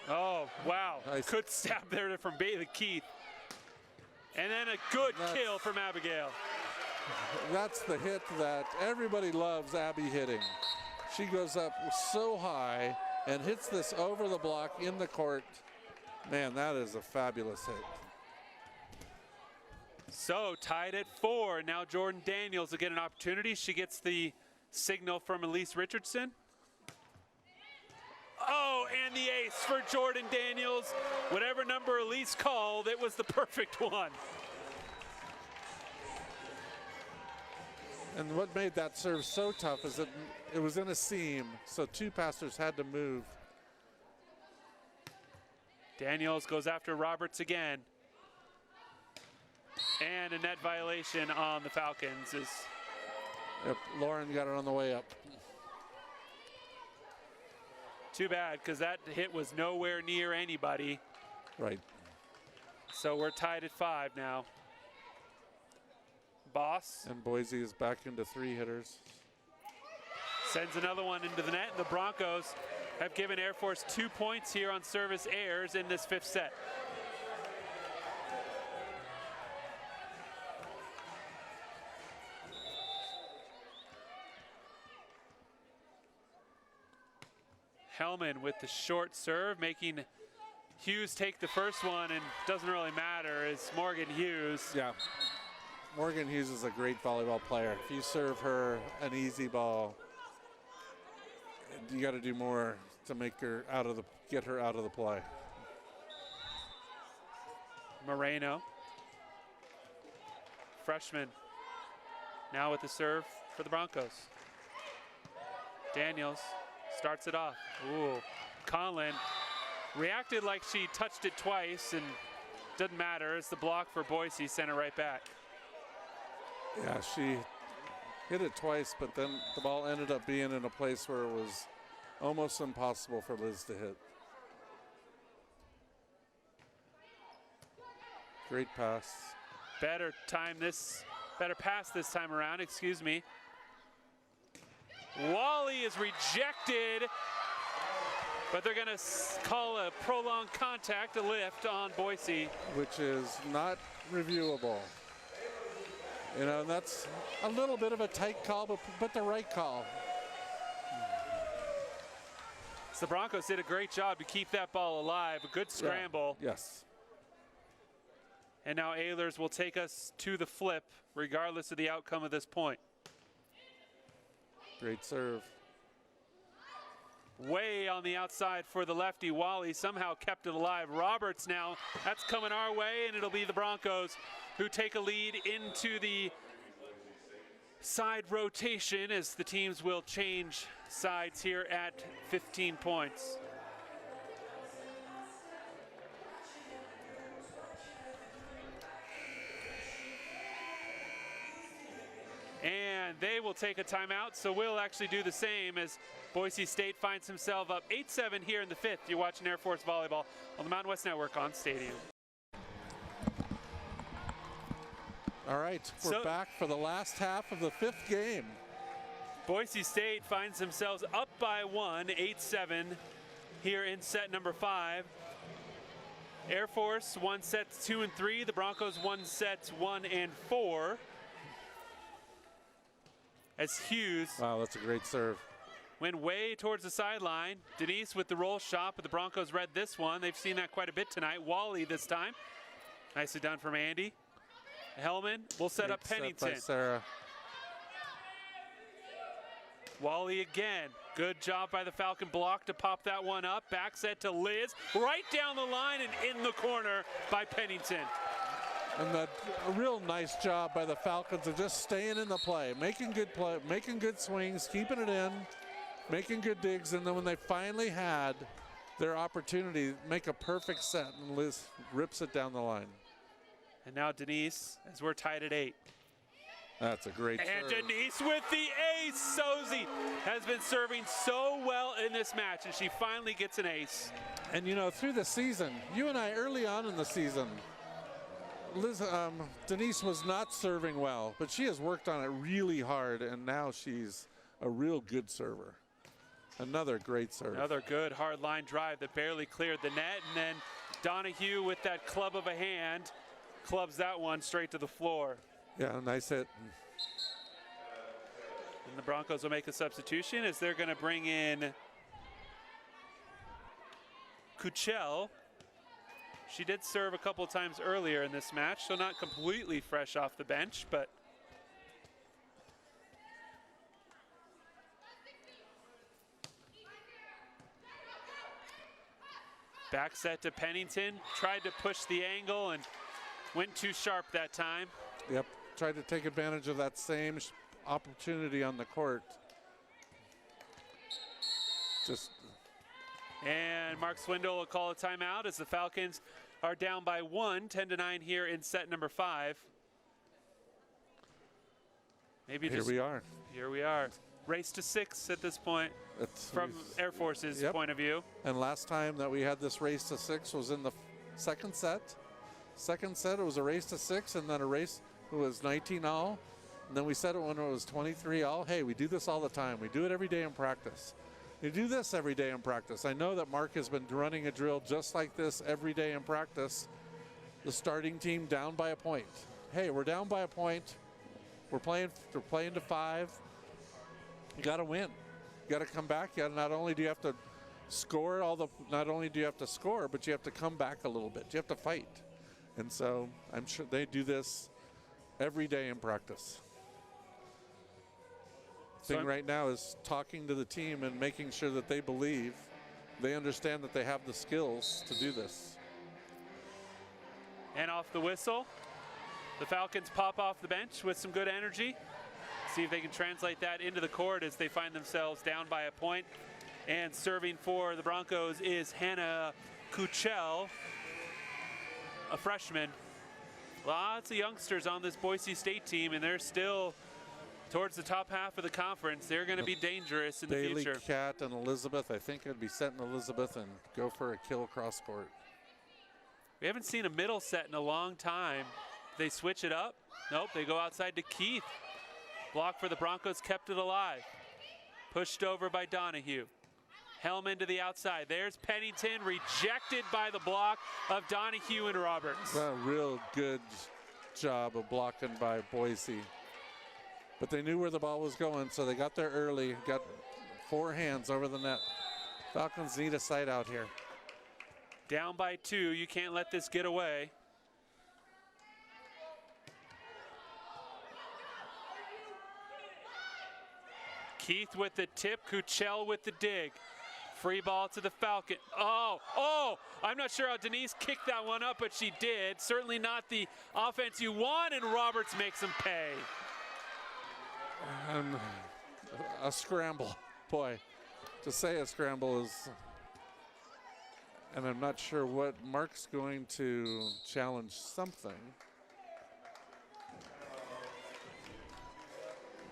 Oh, wow. Nice. Good stab there from Bailey Keith. And then a good kill from Abigail. That's the hit that everybody loves Abby hitting. She goes up so high and hits this over the block in the court. Man, that is a fabulous hit. So tied at 4. Now Jordan Daniels will get an opportunity. She gets the signal from Elise Richardson. Oh, and the ace for Jordan Daniels. Whatever number Elise called, it was the perfect one. And what made that serve so tough is that it was in a seam, so two passers had to move. Daniels goes after Roberts again. And a net violation on the Falcons. Yep, Lauren got it on the way up. Too bad, because that hit was nowhere near anybody. Right. So we're tied at 5 now. Boss. And Boise is back into 3 hitters. Sends another one into the net. The Broncos have given Air Force 2 points here on service errors in this 5th set. Hellman with the short serve, making Hughes take the first one, and doesn't really matter. It's Morgan Hughes. Yeah. Morgan Hughes is a great volleyball player. If you serve her an easy ball, you got to do more to make her get her out of the play. Moreno, freshman, now with the serve for the Broncos. Daniels starts it off. Ooh, Conlon reacted like she touched it twice, and doesn't matter. It's the block for Boise, sent it right back. Yeah, she hit it twice, but then the ball ended up being in a place where it was almost impossible for Liz to hit. Great pass. Better pass this time around, excuse me. Wally is rejected, but they're going to call a prolonged contact, a lift on Boise. Which is not reviewable. You know, and that's a little bit of a tight call, but the right call. So the Broncos did a great job to keep that ball alive. A good scramble. Yeah. Yes. And now Ehlers will take us to the flip, regardless of the outcome of this point. Great serve. Way on the outside for the lefty. Wally somehow kept it alive. Roberts now, that's coming our way, and it'll be the Broncos who take a lead into the side rotation as the teams will change sides here at 15 points. And they will take a timeout, so we'll actually do the same as Boise State finds himself up 8-7 here in the 5th. You're watching Air Force Volleyball on the Mountain West Network on Stadium. All right, we're back for the last half of the 5th game. Boise State finds themselves up by 1, 8-7 here in set number 5. Air Force won sets 2 and 3. The Broncos won sets 1 and 4. As Hughes. Wow, that's a great serve. Went way towards the sideline. Denise with the roll shot, but the Broncos read this one. They've seen that quite a bit tonight. Wally this time. Nicely done from Andy. Hellman will set up Pennington. Set by Sarah. Wally again. Good job by the Falcon block to pop that one up. Back set to Liz. Right down the line and in the corner by Pennington. And a real nice job by the Falcons of just staying in the play, making good play, making good swings, keeping it in, making good digs, and then when they finally had their opportunity, make a perfect set, and Liz rips it down the line. And now Denise, as we're tied at 8. That's a great serve. And Denise with the ace. Sozy has been serving so well in this match, and she finally gets an ace. And you know, through the season, you and I early on in the season, Denise was not serving well, but she has worked on it really hard, and now she's a real good server. Another great serve. Another good hard line drive that barely cleared the net, and then Donahue with that club of a hand clubs that one straight to the floor. Yeah, nice hit. And the Broncos will make a substitution as they're going to bring in Kuchel She did serve a couple times earlier in this match, so not completely fresh off the bench, but back set to Pennington, tried to push the angle and went too sharp that time. Yep, tried to take advantage of that same opportunity on the court. And Mark Swindle will call a timeout as the Falcons are down by 1, 10-9 here in set number 5. Maybe Here we are. Here we are. Race to 6 at this point from Air Force's point of view. And last time that we had this race to 6 was in the second set. Second set, it was a race to 6, and then a race it was 19 all. And then we said it when it was 23 all. Hey, we do this all the time. We do it every day in practice. You do this every day in practice. I know that Mark has been running a drill just like this every day in practice. The starting team down by a point. Hey, we're down by a point. We're playing to 5. You got to win. You got to come back. You gotta, not only do you have to score not only do you have to score, but you have to come back a little bit. You have to fight. And so I'm sure they do this every day in practice. Thing right now is talking to the team and making sure that they believe, they understand that they have the skills to do this. And off the whistle, the Falcons pop off the bench with some good energy. See if they can translate that into the court as they find themselves down by a point. And serving for the Broncos is Hannah Kuchel, a freshman. Lots of youngsters on this Boise State team, and they're still towards the top half of the conference. They're going to be dangerous in the future. Bailey, Cat, and Elizabeth. I think I'd be setting Elizabeth and go for a kill cross court. We haven't seen a middle set in a long time. They switch it up. Nope, they go outside to Keith. Block for the Broncos, kept it alive. Pushed over by Donahue. Hellman to the outside. There's Pennington, rejected by the block of Donahue and Roberts. A real good job of blocking by Boise. But they knew where the ball was going, so they got there early, got 4 hands over the net. Falcons need a side out here. Down by 2, you can't let this get away. Keith with the tip, Kuchel with the dig. Free ball to the Falcon. Oh, I'm not sure how Denise kicked that one up, but she did. Certainly not the offense you want, and Roberts makes them pay. And a scramble. Boy, to say a scramble is, and I'm not sure what Mark's going to challenge something.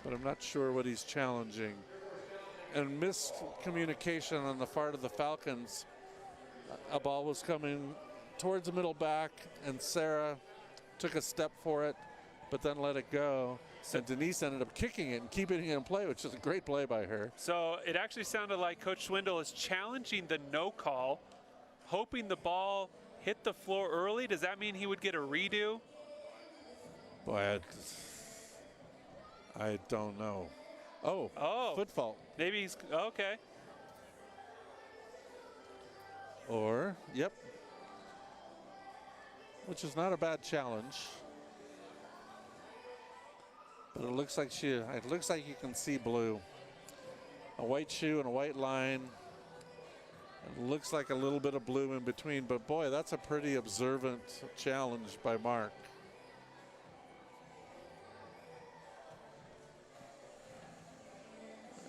But I'm not sure what he's challenging. And missed communication on the part of the Falcons. A ball was coming towards the middle back, and Sarah took a step for it, but then let it go. And Denise ended up kicking it and keeping it in play, which is a great play by her. So it actually sounded like Coach Swindle is challenging the no call, hoping the ball hit the floor early. Does that mean he would get a redo? Boy, I don't know. Oh, foot fault. Maybe he's, okay. Or, yep. Which is not a bad challenge. But it looks like you can see blue. A white shoe and a white line. It looks like a little bit of blue in between, but boy, that's a pretty observant challenge by Mark.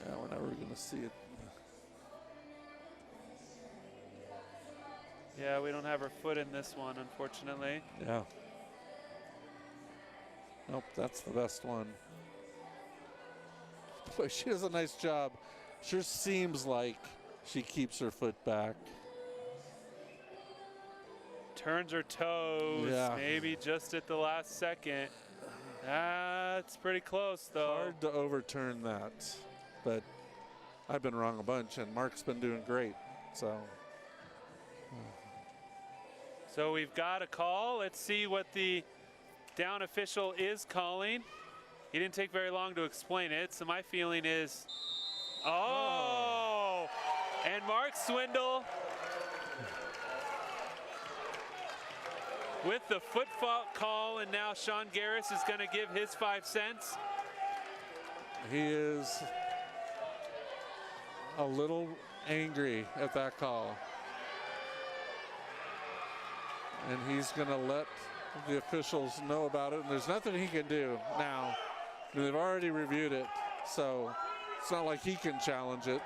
Yeah, we're never going to see it. Yeah, we don't have her foot in this one, unfortunately. Yeah. Nope, that's the best one. Boy, she does a nice job. Sure seems like she keeps her foot back. Turns her toes, maybe just at the last second. That's pretty close, though. Hard to overturn that, but I've been wrong a bunch, and Mark's been doing great, so. So we've got a call. Let's see what the down official is calling. He didn't take very long to explain it, so my feeling is, and Mark Swindle with the foot fault call, and now Sean Garris is going to give his 5 cents. He is a little angry at that call. And he's going to let the officials know about it, and there's nothing he can do now. They've already reviewed it, so it's not like he can challenge it.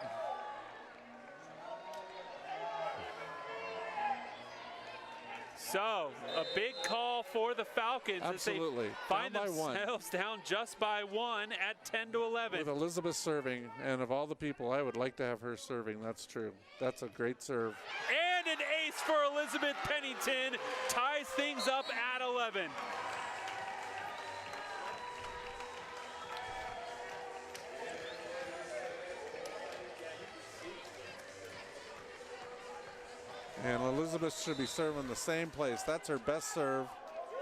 So, a big call for the Falcons. Absolutely. As they find Down by themselves down just by 1 at 10-11. With Elizabeth serving, and of all the people, I would like to have her serving. That's true. That's a great serve. And an ace for Elizabeth Pennington ties things up at 11. And Elizabeth should be serving the same place. That's her best serve.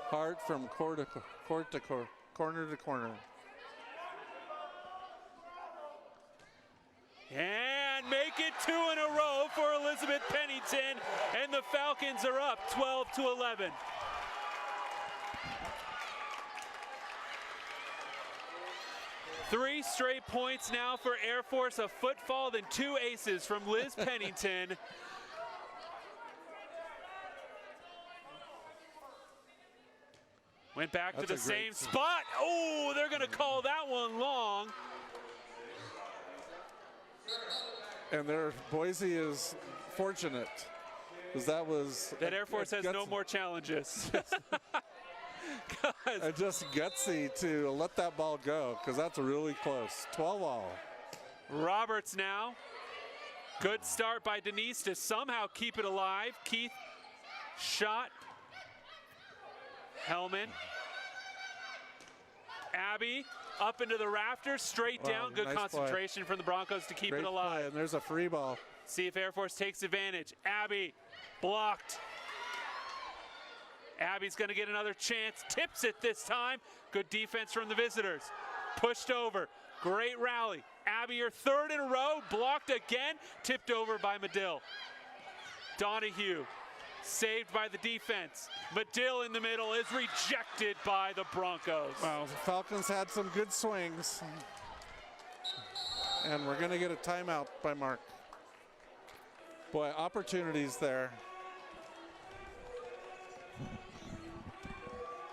Hard from corner to corner. And make it 2 in a row for Elizabeth Pennington, and the Falcons are up 12-11. Three straight points now for Air Force, a footfall, then 2 aces from Liz Pennington. Went back to the same spot. Oh, they're going to call that one long. And Boise is fortunate, because that was... That Air Force has no more challenges. And just gutsy to let that ball go, because that's really close. 12-all. Roberts now. Good start by Denise to somehow keep it alive. Keith shot. Hellman. Abby up into the rafters, straight down. Good nice concentration from the Broncos to keep it alive. Play, and there's a free ball. See if Air Force takes advantage. Abby blocked. Abby's going to get another chance. Tips it this time. Good defense from the visitors. Pushed over. Great rally. Abby, your 3rd in a row. Blocked again. Tipped over by Medill. Donahue saved by the defense. Medill in the middle is rejected by the Broncos. Well, the Falcons had some good swings. And we're going to get a timeout by Mark. Boy, opportunities there.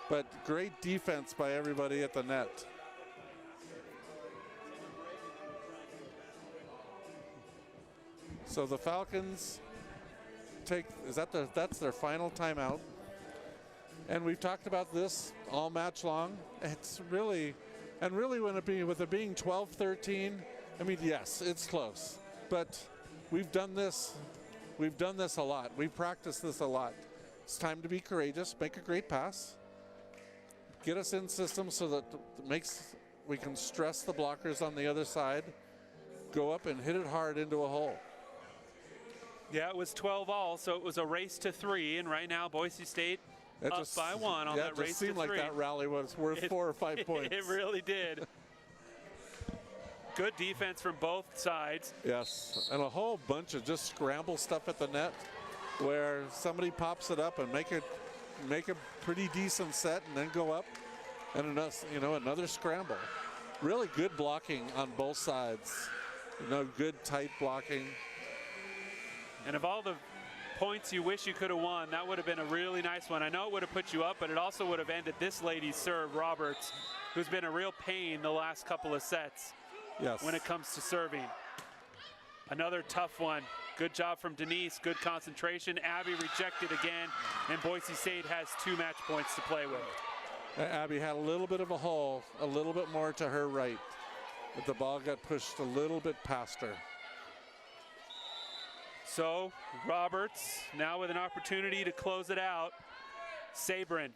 But great defense by everybody at the net. So the Falcons that's their final timeout. And we've talked about this all match long. It's really, with it being 12-13, I mean, yes, it's close. But we've done this a lot. We've practiced this a lot. It's time to be courageous, make a great pass, get us in system so that we can stress the blockers on the other side, go up and hit it hard into a hole. Yeah, it was 12-all, so it was a race to 3, and right now Boise State up by 1 on that race to 3. It just seemed like that rally was worth 4 or 5 points. It really did. Good defense from both sides. Yes, and a whole bunch of just scramble stuff at the net where somebody pops it up and make a pretty decent set and then go up, and another scramble. Really good blocking on both sides. Good tight blocking. And of all the points you wish you could have won, that would have been a really nice one. I know it would have put you up, but it also would have ended this lady's serve, Roberts, who's been a real pain the last couple of sets. Yes. When it comes to serving. Another tough one. Good job from Denise, good concentration. Abby rejected again, and Boise State has 2 match points to play with. Abby had a little bit of a hole, a little bit more to her right, but the ball got pushed a little bit past her. So Roberts now with an opportunity to close it out. Sabrin.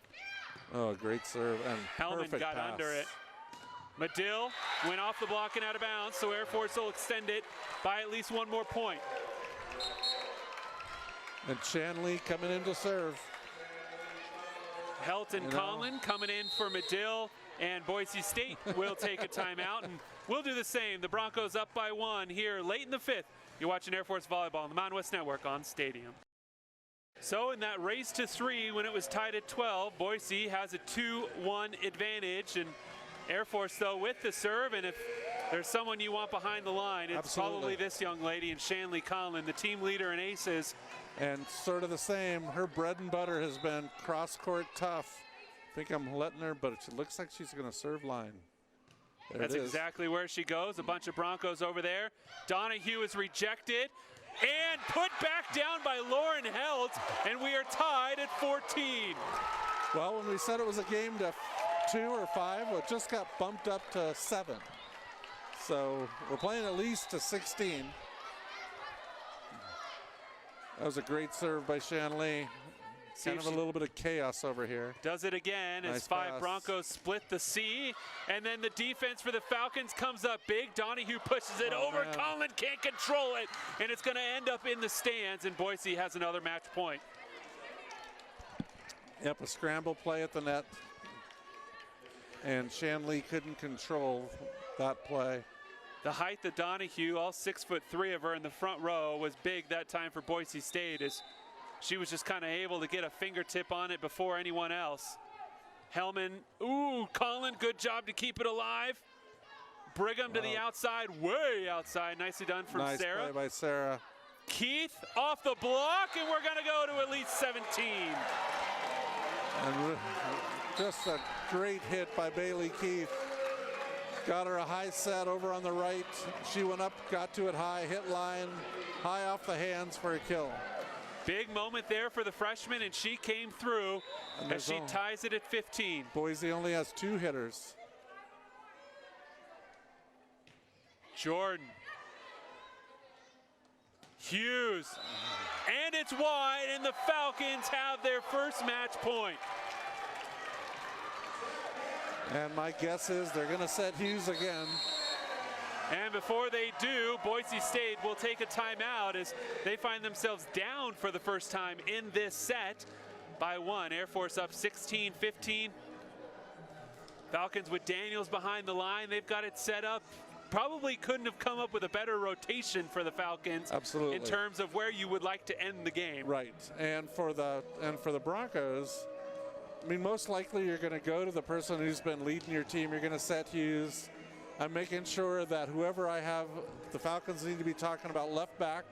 Oh, great serve and Hellman got pass. under it. Medill went off the block and out of bounds, so Air Force will extend it by at least 1 more point. And Shanley coming in to serve. Helton Conlon coming in for Medill, and Boise State will take a timeout, and we'll do the same. The Broncos up by 1 here late in the 5th. You're watching Air Force Volleyball on the Mountain West Network on Stadium. So in that race to 3, when it was tied at 12, Boise has a 2-1 advantage. And Air Force, though, with the serve, and if there's someone you want behind the line, it's probably this young lady in Shanley Conlon, the team leader in aces. And sort of the same, her bread and butter has been cross-court tough. I think I'm letting her, but it looks like she's going to serve line. That's exactly where she goes. A bunch of Broncos over there. Donahue is rejected and put back down by Lauren Helt, and we are tied at 14. Well, when we said it was a game to 2 or 5, it just got bumped up to 7. So we're playing at least to 16. That was a great serve by Shanley. Kind of a little bit of chaos over here. Does it again as 5 Broncos split the C. And then the defense for the Falcons comes up big. Donahue pushes it over. Man. Conlon can't control it. And it's going to end up in the stands. And Boise has another match point. Yep, a scramble play at the net. And Shanley couldn't control that play. The height of Donahue, all 6'3" of her in the front row, was big that time for Boise State, as she was just kind of able to get a fingertip on it before anyone else. Hellman, ooh, Conlon, good job to keep it alive. Brigham to the outside, way outside. Nicely done from Sarah. Nice play by Sarah. Keith off the block, and we're going to go to at least 17. And just a great hit by Bailey Keith. Got her a high set over on the right. She went up, got to it high, hit line, high off the hands for a kill. Big moment there for the freshman, and she came through as she ties it at 15. Boise only has 2 hitters. Jordan. Hughes. And it's wide, and the Falcons have their first match point. And my guess is they're going to set Hughes again. And before they do, Boise State will take a timeout as they find themselves down for the first time in this set by 1. Air Force up 16-15. Falcons with Daniels behind the line. They've got it set up. Probably couldn't have come up with a better rotation for the Falcons. Absolutely. In terms of where you would like to end the game. Right. And for the Broncos, I mean, most likely you're going to go to the person who's been leading your team. You're going to set Hughes. I'm making sure that whoever I have, the Falcons need to be talking about left back,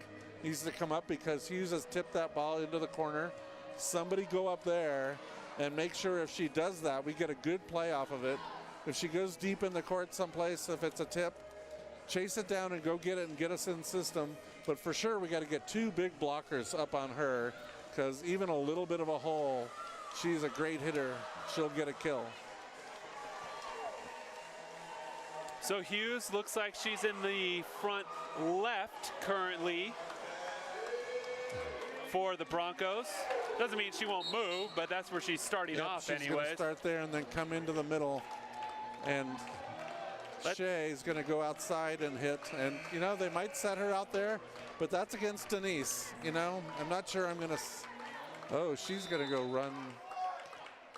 needs to come up because Hughes has tipped that ball into the corner. Somebody go up there and make sure if she does that, we get a good play off of it. If she goes deep in the court someplace, if it's a tip, chase it down and go get it and get us in system. But for sure, we got to get 2 big blockers up on her because even a little bit of a hole, she's a great hitter. She'll get a kill. So Hughes looks like she's in the front left currently for the Broncos. Doesn't mean she won't move, but that's where she's starting off anyways. She's going to start there and then come into the middle. And Shea's going to go outside and hit. And, you know, they might set her out there, but that's against Denise. You know, I'm not sure I'm going to. Oh, she's going to go run.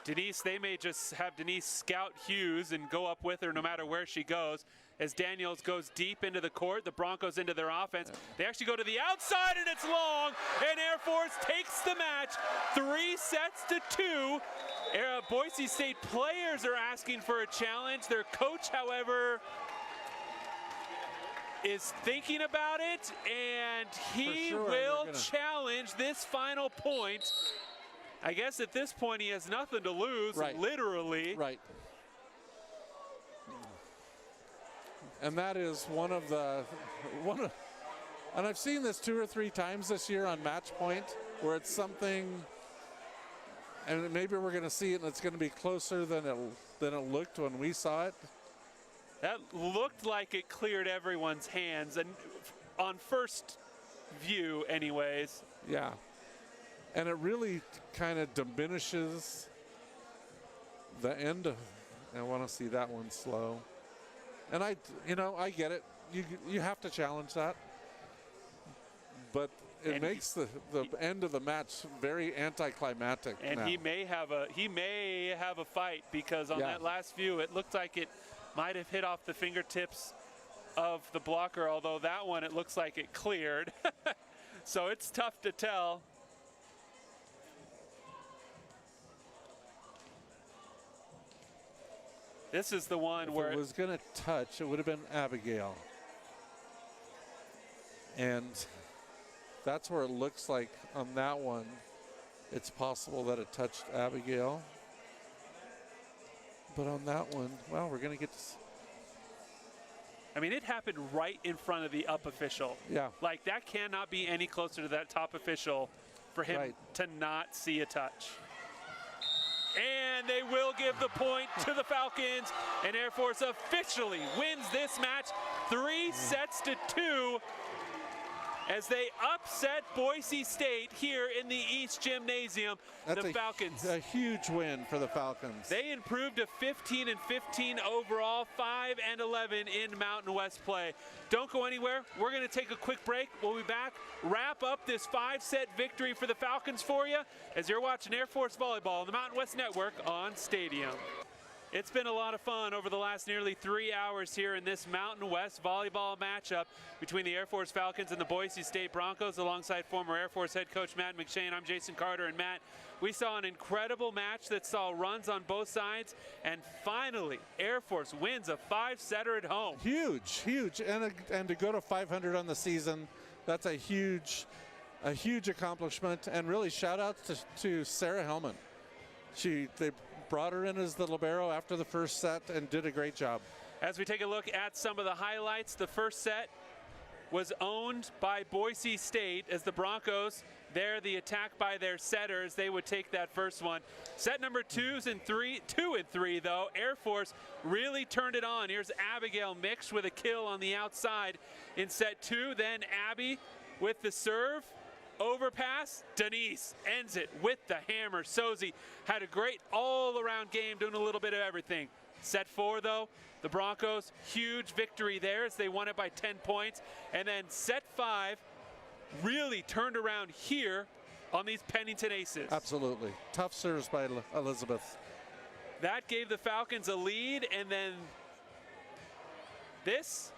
Denise, they may just have Denise scout Hughes and go up with her no matter where she goes. As Daniels goes deep into the court, the Broncos into their offense. They actually go to the outside, and it's long, and Air Force takes the match 3-2. Boise State players are asking for a challenge. Their coach, however, is thinking about it, and he will challenge this final point. I guess at this point he has nothing to lose, literally. Right. And that is and I've seen this 2 or 3 times this year on Match Point, where it's something, and maybe we're going to see it and it's going to be closer than it looked when we saw it. That looked like it cleared everyone's hands, and on first view anyways. Yeah. And it really kind of diminishes the end of, I want to see that one slow. And I get it. You have to challenge that. But it makes the end of the match very anticlimactic. And now. he may have a fight, because on that last view it looked like it might have hit off the fingertips of the blocker, although that one it looks like it cleared. So it's tough to tell. This is the one if where it was going to touch, it would have been Abigail. And that's where it looks like on that one, it's possible that it touched Abigail. But on that one, well, we're going to get to I mean, it happened right in front of the up official. Yeah. Like, that cannot be any closer to that top official for him to not see a touch. And they will give the point to the Falcons, and Air Force officially wins this match 3-2 as they upset Boise State here in the East Gymnasium. That's the Falcons. A huge win for the Falcons. They improved to 15-15 overall, 5-11 in Mountain West play. Don't go anywhere. We're going to take a quick break. We'll be back, wrap up this 5-set victory for the Falcons for you as you're watching Air Force Volleyball on the Mountain West Network on Stadium. It's been a lot of fun over the last nearly 3 hours here in this Mountain West volleyball matchup between the Air Force Falcons and the Boise State Broncos alongside former Air Force head coach Matt McShane. I'm Jason Carter, and Matt, we saw an incredible match that saw runs on both sides, and finally Air Force wins a 5-setter at home. Huge, huge, and to go to 500 on the season, that's a huge accomplishment, and really shout outs to Sarah Hellman. They brought her in as the libero after the first set and did a great job. As we take a look at some of the highlights, the first set was owned by Boise State as the Broncos, there the attack by their setters, they would take that first one. Set number 2 and 3 though, Air Force really turned it on. Here's Abigail mixed with a kill on the outside in set 2, then Abby with the serve. Overpass, Denise ends it with the hammer. Sozi had a great all-around game, doing a little bit of everything. Set 4, though, the Broncos, huge victory there as they won it by 10 points. And then set 5 really turned around here on these Pennington Aces. Absolutely. Tough serves by Elizabeth. That gave the Falcons a lead, and then this,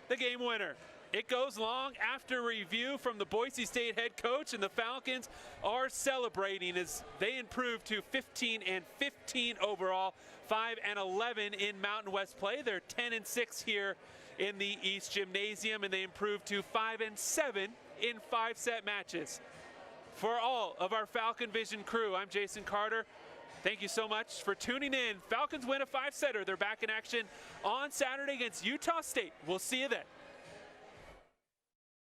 the game winner. It goes long after review from the Boise State head coach, and the Falcons are celebrating as they improve to 15-15 overall, 5-11 in Mountain West play. They're 10-6 here in the East Gymnasium, and they improve to 5-7 in 5-set matches. For all of our Falcon Vision crew, I'm Jason Carter. Thank you so much for tuning in. Falcons win a 5-setter. They're back in action on Saturday against Utah State. We'll see you then.